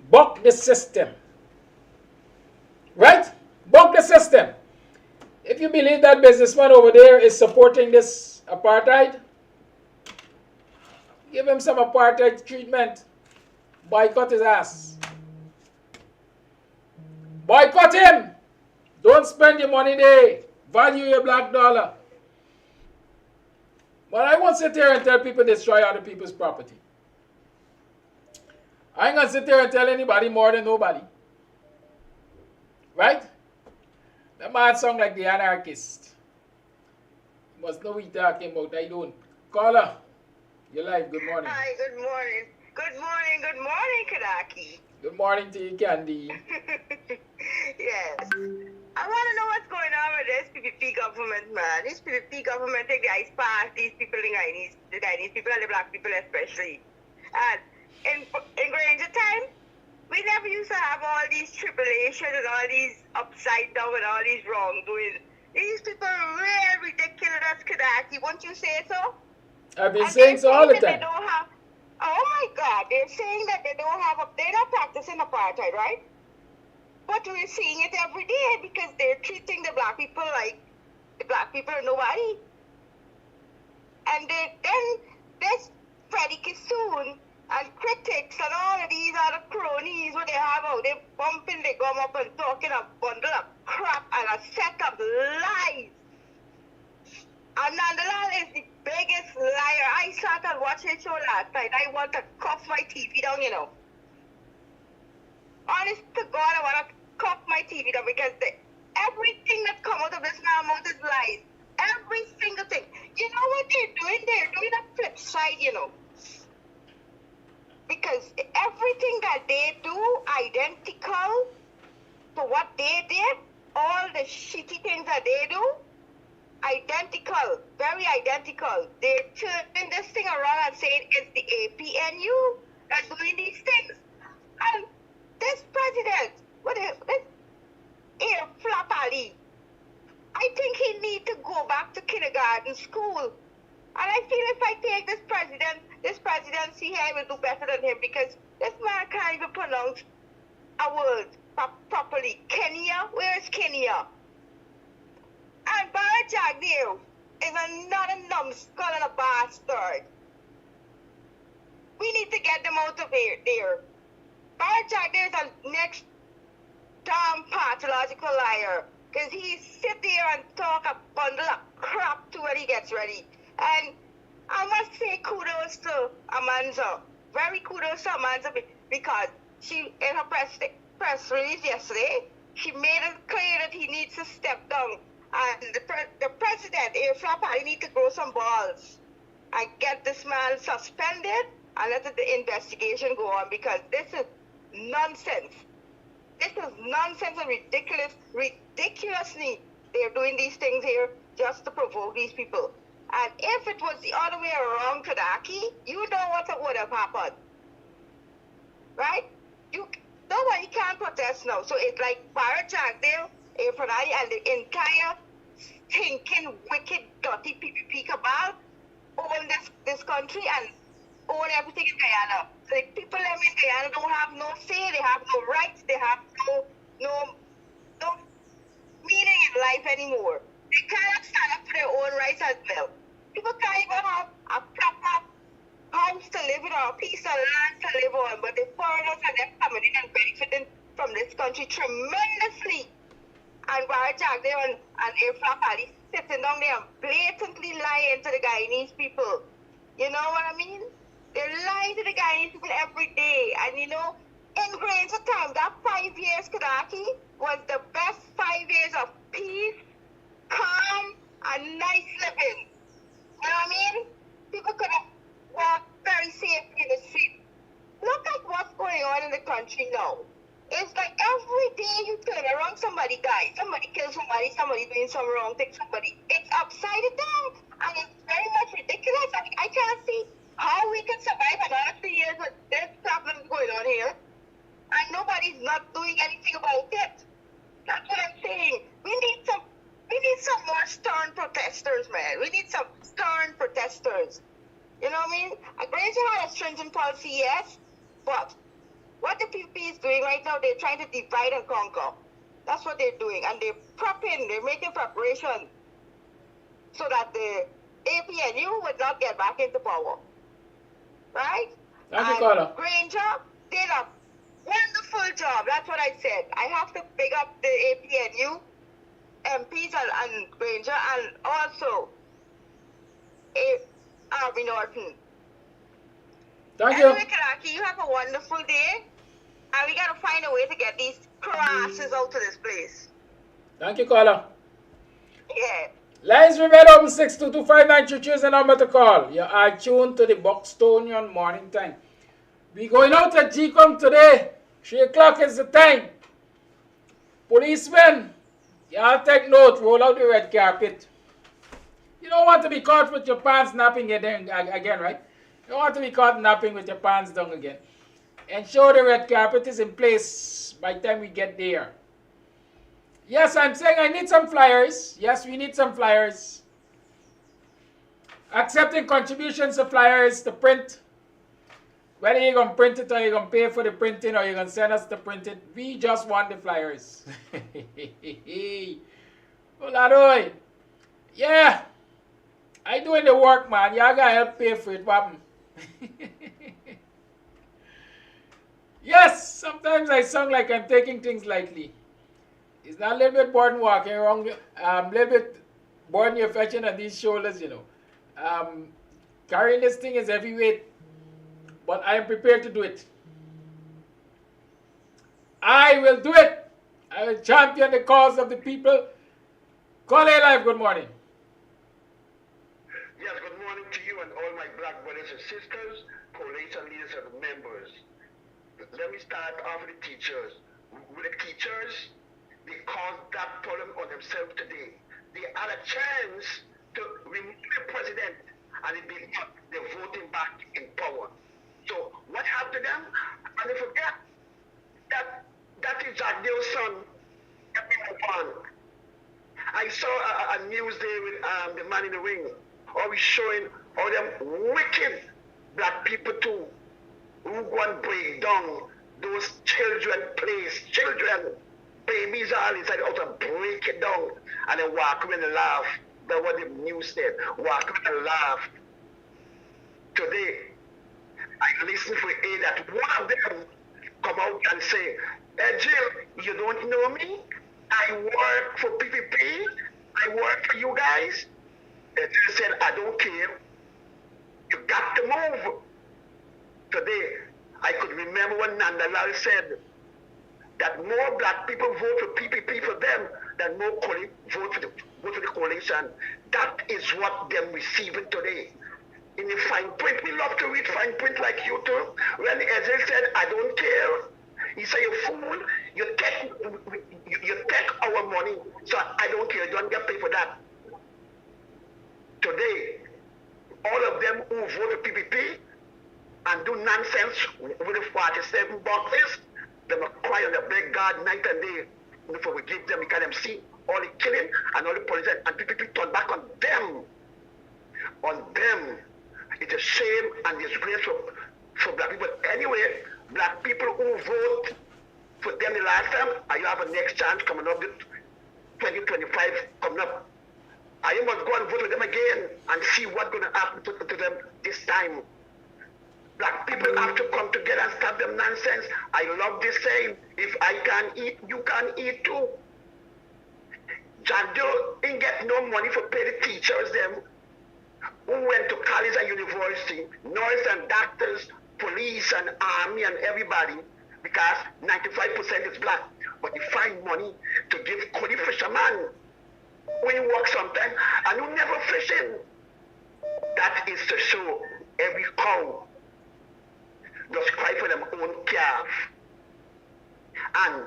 Buck the system. Right? Buck the system. If you believe that businessman over there is supporting this apartheid, give him some apartheid treatment. Boycott his ass. Boycott him. Don't spend your money there. Value your black dollar. But I won't sit there and tell people destroy other people's property. I ain't gonna sit there and tell anybody more than nobody. Right? That man sound like the anarchist. You must know what he's talking about. I don't. Caller, you're live. Good morning. Hi, good morning. Good morning, Kadaki. Good morning to you, Candy. Yes. I want to know what's going on with this PPP government, man. This PPP government take the ice past these people, the Guyanese people and the black people especially. And in Granger time, we never used to have all these tribulations and all these upside down and all these wrongdoing. These people are real ridiculous, Kadaki. Won't you say so? I've been saying so all the time. They don't have, oh my God, they're saying that they don't have, they're not practicing apartheid, right? But we're seeing it every day because they're treating the black people like the black people are nobody. And then there's Freddie Kissoon and critics and all of these other cronies what they have out there bumping their gum up and talking a bundle of crap and a set of lies. And Nandalal is the biggest liar. I sat and watched his show last night. I want to cuff my TV down, you know. Honest to God, I want to cuff my TV down because everything that comes out of this man's mouth is lies. Every single thing. You know what they're doing? They're doing a flip side, you know. Because everything that they do identical to what they did, all the shitty things that they do, identical, very identical. They're turning this thing around and saying it's the APNU that's doing these things. And this president, this Air Flap Ali, I think he needs to go back to kindergarten school. And I feel if I take this presidency here, I will do better than him because this man can't even pronounce a word properly. Kenya? Where is Kenya? And Barrett Jagdeo is another numbskull and a bastard. We need to get them out of there. Barrett Jagdeo is a next damn pathological liar. Because he sit there and talk a bundle of crap to when he gets ready. And I must say kudos to Amanza. Very kudos to Amanza because she, in her press release yesterday, she made it clear that he needs to step down. And the president, Flapper, need to grow some balls and get this man suspended and let the investigation go on because this is nonsense. This is nonsense and ridiculously they're doing these things here just to provoke these people. And if it was the other way around, Kadaki, you know what would have happened. Right? Nobody can protest now. So it's like Barrett Jagdeo, Efranadi, and the entire stinking, wicked, dirty PPP cabal own this country and own everything in Guyana. So the people in Guyana don't have no say, they have no rights, they have no meaning in life anymore. They cannot stand up for their own rights as well. People can't even have a proper house to live in or a piece of land to live on, but the foreigners are them coming in and benefiting from this country tremendously. And Barra Jagdev and Efra Ali sitting down there and blatantly lying to the Guyanese people. You know what I mean? They lie to the Guyanese people every day. And you know, in grains of time, that 5 years, Kadaki, was the best 5 years of peace, calm, and nice living. You know what I mean? People could have walked very safely in the street. Look at what's going on in the country now. It's like every day you turn around, somebody dies, somebody kills somebody, somebody doing some wrong thing, somebody. It's upside down, and it's very much ridiculous. I can't see how we can survive another 3 years with this problem going on here, and nobody's not doing anything about it. That's what I'm saying. We need some more stern protesters, man. We need some stern protesters. You know what I mean? Granger had a stringent policy, yes, but what the PPP is doing right now, they're trying to divide and conquer. That's what they're doing. And they're making preparation so that the APNU would not get back into power. Right? Thank you, Carla. Granger did a wonderful job. That's what I said. I have to big up the APNU, MPs and Granger, and also Arby Norton. Thank you. Anyway, Karaki, you have a wonderful day. And we got to find a way to get these crasses out to this place. Thank you, caller. Yeah. Lines remain open 6225922 is the number to call. You are tuned to the BUXTONIAN morning time. We going out at GCOM today. 3 o'clock is the time. Policemen, y'all take note. Roll out the red carpet. You don't want to be caught with your pants napping again, right? You don't want to be caught napping with your pants down again. Ensure the red carpet is in place by the time we get there. Yes, I'm saying I need some flyers. Yes, we need some flyers. Accepting contributions of flyers to print. Whether you're going to print it or you're going to pay for the printing or you're going to send us to print it, we just want the flyers. Oladoy. Yeah. I doing the work, man. Y'all got to help pay for it, Papa. Yes, sometimes I sound like I'm taking things lightly. It's not a little bit bored walking around, a little bit bored you're fetching on these shoulders, you know. Carrying this thing is heavyweight, but I am prepared to do it. I will do it. I will champion the cause of the people. Call A Live, good morning. Yes, good morning to you and all my black brothers and sisters, coalition leaders and members. Let me start off with the teachers. With the teachers, they caused that problem on themselves today. They had a chance to remove the president and they're voting back in power. So what happened to them? And they forget that is Jagdale's son. I saw a news day with the man in the ring, always showing all them wicked black people too, who go and break down those children place, children, babies all inside out and break it down and then walk around and laugh. That's what the news said. Walk around and laugh. Today, I listened for a that one of them come out and say, hey Jill, you don't know me? I work for PPP. I work for you guys. And Jill said, I don't care. You got to move. Today, I could remember when Nandalal said that more black people vote for PPP for them than more vote for the coalition. That is what they're receiving today. In the fine print, we love to read fine print like you too. When Ezra said, I don't care, he said, you fool, you take our money, so I don't care, you don't get paid for that. Today, all of them who vote for PPP and do nonsense with the 47 boxes, they will cry on the beg God night and day before we give them, we can see all the killing and all the police and PPP turn back on them. On them. It's a shame and disgrace for black people. Anyway, black people who vote for them the last time, and you have a next chance coming up, 2025 coming up. I must go and vote with them again and see what's going to happen to them this time. Black people have to come together and stop them nonsense. I love this saying, if I can eat, you can eat too. John Doe didn't get no money for pay the teachers them who went to college and university, nurses and doctors, police and army and everybody, because 95% is black. But they find money to give Cody fisherman when you work sometimes and you never fishing. That is to show every cow just cry for them own calf. And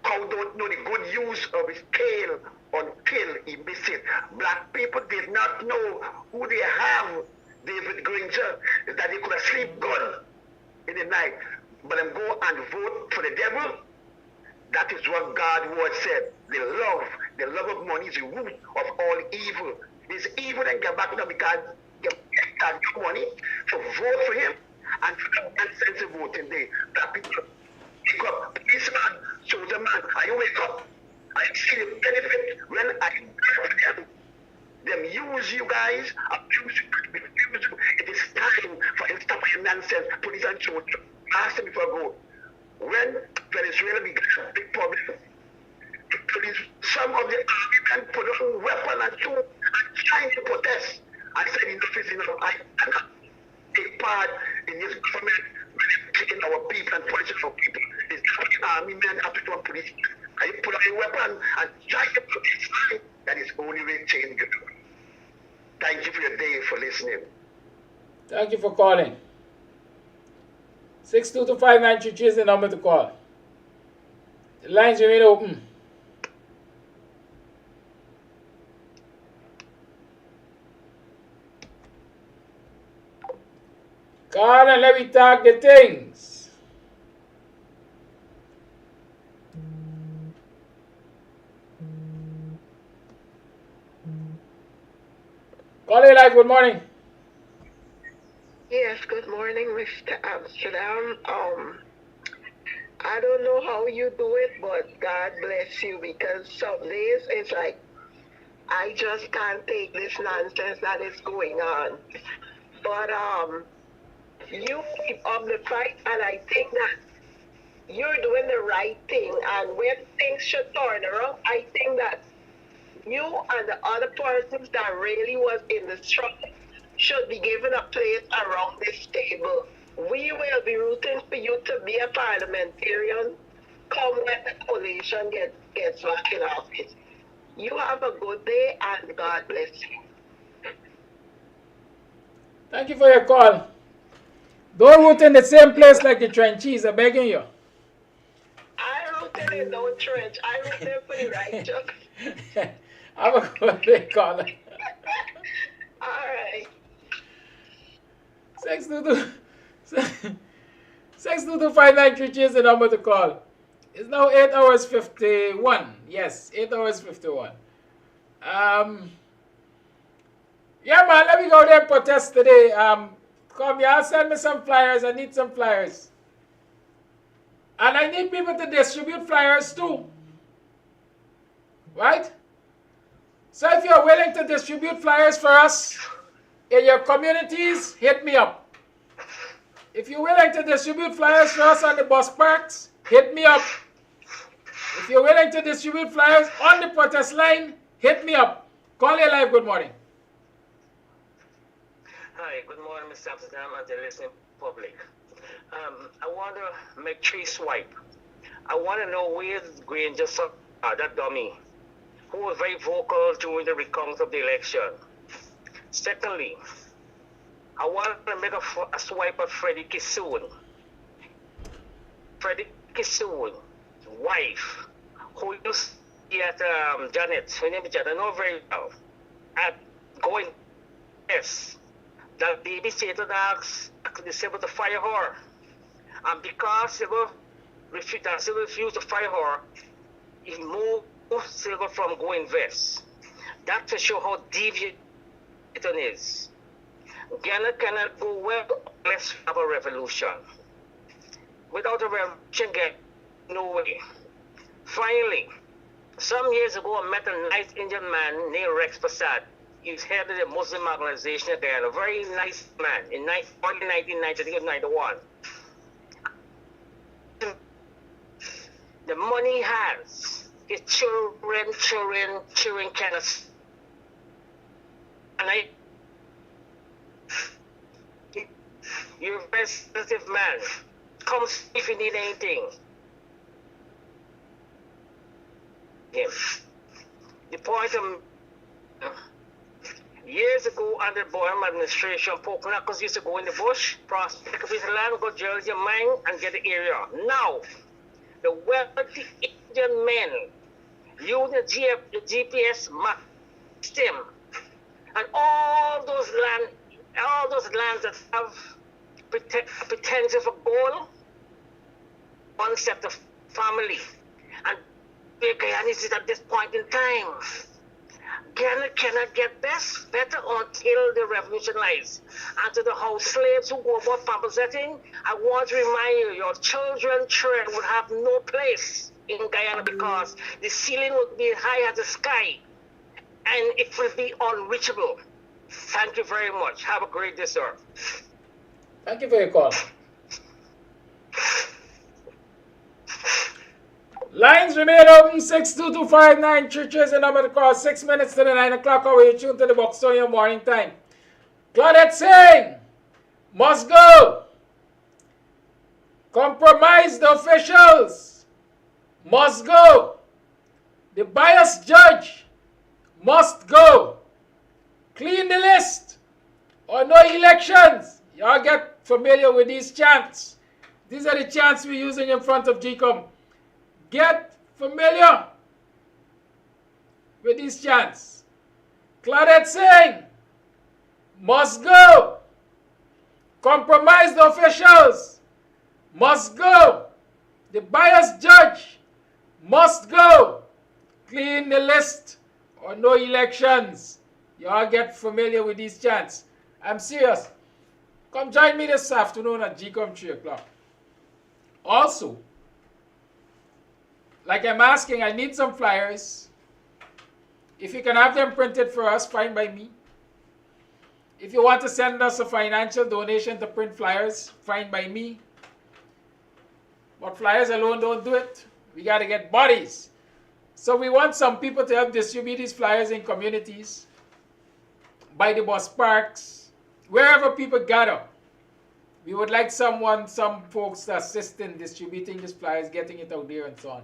cow don't know the good use of his tail until he miss it. Black people did not know who they have, David Granger, that they could have sleep good in the night. But them go and vote for the devil. That is what God's word said. The love of money is the root of all evil. It's evil and get back now because you have money. So vote for him and for the nonsense voting day. Black people wake up. Policeman, soldier man, I wake up. I see the benefit when I work for them. Them use you guys, abuse you. It is time for him to stop your nonsense. Police and soldier. Ask them before I go. When Venezuela began a big problem, some of the army men put on weapons and shoot and trying to protest. I said enough is enough. I cannot take part in this government when they're taking our people and punishing our people. It's not the army men have to do police. I put on a weapon and try to protest. That is the only way change it. Thank you for your day for listening. Thank you for calling. 6225933 is the number to call. The lines remain open. Call and let me talk the things. Call it live, good morning. Yes, good morning, Mr. Amsterdam. I don't know how you do it, but God bless you, because some days it's like, I just can't take this nonsense that is going on. But you keep up the fight, and I think that you're doing the right thing. And when things should turn around, I think that you and the other persons that really was in the struggle should be given a place around this table. We will be rooting for you to be a parliamentarian come when the coalition gets back in office. You have a good day and God bless you. Thank you for your call. Don't root in the same place like the trenches, I'm begging you. I rooted in no trench. I rooted for the righteous. Have a good day, caller. All right. 6225933 is the number to call. It's now 8 hours 51. Yes, 8 hours 51. Yeah, man, let me go there and protest today. Come here, send me some flyers. I need some flyers. And I need people to distribute flyers too. Right? So if you're willing to distribute flyers for us in your communities, hit me up. If you're willing to distribute flyers for us on the bus parks, hit me up. If you're willing to distribute flyers on the protest line, hit me up. Call you live, good morning. Hi, good morning, Mr. Amsterdam and the listening public. I want to make 3 swipe. I want to know where Granger, that dummy, who was very vocal during the recount of the election. Secondly, I want to make a swipe at Freddie Kissoon. Freddie Kissoon's wife, who used to be at Janet, her name is Janet, I know very well, at going, yes, that babysitter asked Silver to fire her. And because Silver refused to fire her, he moved Silver from going west. That to show how deviant it is. Guyana cannot go well unless we have a revolution. Without a revolution, get no way. Finally, Some years ago, I met a nice Indian man named Rex Prasad. He's head of the Muslim organization of Guyana. A very nice man in early 1990, 91. The money he has, his children kind of. And you're a very sensitive man. Come if you need anything. Him. The point of years ago under the Boehm administration, Poconackers used to go in the bush, prospect a piece of land, go drill your mine and get the area. Now, the wealthy Indian men use the GPS map system, and all those lands that have potential for gold, one set of family, and Guyana is at this point in time. Guyana cannot get better until the revolution lies. And to the house slaves who go about pampersetting, I want to remind you, your children would have no place in Guyana because the ceiling would be high as the sky and it will be unreachable. Thank you very much. Have a great day, sir. Thank you for your call. Lines remain open, 62259. Churches and number to call, 6 minutes to the 9 o'clock hour. You tune to the BUXTONIAN morning time. Claudette saying, must go. Compromise the officials. Must go. The biased judge must go. Clean the list or no elections. Y'all get familiar with these chants. These are the chants we're using in front of GCOM. Get familiar with these chants. Claudette saying, must go. Compromise the officials. Must go. The biased judge must go. Clean the list or no elections. Y'all get familiar with these chants. I'm serious. Come join me this afternoon at GCOM 3 o'clock. Also, like I'm asking, I need some flyers. If you can have them printed for us, fine by me. If you want to send us a financial donation to print flyers, fine by me. But flyers alone don't do it. We got to get bodies. So we want some people to help distribute these flyers in communities, by the bus parks, wherever people gather. We would like some folks to assist in distributing these flyers, getting it out there and so on.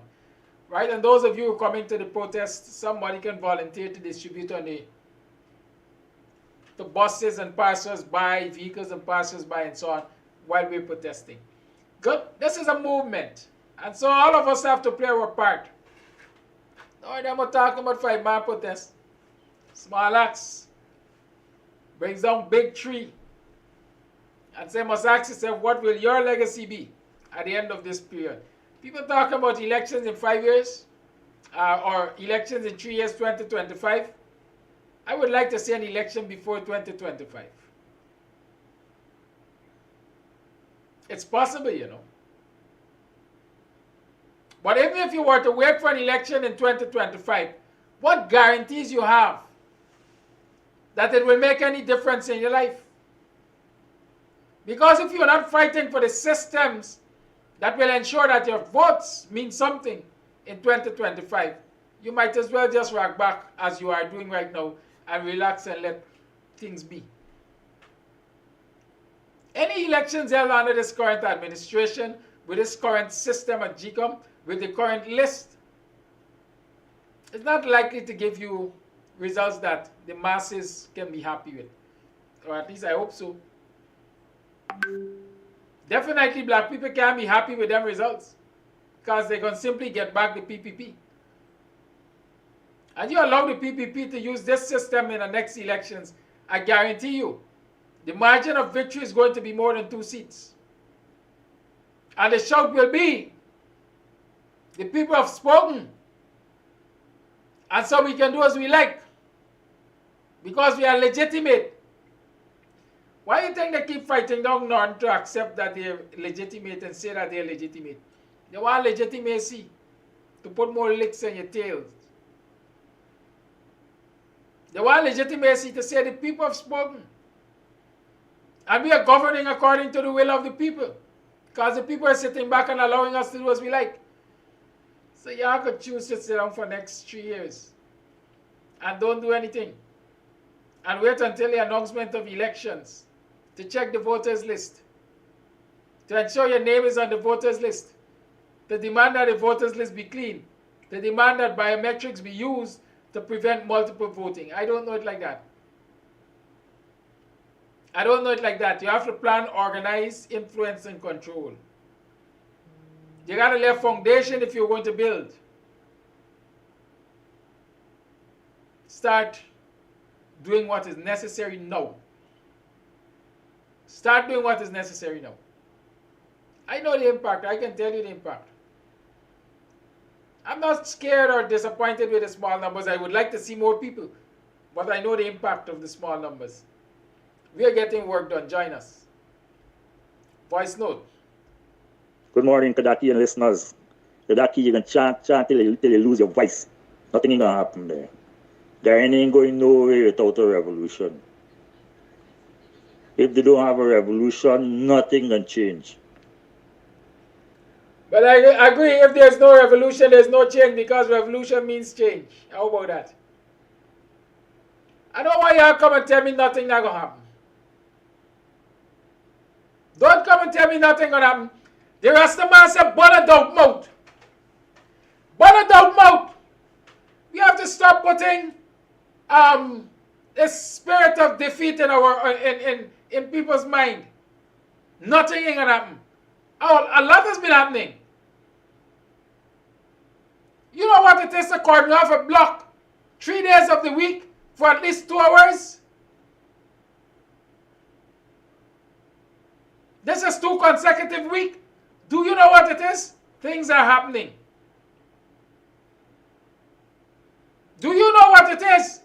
Right? And those of you who are coming to the protest, somebody can volunteer to distribute on the buses and passers-by, vehicles and passers-by and so on, while we're protesting. Good. This is a movement. And so all of us have to play our part. No, I'm not talking about 5-man protest. Small acts. Brings down big tree. And say, must ask yourself, what will your legacy be at the end of this period? People talking about elections in 5 years, or elections in 3 years, 2025. I would like to see an election before 2025. It's possible, you know. But even if you were to wait for an election in 2025, what guarantees you have that it will make any difference in your life? Because if you're not fighting for the systems that will ensure that your votes mean something in 2025, you might as well just rock back as you are doing right now and relax and let things be. Any elections held under this current administration, with this current system at GCOM, with the current list, it's not likely to give you results that the masses can be happy with. Or at least I hope so. Definitely black people can't be happy with them results because they can simply get back the PPP. And you allow the PPP to use this system in the next elections, I guarantee you, the margin of victory is going to be more than 2 seats. And the shout will be, the people have spoken. And so we can do as we like. Because we are legitimate. Why do you think they keep fighting down North to accept that they're legitimate and say that they're legitimate? They want legitimacy to put more licks in your tails. They want legitimacy to say the people have spoken. And we are governing according to the will of the people. Because the people are sitting back and allowing us to do as we like. So y'all could choose to sit down for the next 3 years. And don't do anything. And wait until the announcement of elections to check the voters list. To ensure your name is on the voters list. To demand that the voters list be clean. To demand that biometrics be used to prevent multiple voting. I don't know it like that. I don't know it like that. You have to plan, organize, influence, and control. You got to lay a foundation if you're going to build. Start doing what is necessary now. Start doing what is necessary now. I know the impact. I can tell you the impact. I'm not scared or disappointed with the small numbers. I would like to see more people. But I know the impact of the small numbers. We are getting work done. Join us. Voice note. Good morning, Kadaki and listeners. Kadaki, you can chant till you lose your voice. Nothing is going to happen there. There ain't going nowhere without a revolution. If they don't have a revolution, nothing can change. But I agree, if there's no revolution, there's no change, because revolution means change. How about that? I don't want y'all come and tell me nothing not going to happen. Don't come and tell me nothing going to happen. The Rastaman said, burn a doubt mouth. Burn a doubt mouth. We have to stop putting a spirit of defeat in people's mind. Nothing ain't going to happen. Oh, a lot has been happening. You know what it is to cordon off a block 3 days of the week for at least 2 hours? This is 2 consecutive weeks. Do you know what it is? Things are happening. Do you know what it is?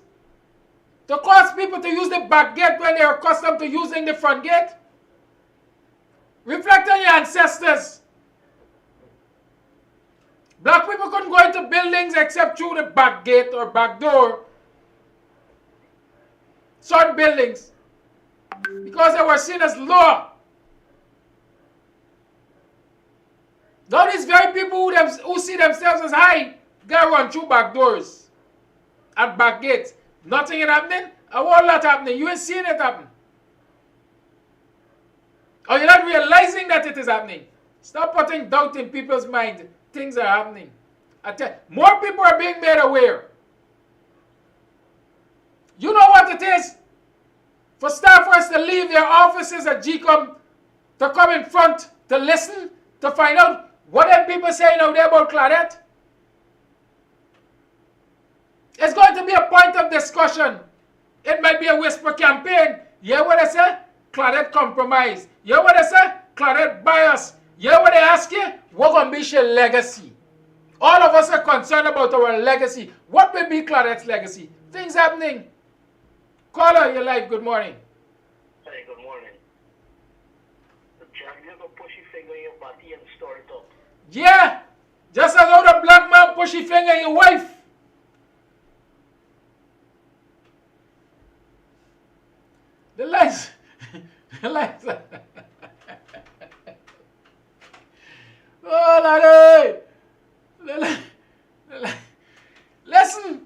To cause people to use the back gate when they are accustomed to using the front gate? Reflect on your ancestors. Black people couldn't go into buildings except through the back gate or back door. Certain buildings. Because they were seen as lower. Now these very people who see themselves as high, they run through back doors and back gates. Nothing is happening. A whole lot happening. You ain't seeing it happen. Or you're not realizing that it is happening. Stop putting doubt in people's minds. Things are happening. More people are being made aware. You know what it is? For staffers to leave their offices at GCOM to come in front to listen, to find out what them people saying out there about Claudette. It's going to be a point of discussion. It might be a whisper campaign. You hear what I say? Claudette compromise. You hear what I say? Claudette bias. You hear what I ask you? What going to be your legacy? All of us are concerned about our legacy. What will be Claudette's legacy? Things happening. Caller, you're live. Good morning. Hey, good morning. Jack, you have a pushy finger in your body and store it up. Yeah. Just as how the black man pushy finger in your wife. The lights. The lights. Oh, Lord. Listen.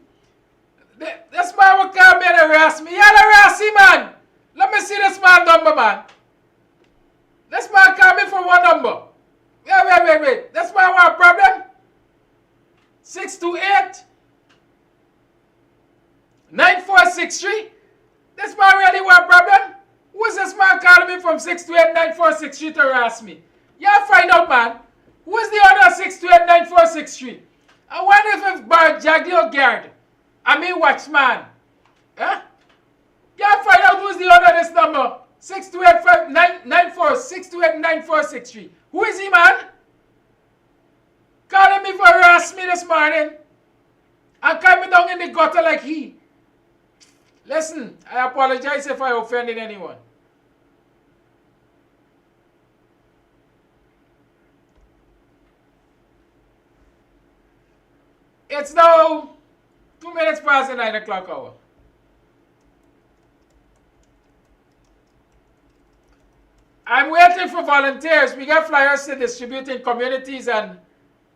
This man will come here and harass me. You're harassing, man. Let me see this man number, man. This man call me for one number. Wait. This man want a problem? 628 9463. This man really want a problem? Who is this man calling me from 628 9463 to harass me? Yeah, find out, man. Who is the other 628 9463? I wonder if it's Bar Jagdy or Gard. I mean, watchman. Huh? Yeah, find out who's the other this number. 628-9463. Who is he, man? Calling me for harass me this morning. And calling me down in the gutter like he. Listen, I apologize if I offended anyone. It's now 2 minutes past the 9 o'clock hour. I'm waiting for volunteers. We got flyers to distribute in communities and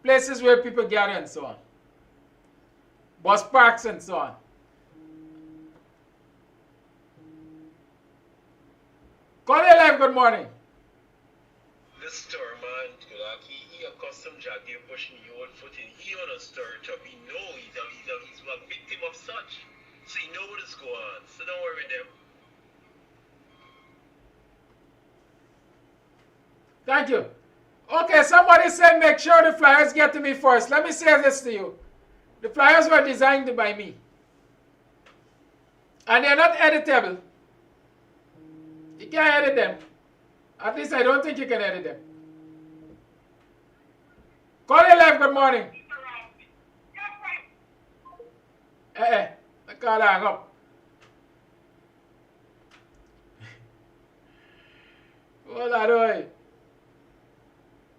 places where people gather and so on. Bus parks and so on. Call it live, good morning. The stir man, like he accustomed Jack, they're pushing the old foot in. He on a stir up. He know he's a victim of such. So he know what is going on. So don't worry with them. Thank you. Okay, somebody said make sure the flyers get to me first. Let me say this to you. The flyers were designed by me. And they're not editable. You can't edit them. At least I don't think you can edit them. Call it live, good morning. The call hang up. Hold on, boy.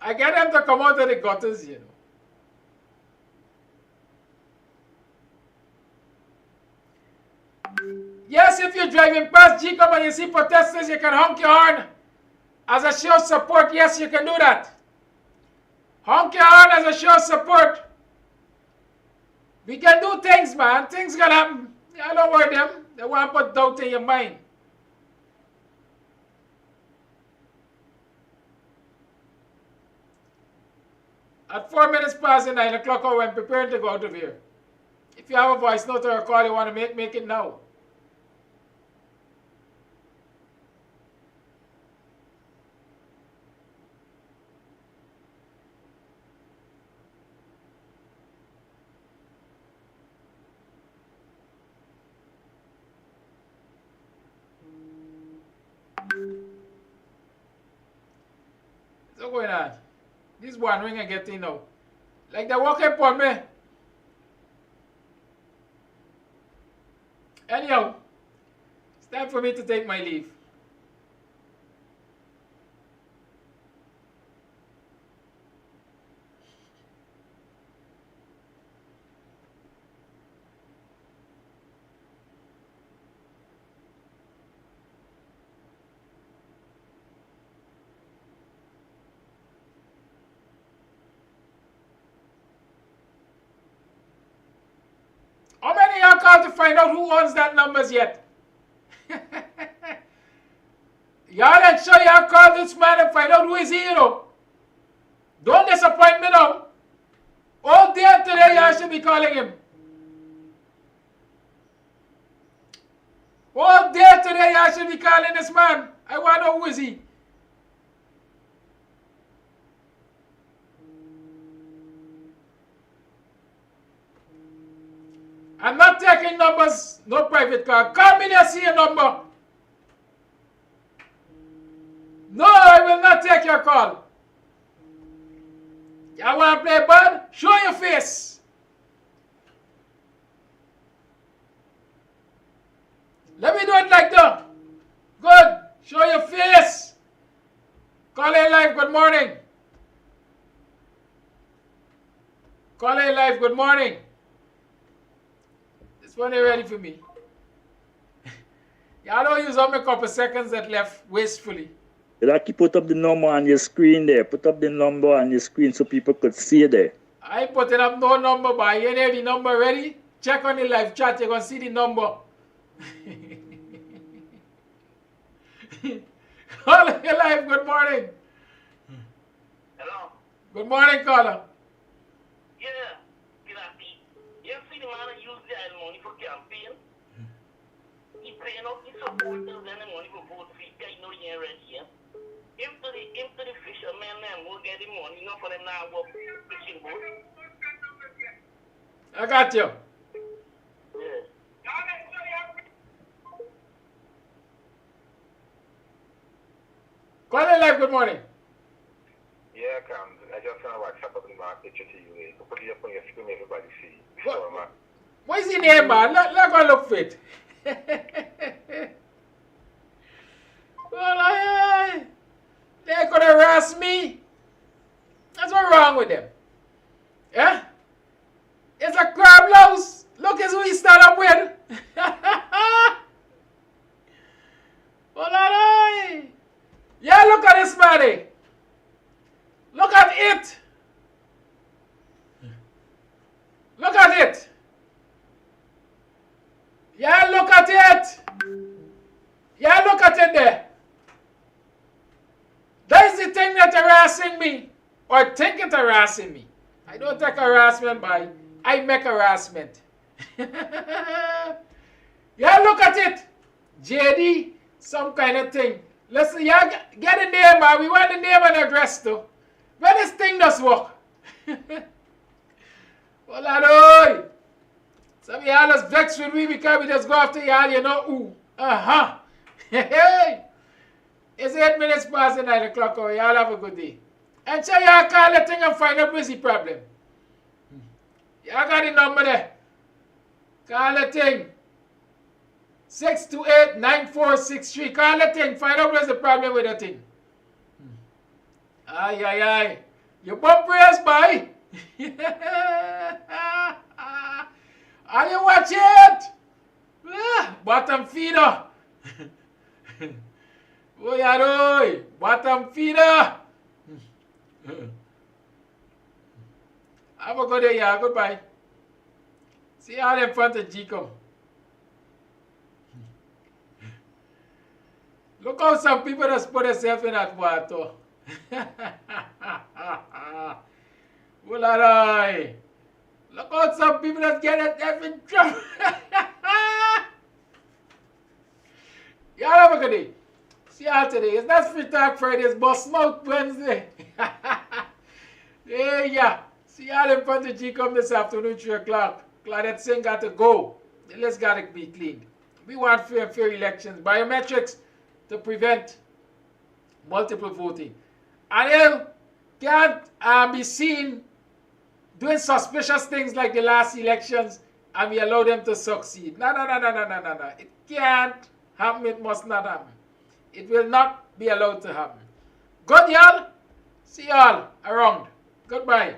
I get them to come out of the gutters, you know. Yes, if you're driving past GCOM and you see protesters, you can honk your horn as a show of support. Yes, you can do that. Honk your horn as a show of support. We can do things, man. Things can happen. I don't worry them. They want to put doubt in your mind. At 4 minutes past the 9 o'clock hour, I'm preparing to go out of here. If you have a voice note or a call you want to make it now. What's going on? This one ring I get in now. Like they're walking upon me. Anyhow, it's time for me to take my leave. How many of y'all called to find out who owns that numbers yet? Y'all ain't sure y'all call this man and find out who is he, you know. Don't disappoint me now. All day today y'all should be calling him. All day today y'all should be calling this man. I want to know who is he. I'm not taking numbers, no private call. Call me and see a number. No, I will not take your call. Y'all want to play bad? Show your face. Let me do it like that. Good. Show your face. Call A Live, good morning. Call A Live, good morning. When they're ready for me. Y'all don't use up a couple seconds that left wastefully. You like to put up the number on your screen there. Put up the number on your screen so people could see it there. I ain't putting up no number, but you have the number ready? Check on the live chat, you're going to see the number. Call A Live, good morning. Hello? Good morning, caller. Yeah. You see the man that use the money for campaign? He paying out his supporters and the money for vote free. You know he ain't ready yet. Him to the fishermen and will get the money, not for them now go fishing boat. I got you. Yeah. Call A Live, good morning. Yeah, Kams. I just want to WhatsApp up my picture to you. Put it up on your screen, everybody see. What is the name, man? Let go look for it. Well, they could harass me. That's what's wrong with them. Yeah? It's a crab louse. Look at who he stand up with. Well, yeah, look at everybody. Look at it. Look at it. Yeah, look at it. Yeah, look at it there. That is the thing that harassing me. Or think it harassing me. I don't take harassment by. I make harassment. Yeah, look at it. JD, some kind of thing. Listen, yeah, get a name, man. We want the name and address too. When this thing does work. Well, I some of y'all just vexed with me because we just go after y'all, you know who. Hey. It's 8 minutes past the 9 o'clock hour. Y'all have a good day. And so y'all call the thing and find a busy problem. Y'all got the number there. Call the thing. 628-9463. Call the thing. Find out what's the problem with the thing. Ay. You bump prayers, boy. Are you watch it? Bottom feeder. Oh, yeah, bottom feeder. Have a good day, yeah. Goodbye. See you all in front of GCOM. Look how some people just put themselves in that water. Well, look how some people just get themselves in trouble. Y'all have a good day. See y'all today. It's not Free Talk Friday, it's Bust Mouth Wednesday. Yeah. See y'all in front of GCOM this afternoon, 3 o'clock. Claudette Singh got to go. The list got to be cleaned. We want fair elections. Biometrics to prevent multiple voting. And you can't be seen doing suspicious things like the last elections and we allow them to succeed. No. It can't happen. It must not happen. It will not be allowed to happen. Good, y'all. See y'all around. Goodbye.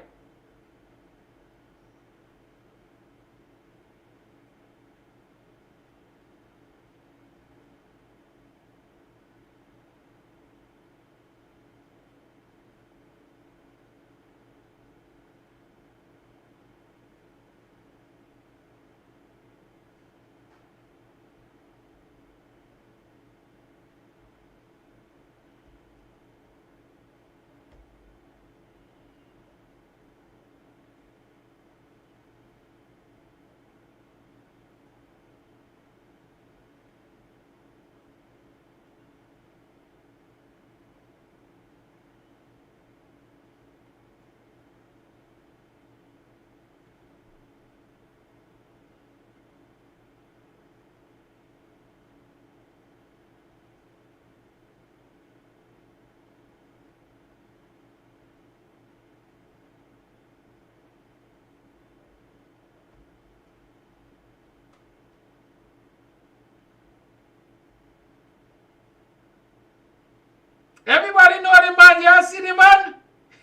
Everybody know the man. Y'all see the man?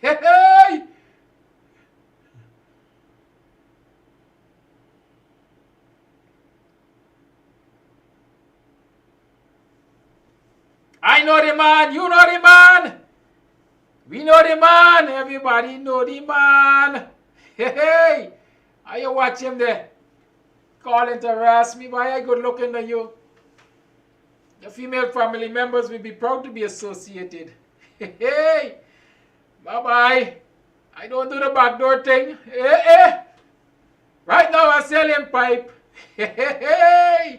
Hey. I know the man. You know the man. We know the man. Everybody know the man. Hey. Are you watch him there? Calling to harass me. Why I good looking to you? The female family members will be proud to be associated. Hey, bye-bye. I don't do the backdoor thing. Right now I'm selling pipe. Hey.